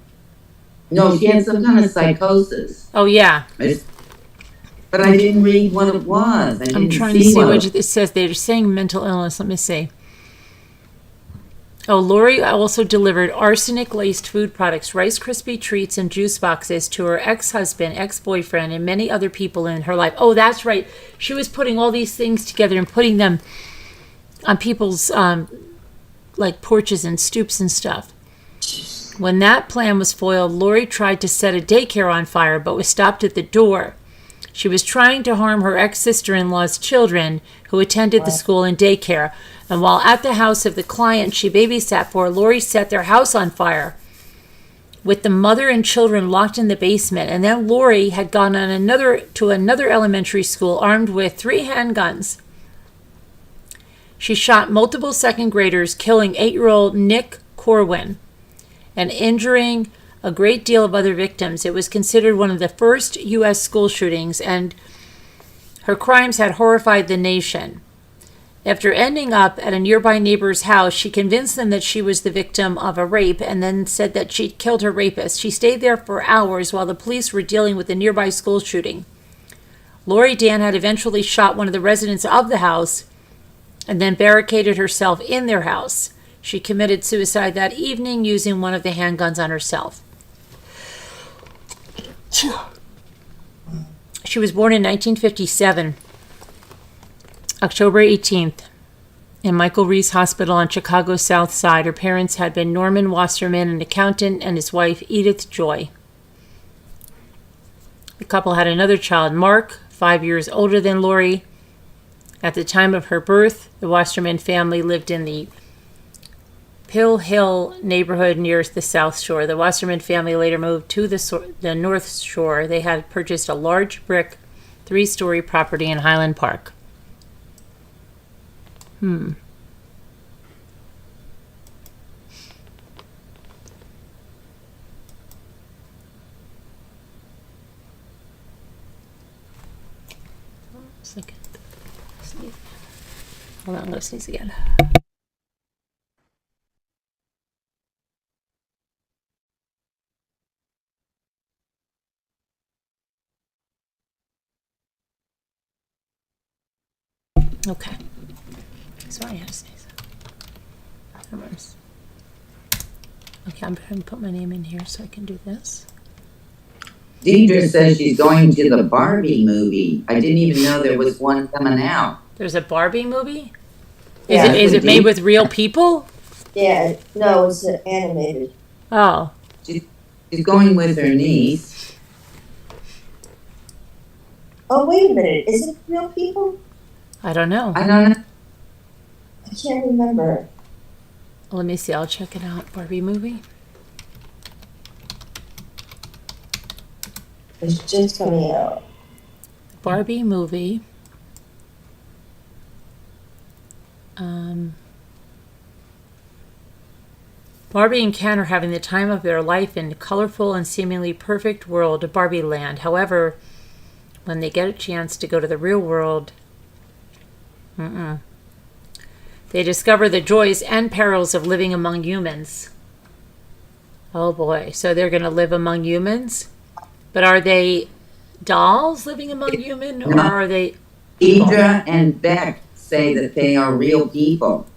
No, she had some kind of psychosis. Oh, yeah. But I didn't read what it was. I'm trying to see what it says. They're saying mental illness. Let me see. Oh, Lori also delivered arsenic-laced food products, Rice Krispie treats, and juice boxes to her ex-husband, ex-boyfriend, and many other people in her life. Oh, that's right. She was putting all these things together and putting them on people's like porches and stoops and stuff. When that plan was foiled, Lori tried to set a daycare on fire, but was stopped at the door. She was trying to harm her ex-sister-in-law's children who attended the school and daycare. And while at the house of the client she babysat for, Lori set their house on fire with the mother and children locked in the basement. And then Lori had gone on to another elementary school armed with 3 handguns. She shot multiple second graders, killing 8-year-old Nick Corwin and injuring a great deal of other victims. It was considered one of the first U.S. school shootings, and her crimes had horrified the nation. After ending up at a nearby neighbor's house, she convinced them that she was the victim of a rape and then said that she'd killed her rapist. She stayed there for hours while the police were dealing with the nearby school shooting. Lori Dan had eventually shot one of the residents of the house and then barricaded herself in their house. She committed suicide that evening using one of the handguns on herself. She was born in 1957, October 18th, in Michael Reese Hospital on Chicago's South Side. Her parents had been Norman Wasserman, an accountant, and his wife, Edith Joy. The couple had another child, Mark, 5 years older than Lori. At the time of her birth, the Wasserman family lived in the Pill Hill neighborhood near the South Shore. The Wasserman family later moved to the North Shore. They had purchased a large brick 3-story property in Highland Park. Second. Sneeze. Hold on, I'm going to sneeze again. Okay. Sorry, I had to sneeze. Okay, I'm going to put my name in here so I can do this. Deidre says she's going to the Barbie movie. I didn't even know there was one coming out. There's a Barbie movie? Yeah, Is it made with real people? Yeah, no, it's animated. Oh. She's going with her niece. Oh, wait a minute. Is it real people? I don't know. I don't know. I can't remember. Let me see. I'll check it out. Barbie movie. It's just coming out. Barbie movie. Barbie and Ken are having the time of their life in a colorful and seemingly perfect world of Barbie land. However, when they get a chance to go to the real world, they discover the joys and perils of living among humans. Oh boy. So they're going to live among humans? But are they dolls living among humans, or are they... Deidre and Beck say that they are real people.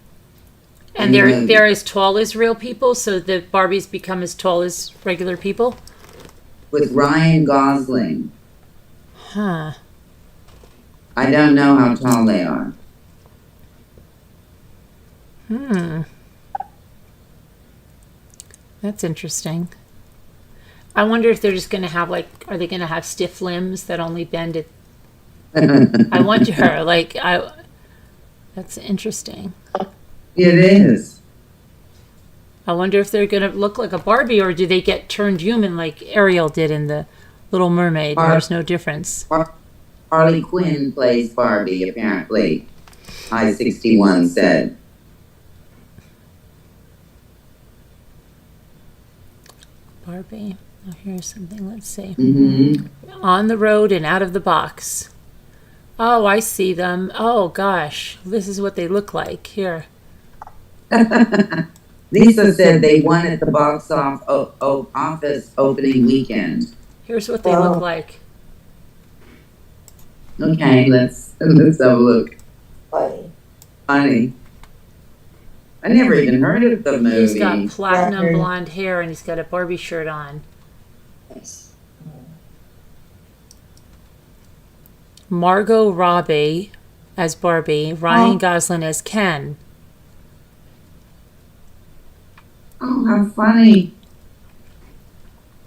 And they're as tall as real people, so the Barbies become as tall as regular people? With Ryan Gosling. Huh. I don't know how tall they are. That's interesting. I wonder if they're just going to have, are they going to have stiff limbs that only bend at... I wonder, that's interesting. It is. I wonder if they're going to look like a Barbie, or do they get turned human like Ariel did in The Little Mermaid? There's no difference. Harley Quinn plays Barbie, apparently. I-61 said. Barbie. Oh, here's something. Let's see. Mm-hmm. On the road and out of the box. Oh, I see them. Oh, gosh. This is what they look like. Here. Lisa said they won at the box office opening weekend. Here's what they look like. Okay, let's have a look. Funny. I never even heard of the movie. He's got platinum blonde hair and he's got a Barbie shirt on. Nice. Margot Robbie as Barbie, Ryan Gosling as Ken. Oh, how funny.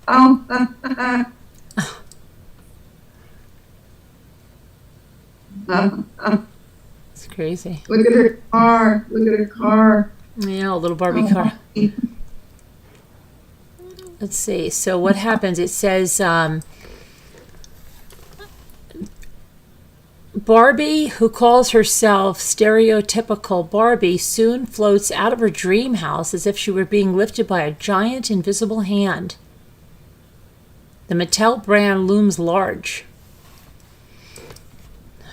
Oh. It's crazy. Look at her car. Look at her car. Yeah, a little Barbie car. Let's see. So what happens? It says Barbie, who calls herself stereotypical Barbie, soon floats out of her dream house as if she were being lifted by a giant invisible hand. The Mattel brand looms large.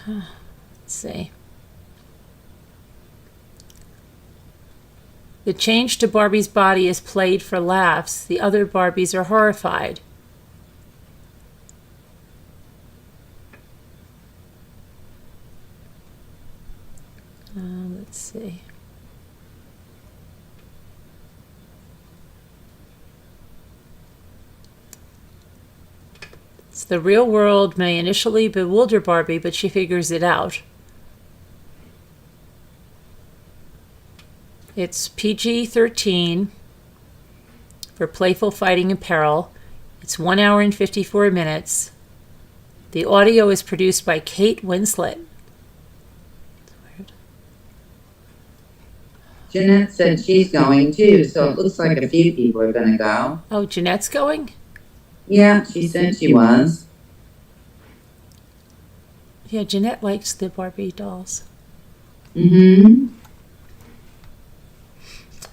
Let's see. The change to Barbie's body is played for laughs. The other Barbies are horrified. Let's see. The real world may initially bewilder Barbie, but she figures it out. It's PG-13 for playful fighting apparel. It's 1 hour and 54 minutes. The audio is produced by Kate Winslet. Jeanette said she's going too, so it looks like a few people are gonna go. Oh, Jeanette's going? Yeah, she said she was. Yeah, Jeanette likes the Barbie dolls. Mm-hmm.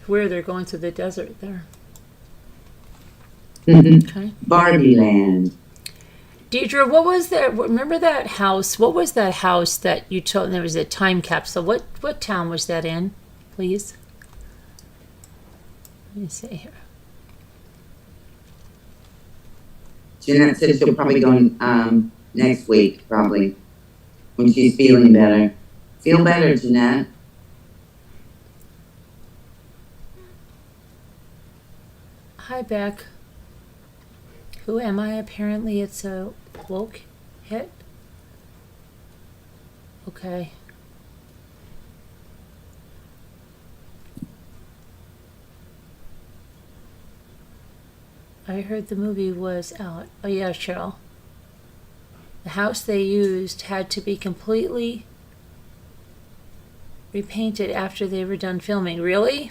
Where they're going to the desert there. Mm-hmm. Okay. Barbie Land. Deidre, what was that? Remember that house? What was that house that you told? There was a time capsule. What town was that in? Please. Let me see here. Jeanette said she'll probably go next week, probably, when she's feeling better. Feel better, Jeanette. Hi, Beck. Who am I? Apparently it's a woke hit. Okay. I heard the movie was out. Oh yeah, Cheryl. The house they used had to be completely repainted after they were done filming. Really?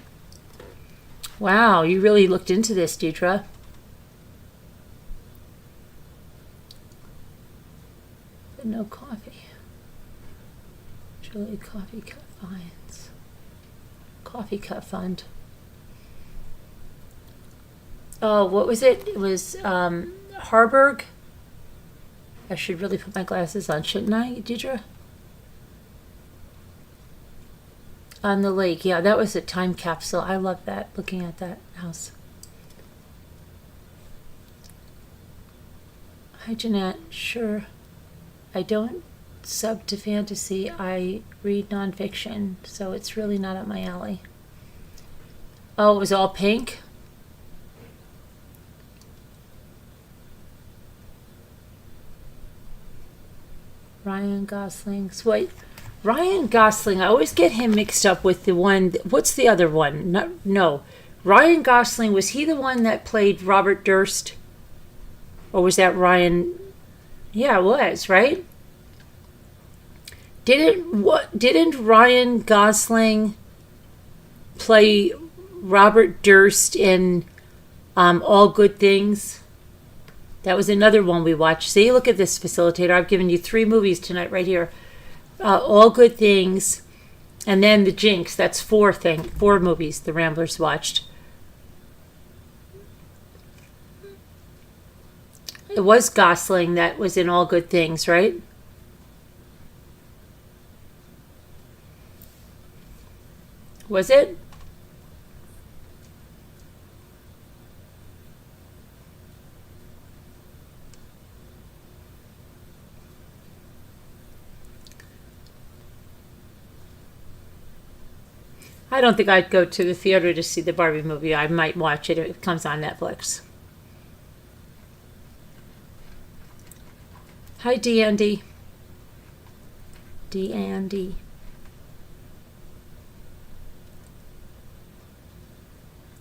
Wow, you really looked into this, Deidre. But no coffee. Julie Coffee Cup Finds. Coffee Cup Fund. Oh, what was it? It was Harburg. I should really put my glasses on, shouldn't I, Deidre? On the lake. Yeah, that was a time capsule. I love that, looking at that house. Hi, Jeanette. Sure. I don't sub to fantasy. I read nonfiction, so it's really not up my alley. Oh, it was all pink? Ryan Gosling. Wait, Ryan Gosling. I always get him mixed up with the one. What's the other one? No. Ryan Gosling, was he the one that played Robert Durst? Or was that Ryan? Yeah, it was, right? Didn't Ryan Gosling play Robert Durst in All Good Things? That was another one we watched. See, look at this, facilitator. I've given you 3 movies tonight right here. All Good Things, and then The Jinx. That's 4 movies the Ramblers watched. It was Gosling that was in All Good Things, right? Was it? I don't think I'd go to the theater to see the Barbie movie. I might watch it if it comes on Netflix. Hi, D'Andy. D'Andy.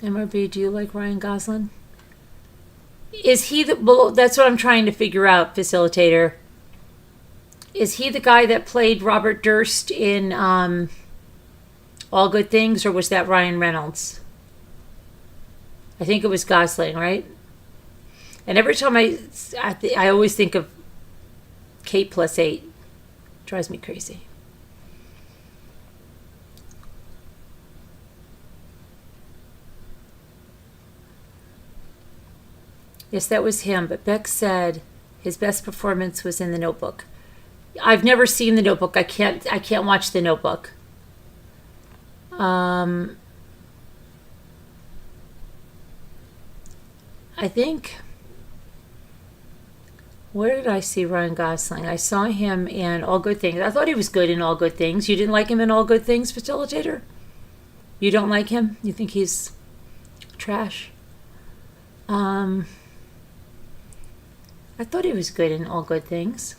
MRB, do you like Ryan Gosling? Is he the... Well, that's what I'm trying to figure out, facilitator. Is he the guy that played Robert Durst in All Good Things, or was that Ryan Reynolds? I think it was Gosling, right? And every time I always think of Kate plus 8. Drives me crazy. Yes, that was him, but Beck said his best performance was in The Notebook. I've never seen The Notebook. I can't watch The Notebook. I think, where did I see Ryan Gosling? I saw him in All Good Things. I thought he was good in All Good Things. You didn't like him in All Good Things, facilitator? You don't like him? You think he's trash? I thought he was good in All Good Things.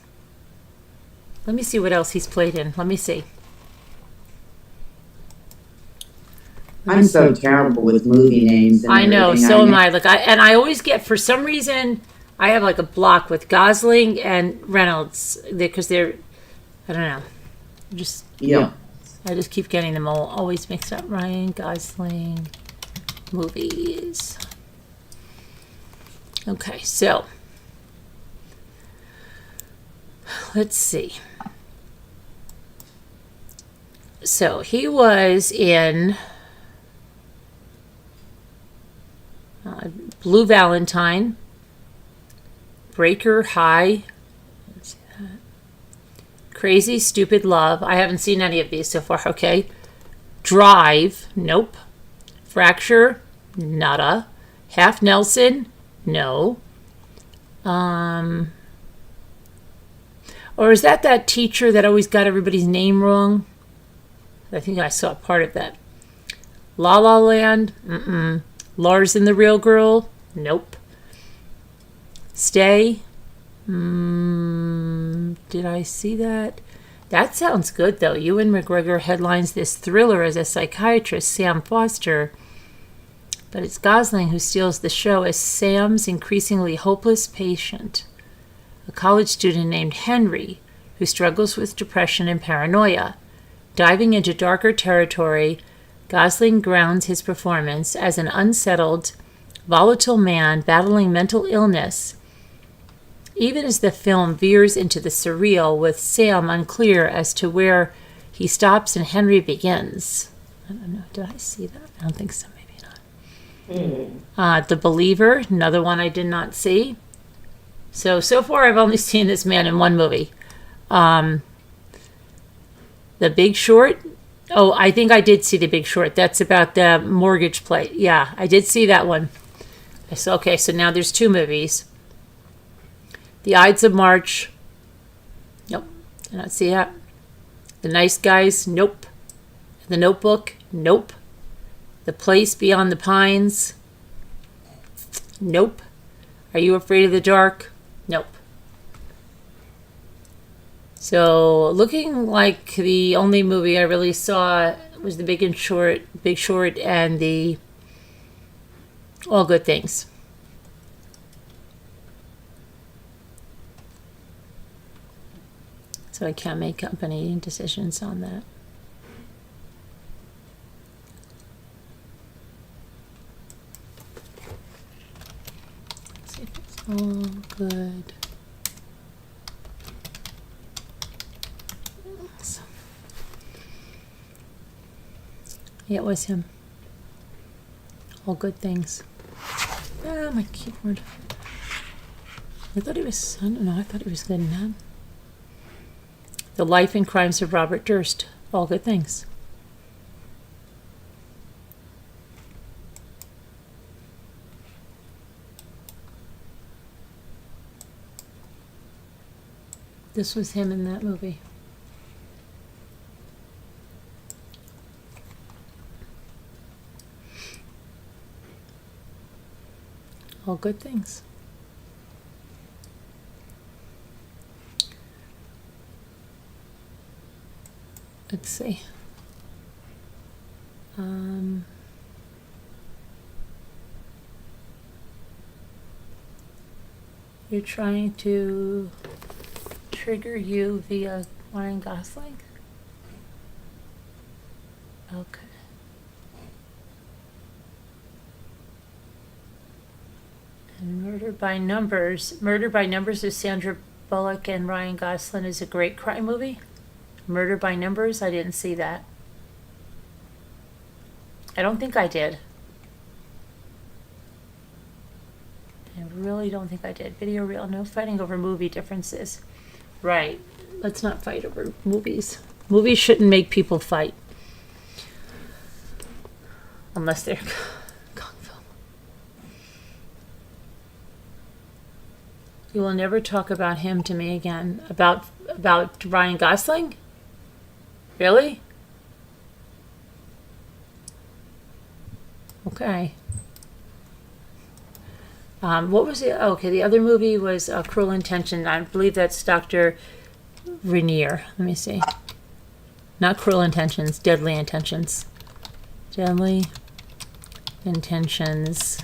Let me see what else he's played in. Let me see. I'm so terrible with movie names and I know, everything. so am I. Like I always get, for some reason, I have like a block with Gosling and Reynolds because they're, I don't know, just Yeah. I just keep getting them all always mixed up. Ryan Gosling movies. Okay, so let's see. So he was in Blue Valentine, Breaker High, Crazy Stupid Love. I haven't seen any of these so far. Okay. Drive. Nope. Fracture. Nada. Half Nelson. No. Or is that teacher that always got everybody's name wrong? I think I saw part of that. La La Land. Mm-mm. Lars and the Real Girl. Nope. Stay. Did I see that? That sounds good, though. Ewan McGregor headlines this thriller as a psychiatrist, Sam Foster. But it's Gosling who steals the show as Sam's increasingly hopeless patient, a college student named Henry, who struggles with depression and paranoia. Diving into darker territory, Gosling grounds his performance as an unsettled, volatile man battling mental illness, even as the film veers into the surreal, with Sam unclear as to where he stops and Henry begins. I don't know. Did I see that? I don't think so. Maybe not. The Believer, another one I did not see. So far I've only seen this man in one movie. The Big Short. Oh, I think I did see The Big Short. That's about the mortgage play. Yeah, I did see that one. Okay, so now there's two movies. The Ides of March. Nope. Did not see that. The Nice Guys. Nope. The Notebook. Nope. The Place Beyond the Pines. Nope. Are You Afraid of the Dark? Nope. So looking like the only movie I really saw was The Big Short and the All Good Things. So I can't make company decisions on that. Let's see if it's all good. Yeah, it was him. All Good Things. Ah, my keyboard. I thought he was, I don't know, I thought he was good in that. The Life and Crimes of Robert Durst. All Good Things. This was him in that movie. All Good Things. Let's see. You're trying to trigger you via Ryan Gosling? Okay. And Murder by Numbers. Murder by Numbers with Sandra Bullock and Ryan Gosling is a great crime movie. Murder by Numbers? I didn't see that. I don't think I did. I really don't think I did. Video reel, no fighting over movie differences. Right. Let's not fight over movies. Movies shouldn't make people fight. Unless they're kung fu. You will never talk about him to me again. About Ryan Gosling? Really? Okay. What was it? Oh, okay, the other movie was Cruel Intention. I believe that's Dr. Rainier. Let me see. Not Cruel Intentions, Deadly Intentions. Deadly Intentions.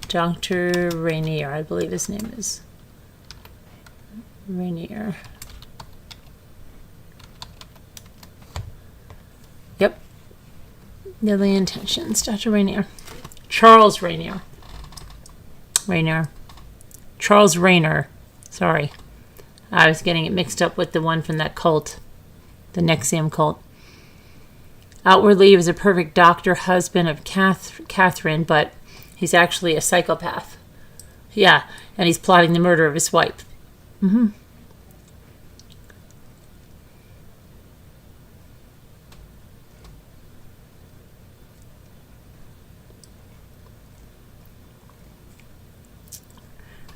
Dr. Rainier, I believe his name is. Rainier. Yep. Deadly Intentions. Dr. Rainier. Charles Rainier. Charles Rayner. Sorry. I was getting it mixed up with the one from that cult. The Nexium cult. Outwardly, he was a perfect doctor, husband of Catherine, but he's actually a psychopath. Yeah, and he's plotting the murder of his wife. Mm-hmm.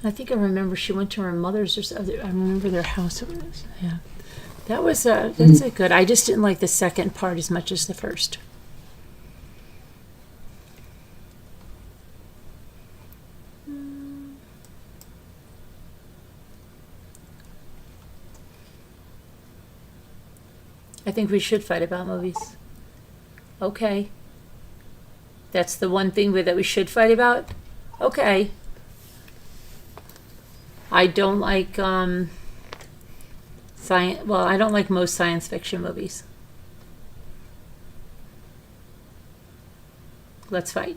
I think I remember she went to her mother's or something. I remember their house. Yeah. That's a good. I just didn't like the second part as much as the first. I think we should fight about movies. Okay. That's the one thing that we should fight about? Okay. I don't like science. Well, I don't like most science fiction movies. Let's fight.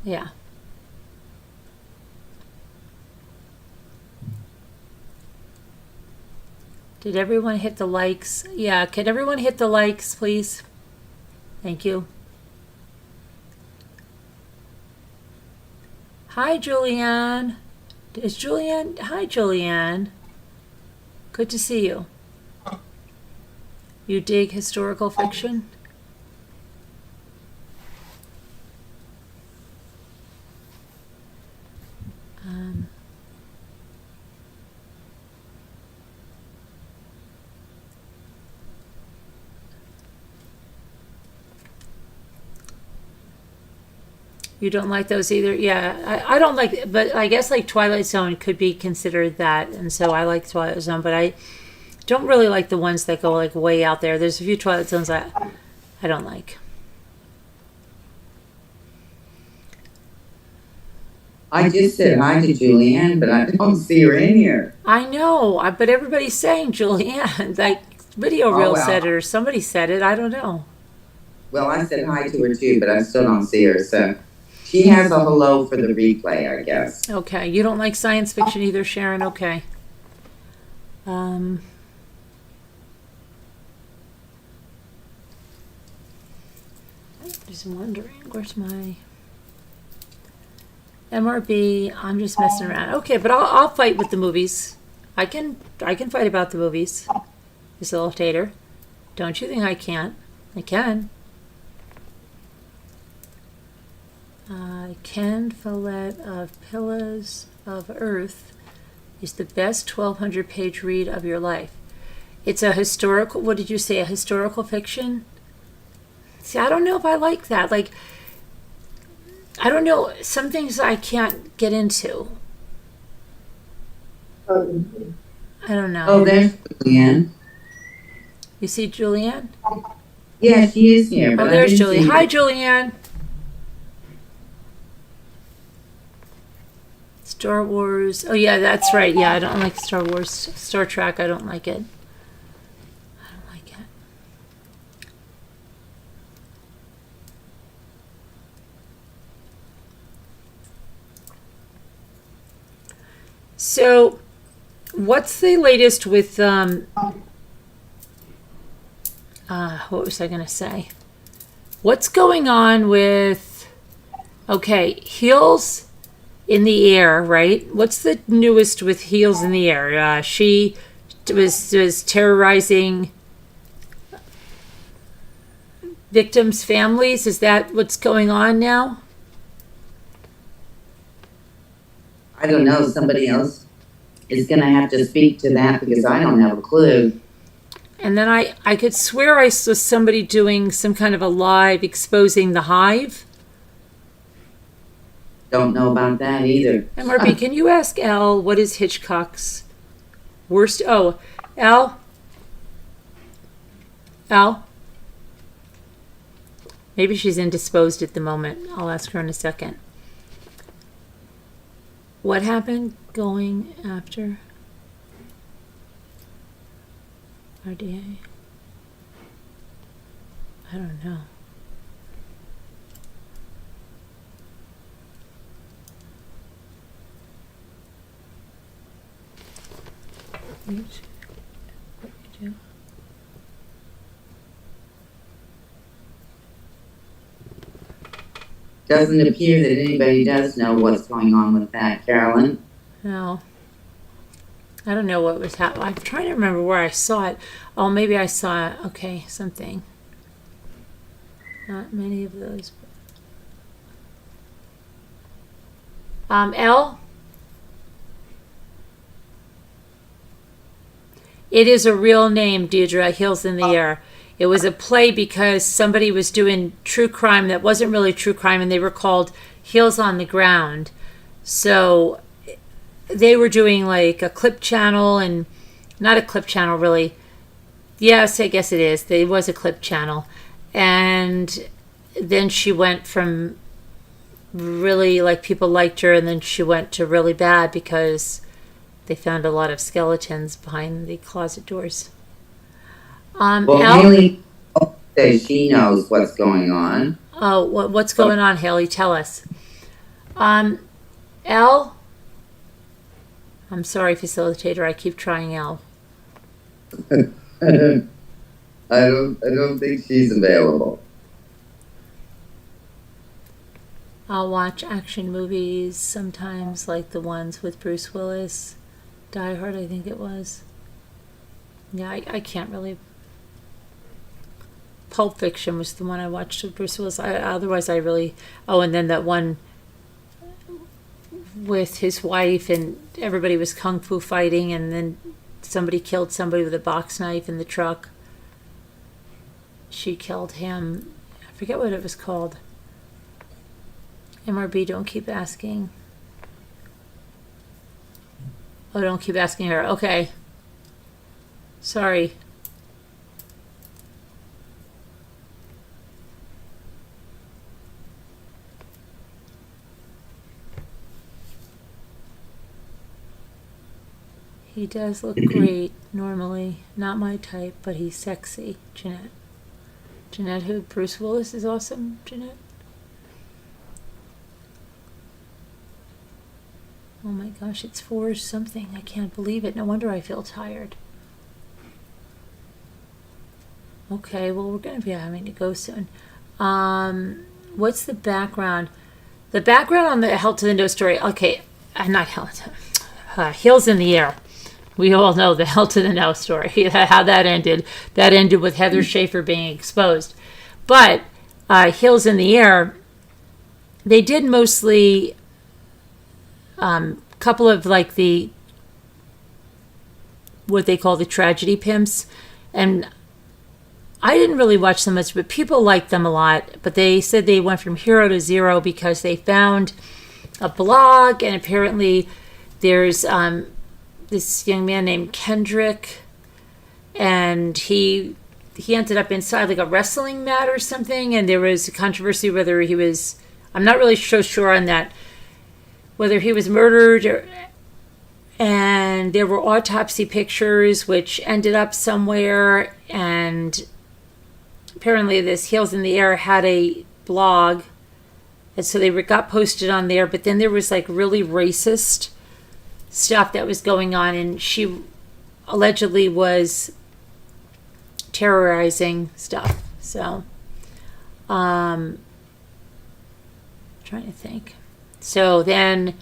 Yeah. Did everyone hit the likes? Yeah, can everyone hit the likes, please? Thank you. Hi, Julianne. Is Julianne? Hi, Julianne. Good to see you. You dig historical fiction? You don't like those either? Yeah, I don't like, but I guess like Twilight Zone could be considered that, and so I like Twilight Zone, but I don't really like the ones that go like way out there. There's a few Twilight Zones I don't like. I just said hi to Julianne, but I don't see her in here. I know, but everybody's saying Julianne. Like Video Reel said it or somebody said it. I don't know. Well, I said hi to her too, but I still don't see her, so she has a hello for the replay, I guess. Okay, you don't like science fiction either, Sharon? Okay. Just wondering, where's my MRB? I'm just messing around. Okay, but I'll fight with the movies. I can fight about the movies. Facilitator. Don't you think I can't? I can. Ken Follett of Pillars of Earth is the best 1,200-page read of your life. It's a historical, what did you say, a historical fiction? See, I don't know if I like that. Like, I don't know, some things I can't get into. I don't know. Oh, there's Julianne. You see Julianne? Yeah, she is here. Oh, there's Julianne. Hi, Julianne. Star Wars. Oh, yeah, that's right. Yeah, I don't like Star Wars. Star Trek, I don't like it. I don't like it. So, what's the latest with, what was I going to say? What's going on with, okay, Heels in the Air, right? What's the newest with Heels in the Air? She was terrorizing victims' families. Is that what's going on now? I don't know. Somebody else is going to have to speak to that because I don't have a clue. And then I could swear I saw somebody doing some kind of a live exposing the Hive. Don't know about that either. MRB, can you ask Al what is Hitchcock's worst? Oh, Al, Al? Maybe she's indisposed at the moment. I'll ask her in a second. What happened going after RDA? I don't know. What you do? Doesn't appear that anybody does know what's going on with that, Carolyn. No. I don't know what was happening. I'm trying to remember where I saw it. Oh, maybe I saw, okay, something. Not many of those. L? It is a real name, Deirdre, Hills in the Air. It was a play because somebody was doing true crime that wasn't really true crime, and they were called Heels on the Ground. So they were doing like a clip channel, and not a clip channel really. Yes, I guess it is. There was a clip channel. And then she went from really, like, people liked her, and then she went to really bad because they found a lot of skeletons behind the closet doors. Well, Al? Haley says she knows what's going on. Oh, what's going on, Haley? Tell us. Al? I'm sorry, facilitator. I keep trying Al. I don't think she's available. I'll watch action movies sometimes, like the ones with Bruce Willis. Die Hard, I think it was. Yeah, I can't really. Pulp Fiction was the one I watched with Bruce Willis. Otherwise, I really. Oh, and then that one with his wife, and everybody was kung fu fighting, and then somebody killed somebody with a box knife in the truck. She killed him. I forget what it was called. MRB, don't keep asking. Oh, don't keep asking her. Okay. Sorry. He does look great normally. Not my type, but he's sexy. Jeanette. Jeanette who? Bruce Willis is awesome, Jeanette. Oh my gosh, it's 4 something. I can't believe it. No wonder I feel tired. Okay, well, we're going to be having to go soon. What's the background? The background on the Hell to the No story. Okay, not Hell to Heels in the Air. We all know the Hell to the No story, how that ended. That ended with Heather Schaefer being exposed. But Heels in the Air, they did mostly couple of like the what they call the tragedy pimps, and I didn't really watch them much, but people liked them a lot. But they said they went from hero to zero because they found a blog, and apparently there's this young man named Kendrick, and he ended up inside like a wrestling mat or something, and there was a controversy whether he was, I'm not really so sure on that, whether he was murdered, and there were autopsy pictures which ended up somewhere, and apparently this Heels in the Air had a blog, and so they got posted on there, but then there was like really racist stuff that was going on, and she allegedly was terrorizing stuff. So trying to think. So then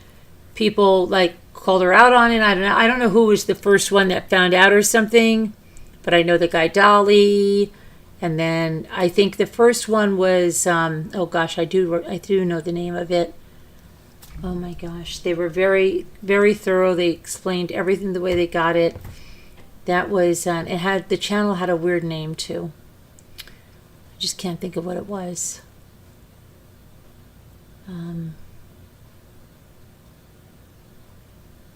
people like called her out on it. I don't know who was the first one that found out or something, but I know the guy Dolly, and then I think the first one was oh gosh, I do know the name of it. Oh my gosh, they were very, very thorough. They explained everything the way they got it. That was it had, the channel had a weird name too. I just can't think of what it was.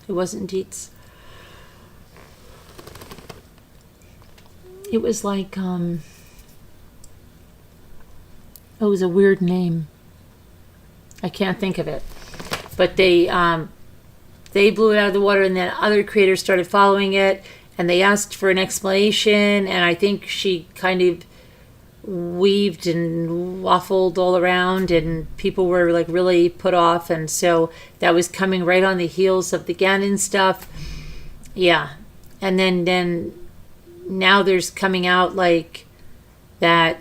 It wasn't Deets. It was like It was a weird name. I can't think of it. But they blew it out of the water, and then other creators started following it, and they asked for an explanation, and I think she kind of weaved and waffled all around, and people were like really put off, and so that was coming right on the heels of the Gannon stuff. Yeah. And then now there's coming out like that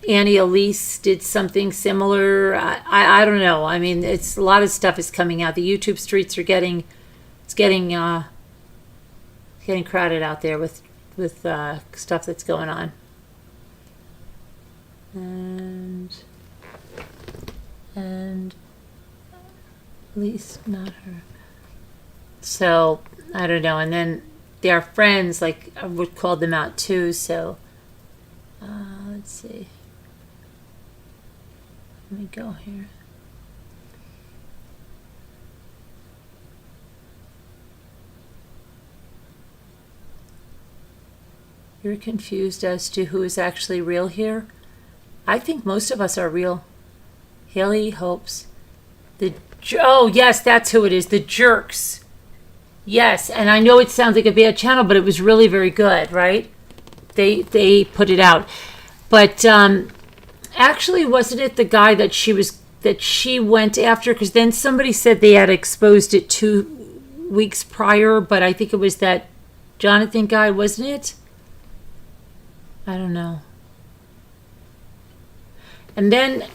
Annie Elise did something similar. I don't know. I mean, it's a lot of stuff is coming out. The YouTube streets are getting crowded out there with stuff that's going on. And at least not her. So I don't know. And then their friends, like, I would call them out too. So let's see. Let me go here. You're confused as to who is actually real here? I think most of us are real. Haley hopes. Oh, yes, that's who it is. The Jerks. Yes, and I know it sounds like a bad channel, but it was really very good, right? They put it out. But actually, wasn't it the guy that she went after? Because then somebody said they had exposed it 2 weeks prior, but I think it was that Jonathan guy, wasn't it? I don't know. And then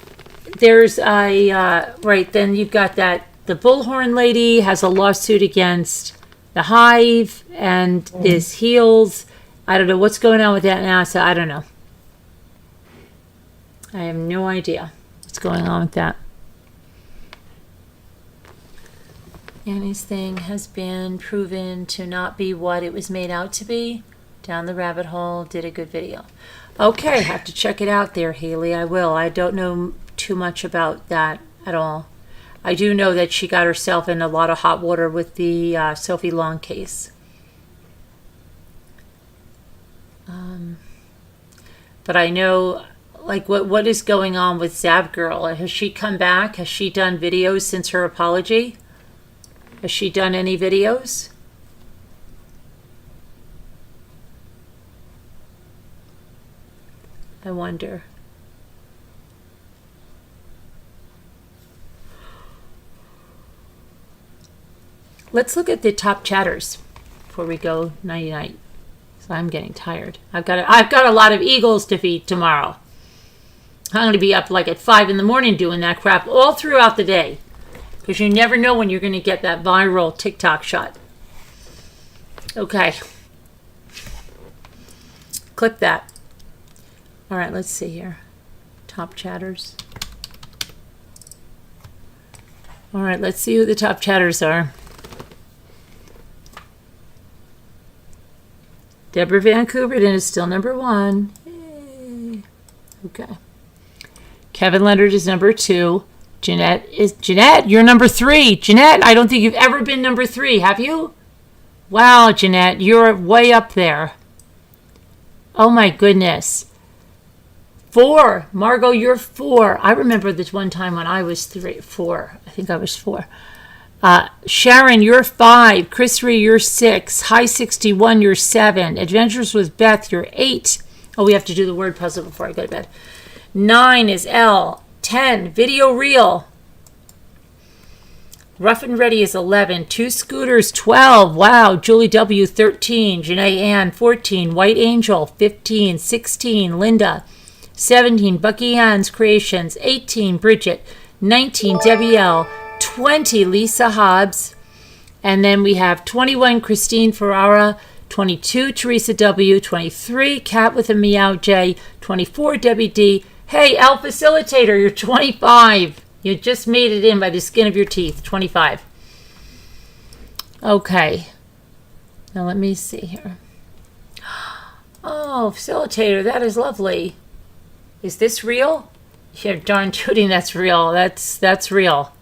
there's then you've got that the Bullhorn lady has a lawsuit against the Hive and this Heels. I don't know what's going on with that NASA. I don't know. I have no idea what's going on with that. Annie's thing has been proven to not be what it was made out to be. Down the rabbit hole, did a good video. Okay, have to check it out there, Haley. I will. I don't know too much about that at all. I do know that she got herself in a lot of hot water with the Sophie Long case. But I know, like, what is going on with Zav Girl? Has she come back? Has she done videos since her apology? Has she done any videos? I wonder. Let's look at the top chatters before we go nighty-night. So I'm getting tired. I've got a lot of eagles to feed tomorrow. I'm going to be up like at 5 in the morning doing that crap all throughout the day. Because you never know when you're going to get that viral TikTok shot. Okay. Clip that. All right, let's see here. Top chatters. All right, let's see who the top chatters are. Deborah Van Coubertin is still number 1. Yay. Okay. Kevin Leonard is number 2. Jeanette, you're number 3. Jeanette, I don't think you've ever been number 3, have you? Wow, Jeanette, you're way up there. Oh my goodness. 4. Margot, you're 4. I remember this one time when I was 4. I think I was 4. Sharon, you're 5. Chris Ree, you're 6. High 61, you're 7. Adventures with Beth, you're 8. Oh, we have to do the word puzzle before I go to bed. 9 is L. 10, Video Reel. Rough and Ready is 11. 2 Scooters, 12. Wow. Julie W, 13. Janae Ann, 14. White Angel, 15. 16, Linda. 17, Bucky Ann's Creations. 18, Bridget. 19, Debbie L. 20, Lisa Hobbs. And then we have 21, Christine Ferrara. 22, Teresa W. 23, Cat with a Meow J. 24, Debbie D. Hey, L Facilitator, you're 25. You just made it in by the skin of your teeth. 25. Okay. Now let me see here. Oh, Facilitator, that is lovely. Is this real? Yeah, darn tooting, that's real. That's real.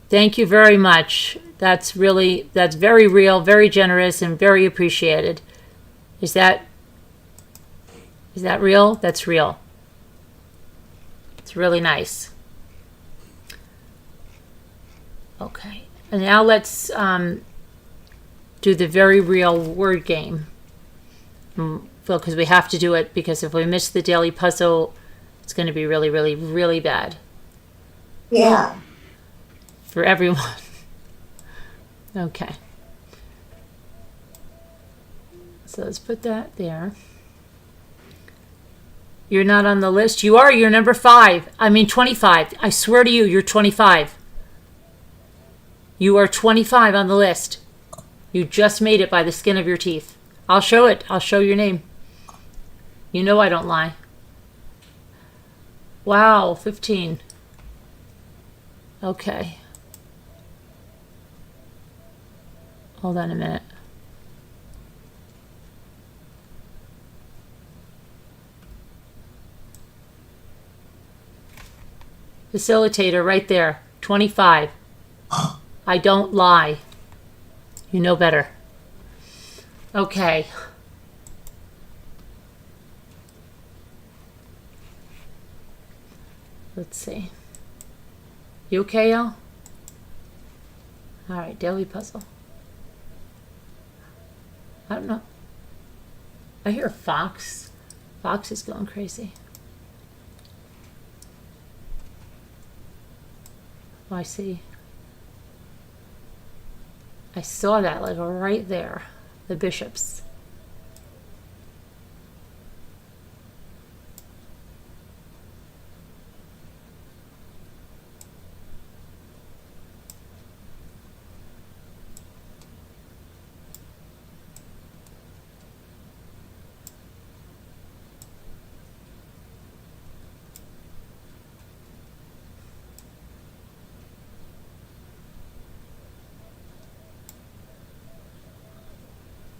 Thank you very much. That's very real, very generous, and very appreciated. Is that real? That's real. It's really nice. Okay. And now let's do the very real word game. Because we have to do it, because if we miss the daily puzzle, it's going to be really, really, really bad. Yeah. For everyone. Okay. So let's put that there. You're not on the list. You are. You're number 5. I mean 25. I swear to you, you're 25. You are 25 on the list. You just made it by the skin of your teeth. I'll show it. I'll show your name. You know I don't lie. Wow, 15. Okay. Hold on a minute. Facilitator right there. 25. I don't lie. You know better. Okay. Let's see. You okay, Al? All right, daily puzzle. I don't know. I hear Fox. Fox is going crazy. Oh, I see. I saw that, like right there. The bishops.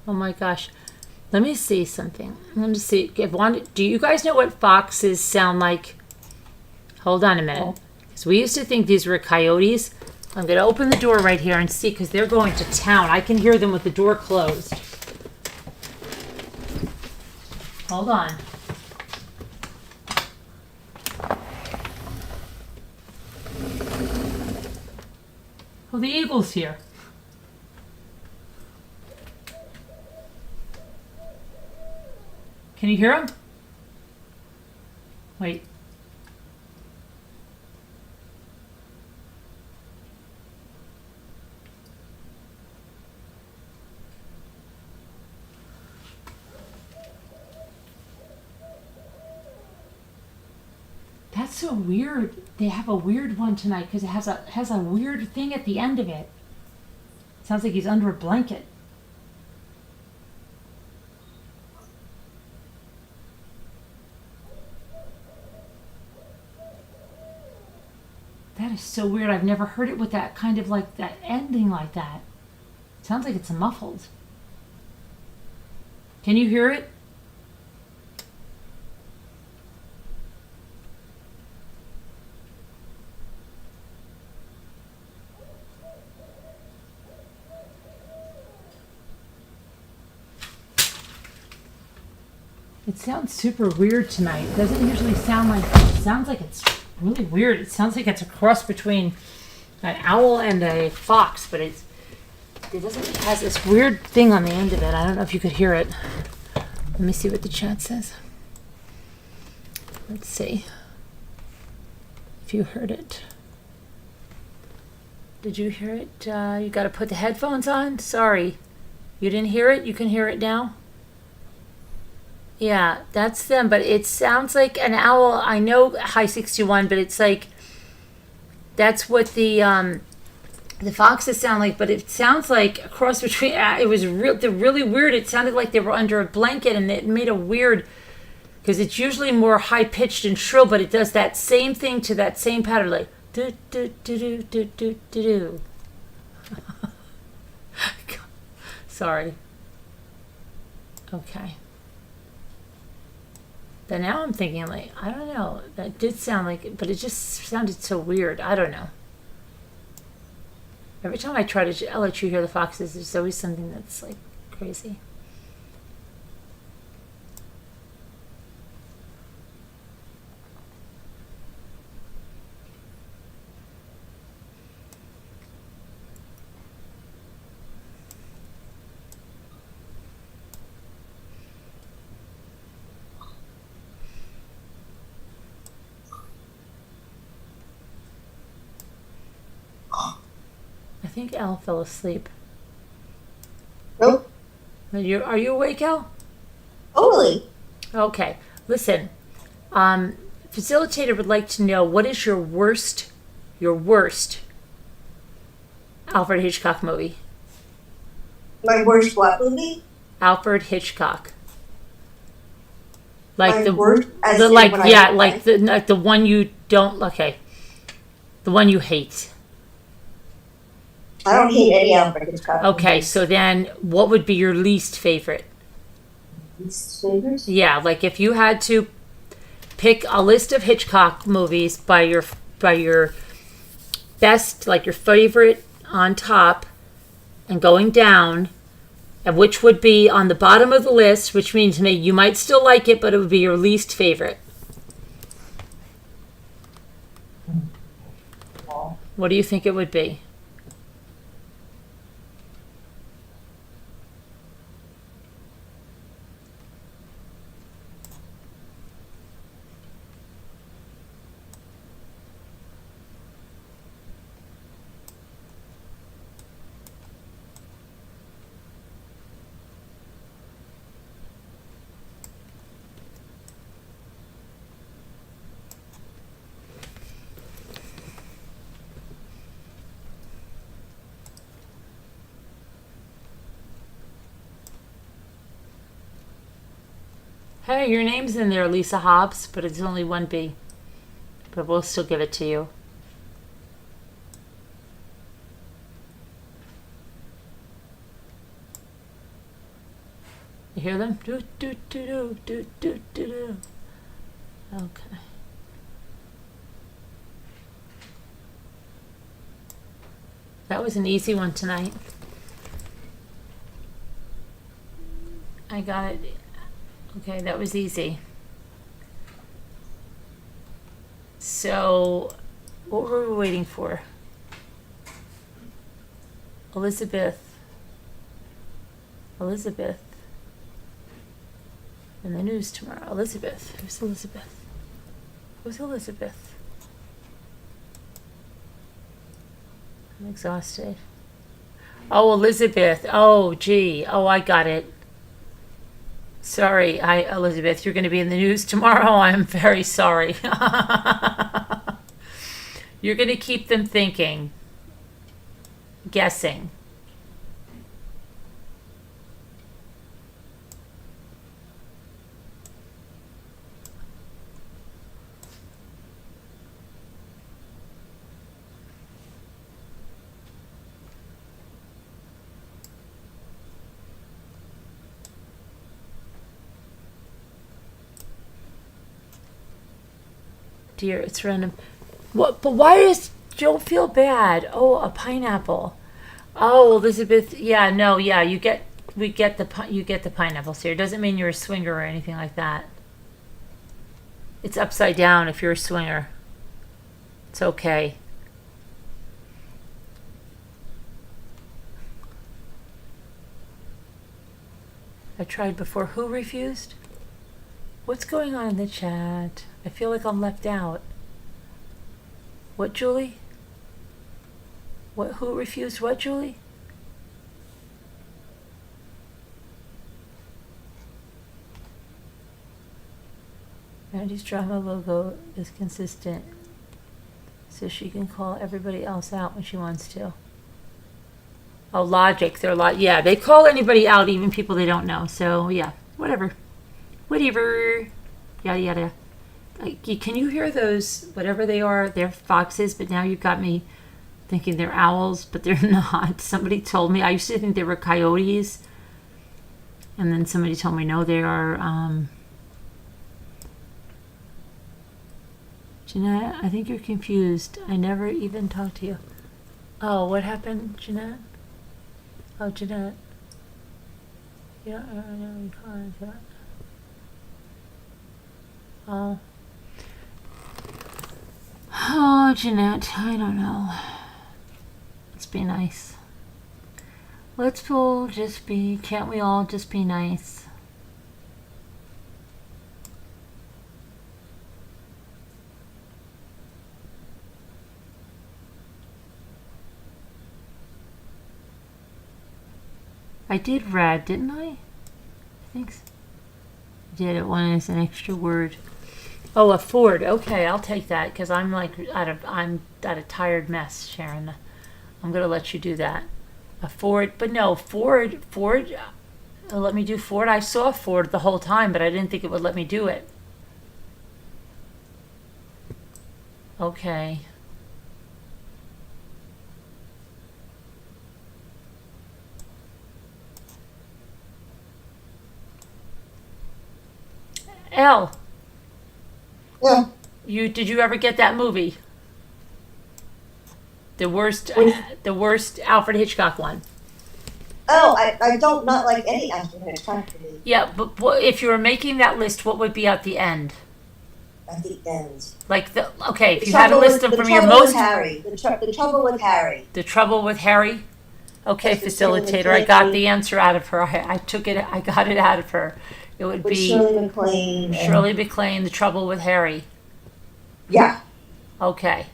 Oh my gosh. Let me see something. Let me see. Do you guys know what foxes sound like? Hold on a minute. Because we used to think these were coyotes. I'm going to open the door right here and see, because they're going to town. I can hear them with the door closed. Hold on. Oh, the eagle's here. Can you hear him? Wait. That's so weird. They have a weird one tonight because it has a weird thing at the end of it. Sounds like he's under a blanket. That is so weird. I've never heard it with that kind of like that ending like that. Sounds like it's muffled. Can you hear it? It sounds super weird tonight. It doesn't usually sound like it. Sounds like it's really weird. It sounds like it's a cross between an owl and a fox, but it has this weird thing on the end of it. I don't know if you could hear it. Let me see what the chat says. Let's see if you heard it. Did you hear it? You got to put the headphones on? Sorry. You didn't hear it? You can hear it now? Yeah, that's them, but it sounds like an owl. I know High 61, but it's like that's what the foxes sound like, but it sounds like a cross between it was really weird. It sounded like they were under a blanket, and it made a weird, because it's usually more high pitched and shrill, but it does that same thing to that same pattern, like do do do do do do do do. Sorry. Okay. But now I'm thinking, like, I don't know. That did sound like, but it just sounded so weird. I don't know. Every time I try to let you hear the foxes, there's always something that's like crazy. think Al fell asleep. Nope. Are you awake, Al? Totally. Okay. Listen, facilitator would like to know, what is your worst Alfred Hitchcock movie? My worst what movie? Alfred Hitchcock. Like My the worst, as the in like when I- yeah, like the one you don't, okay. The one you hate. I don't hate any Alfred Hitchcock. Okay, so then what would be your least favorite? Least favorites? Yeah, like if you had to pick a list of Hitchcock movies by your best, like your favorite on top and going down, and which would be on the bottom of the list, which means maybe you might still like it, but it would be your least favorite. What do you think it would be? Hey, your name's in there, Lisa Hobbs, but it's only one B. But we'll still give it to you. You hear them? Do do do do do do do do. Okay. That was an easy one tonight. I got it. Okay, that was easy. So, what were we waiting for? Elizabeth. In the news tomorrow. Elizabeth. Who's Elizabeth? Who's Elizabeth? I'm exhausted. Oh, Elizabeth. Oh, gee. Oh, I got it. Sorry, Elizabeth, you're going to be in the news tomorrow. I'm very sorry. You're going to keep them thinking, guessing. Dear, it's random. What? But why does Joe feel bad? Oh, a pineapple. Oh, Elizabeth. Yeah, no, yeah. You get the pineapples here. It doesn't mean you're a swinger or anything like that. It's upside down if you're a swinger. It's okay. I tried before. Who refused? What's going on in the chat? I feel like I'm left out. What, Julie? What? Who refused what, Julie? Randy's drama logo is consistent, so she can call everybody else out when she wants to. Oh, logic. Yeah, they call anybody out, even people they don't know. So, yeah, whatever. Yada, yada. Can you hear those, whatever they are? They're foxes, but now you've got me thinking they're owls, but they're not. Somebody told me. I used to think they were coyotes. And then somebody told me, no, they are, Jeanette, I think you're confused. I never even talked to you. Oh, what happened, Jeanette? Oh, Jeanette. Yeah, I know you can't do that. Oh. Oh, Jeanette, I don't know. Let's be nice. Can't we all just be nice? I did red, didn't I? I think so. Did it one as an extra word. Oh, a Ford. Okay, I'll take that because I'm I'm at a tired mess, Sharon. I'm gonna let you do that. A Ford, but no, Ford. Let me do Ford. I saw Ford the whole time, but I didn't think it would let me do it. Okay. L. Yeah. Did you ever get that movie? The worst Alfred Hitchcock one. Oh, I don't not like any Alfred Hitchcock movie Yeah, but if you were making that list, what would be at the end? at the end. Like if you had to list them from your most. The Trouble with Harry. The Trouble with Harry. Okay, That's with facilitator. Shirley I got MacLaine. the answer out of her. I took it. I got it out of her. It would With be Shirley MacLaine. and- Shirley MacLaine. The Trouble with Harry. Yeah. Okay.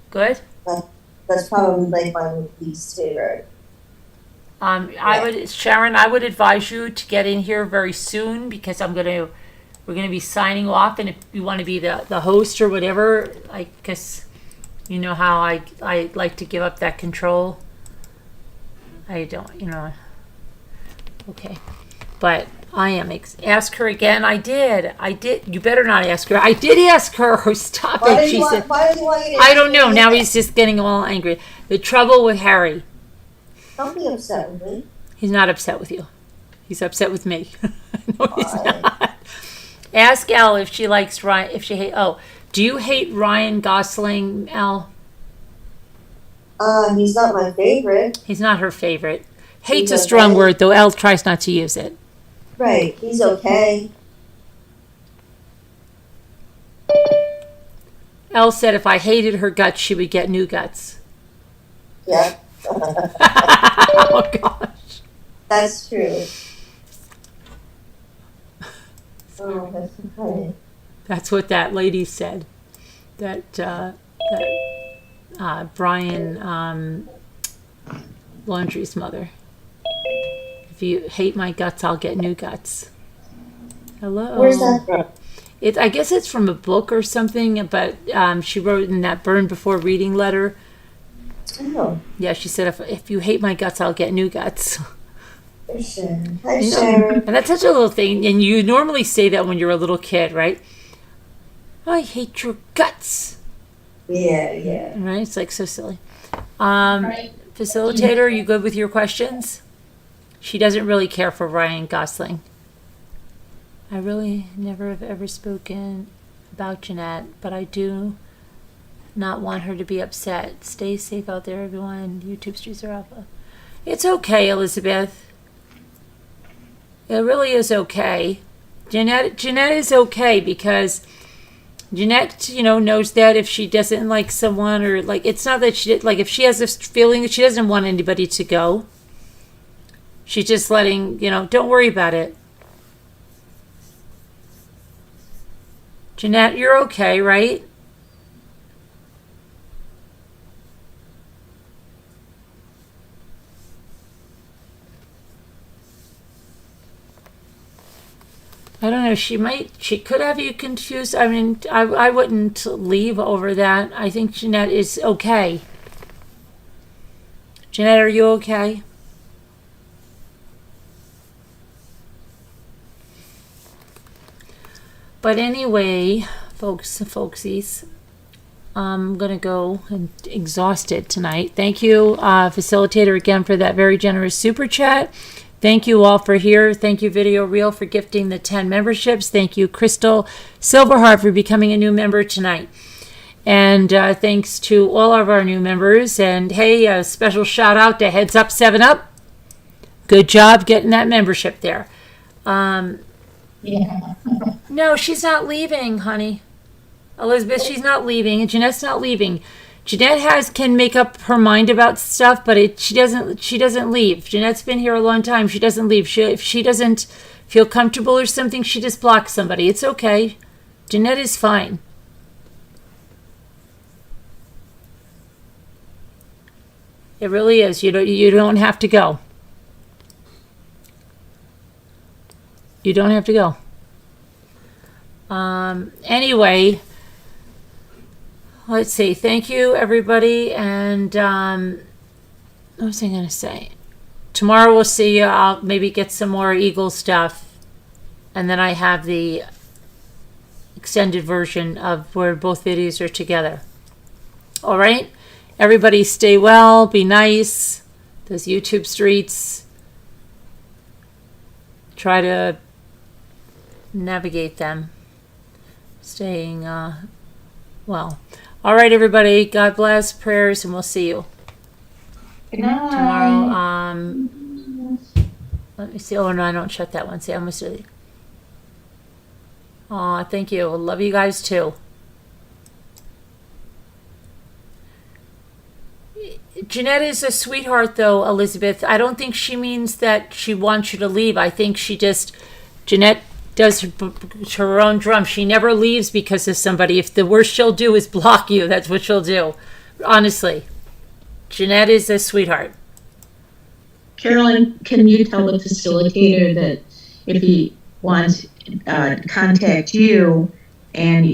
Good. That's probably like my least favorite. Sharon, I would advise you to get in here very soon because we're gonna be signing off, and if you want to be the host or whatever, because you know how I like to give up that control. I don't, Okay, but I am. Ask her again. I did. You better not ask her. I did ask her. Stop Why it. does She he said. want? Why does he want you to? I don't know. Now he's just getting all angry. The Trouble with Harry. Don't be upset with me. He's not upset with you. He's upset with me. No, he's Why? not. Ask Elle if she likes Ryan. If she hate. Oh, do you hate Ryan Gosling, Elle? He's not my favorite. He's not her favorite. Hate's He's a strong okay. word, though. Elle tries not to use it. Right. He's okay. Elle said if I hated her guts, she would get new guts. Yeah. Oh gosh. That's true. Oh, that's so funny. That's what that lady said. That Brian Laundrie's mother. If you hate my guts, I'll get new guts. Hello. Where's that from? I guess it's from a book or something, but she wrote in that Burn Before Reading letter. Oh, Yeah, she said, if you hate my guts, I'll get new guts. there's Sharon. Hi, You know, Sharon. and that's such a little thing. And you normally say that when you're a little kid, right? I hate your guts. Yeah. Right? It's like so silly. Facilitator, are you good with your questions? She doesn't really care for Ryan Gosling. I really never have ever spoken about Jeanette, but I do not want her to be upset. Stay safe out there, everyone. YouTube streets are awful. It's okay, Elizabeth. It really is okay. Jeanette is okay because Jeanette, knows that if she doesn't like someone or it's not that she if she has this feeling that she doesn't want anybody to go, she's just letting, don't worry about it. Jeanette, you're okay, right? I don't know. She could have you confused. I mean, I wouldn't leave over that. I think Jeanette is okay. Jeanette, are you okay? But anyway, folksies, I'm going to go and exhausted tonight. Thank you, facilitator, again, for that very generous super chat. Thank you all for here. Thank you, Video Reel, for gifting the 10 memberships. Thank you, Crystal Silverheart, for becoming a new member tonight. And thanks to all of our new members. And hey, a special shout out to Heads Up 7 Up. Good job getting that membership there. Yeah. No, she's not leaving, honey. Elizabeth, she's not leaving. And Jeanette's not leaving. Jeanette can make up her mind about stuff, but she doesn't leave. Jeanette's been here a long time. She doesn't leave. If she doesn't feel comfortable or something, she just blocks somebody. It's okay. Jeanette is fine. It really is. You don't have to go. You don't have to go. Anyway, let's see. Thank you, everybody. And what was I going to say? Tomorrow we'll see you. I'll maybe get some more Eagle stuff. And then I have the extended version of where both videos are together. All right? Everybody stay well. Be nice. Those YouTube streets. Try to navigate them. Staying well. All right, everybody. God bless. Prayers, and we'll see you tomorrow. Let me see. Oh no, I don't shut that one. See, I almost did. Aw, thank you. Love you guys too. Jeanette is a sweetheart, though, Elizabeth. I don't think she means that she wants you to leave. I think Jeanette does her own drum. She never leaves because of somebody. If the worst she'll do is block you, that's what she'll do. Honestly. Jeanette is a sweetheart. Carolyn, can you tell the facilitator that if he wants to contact you and you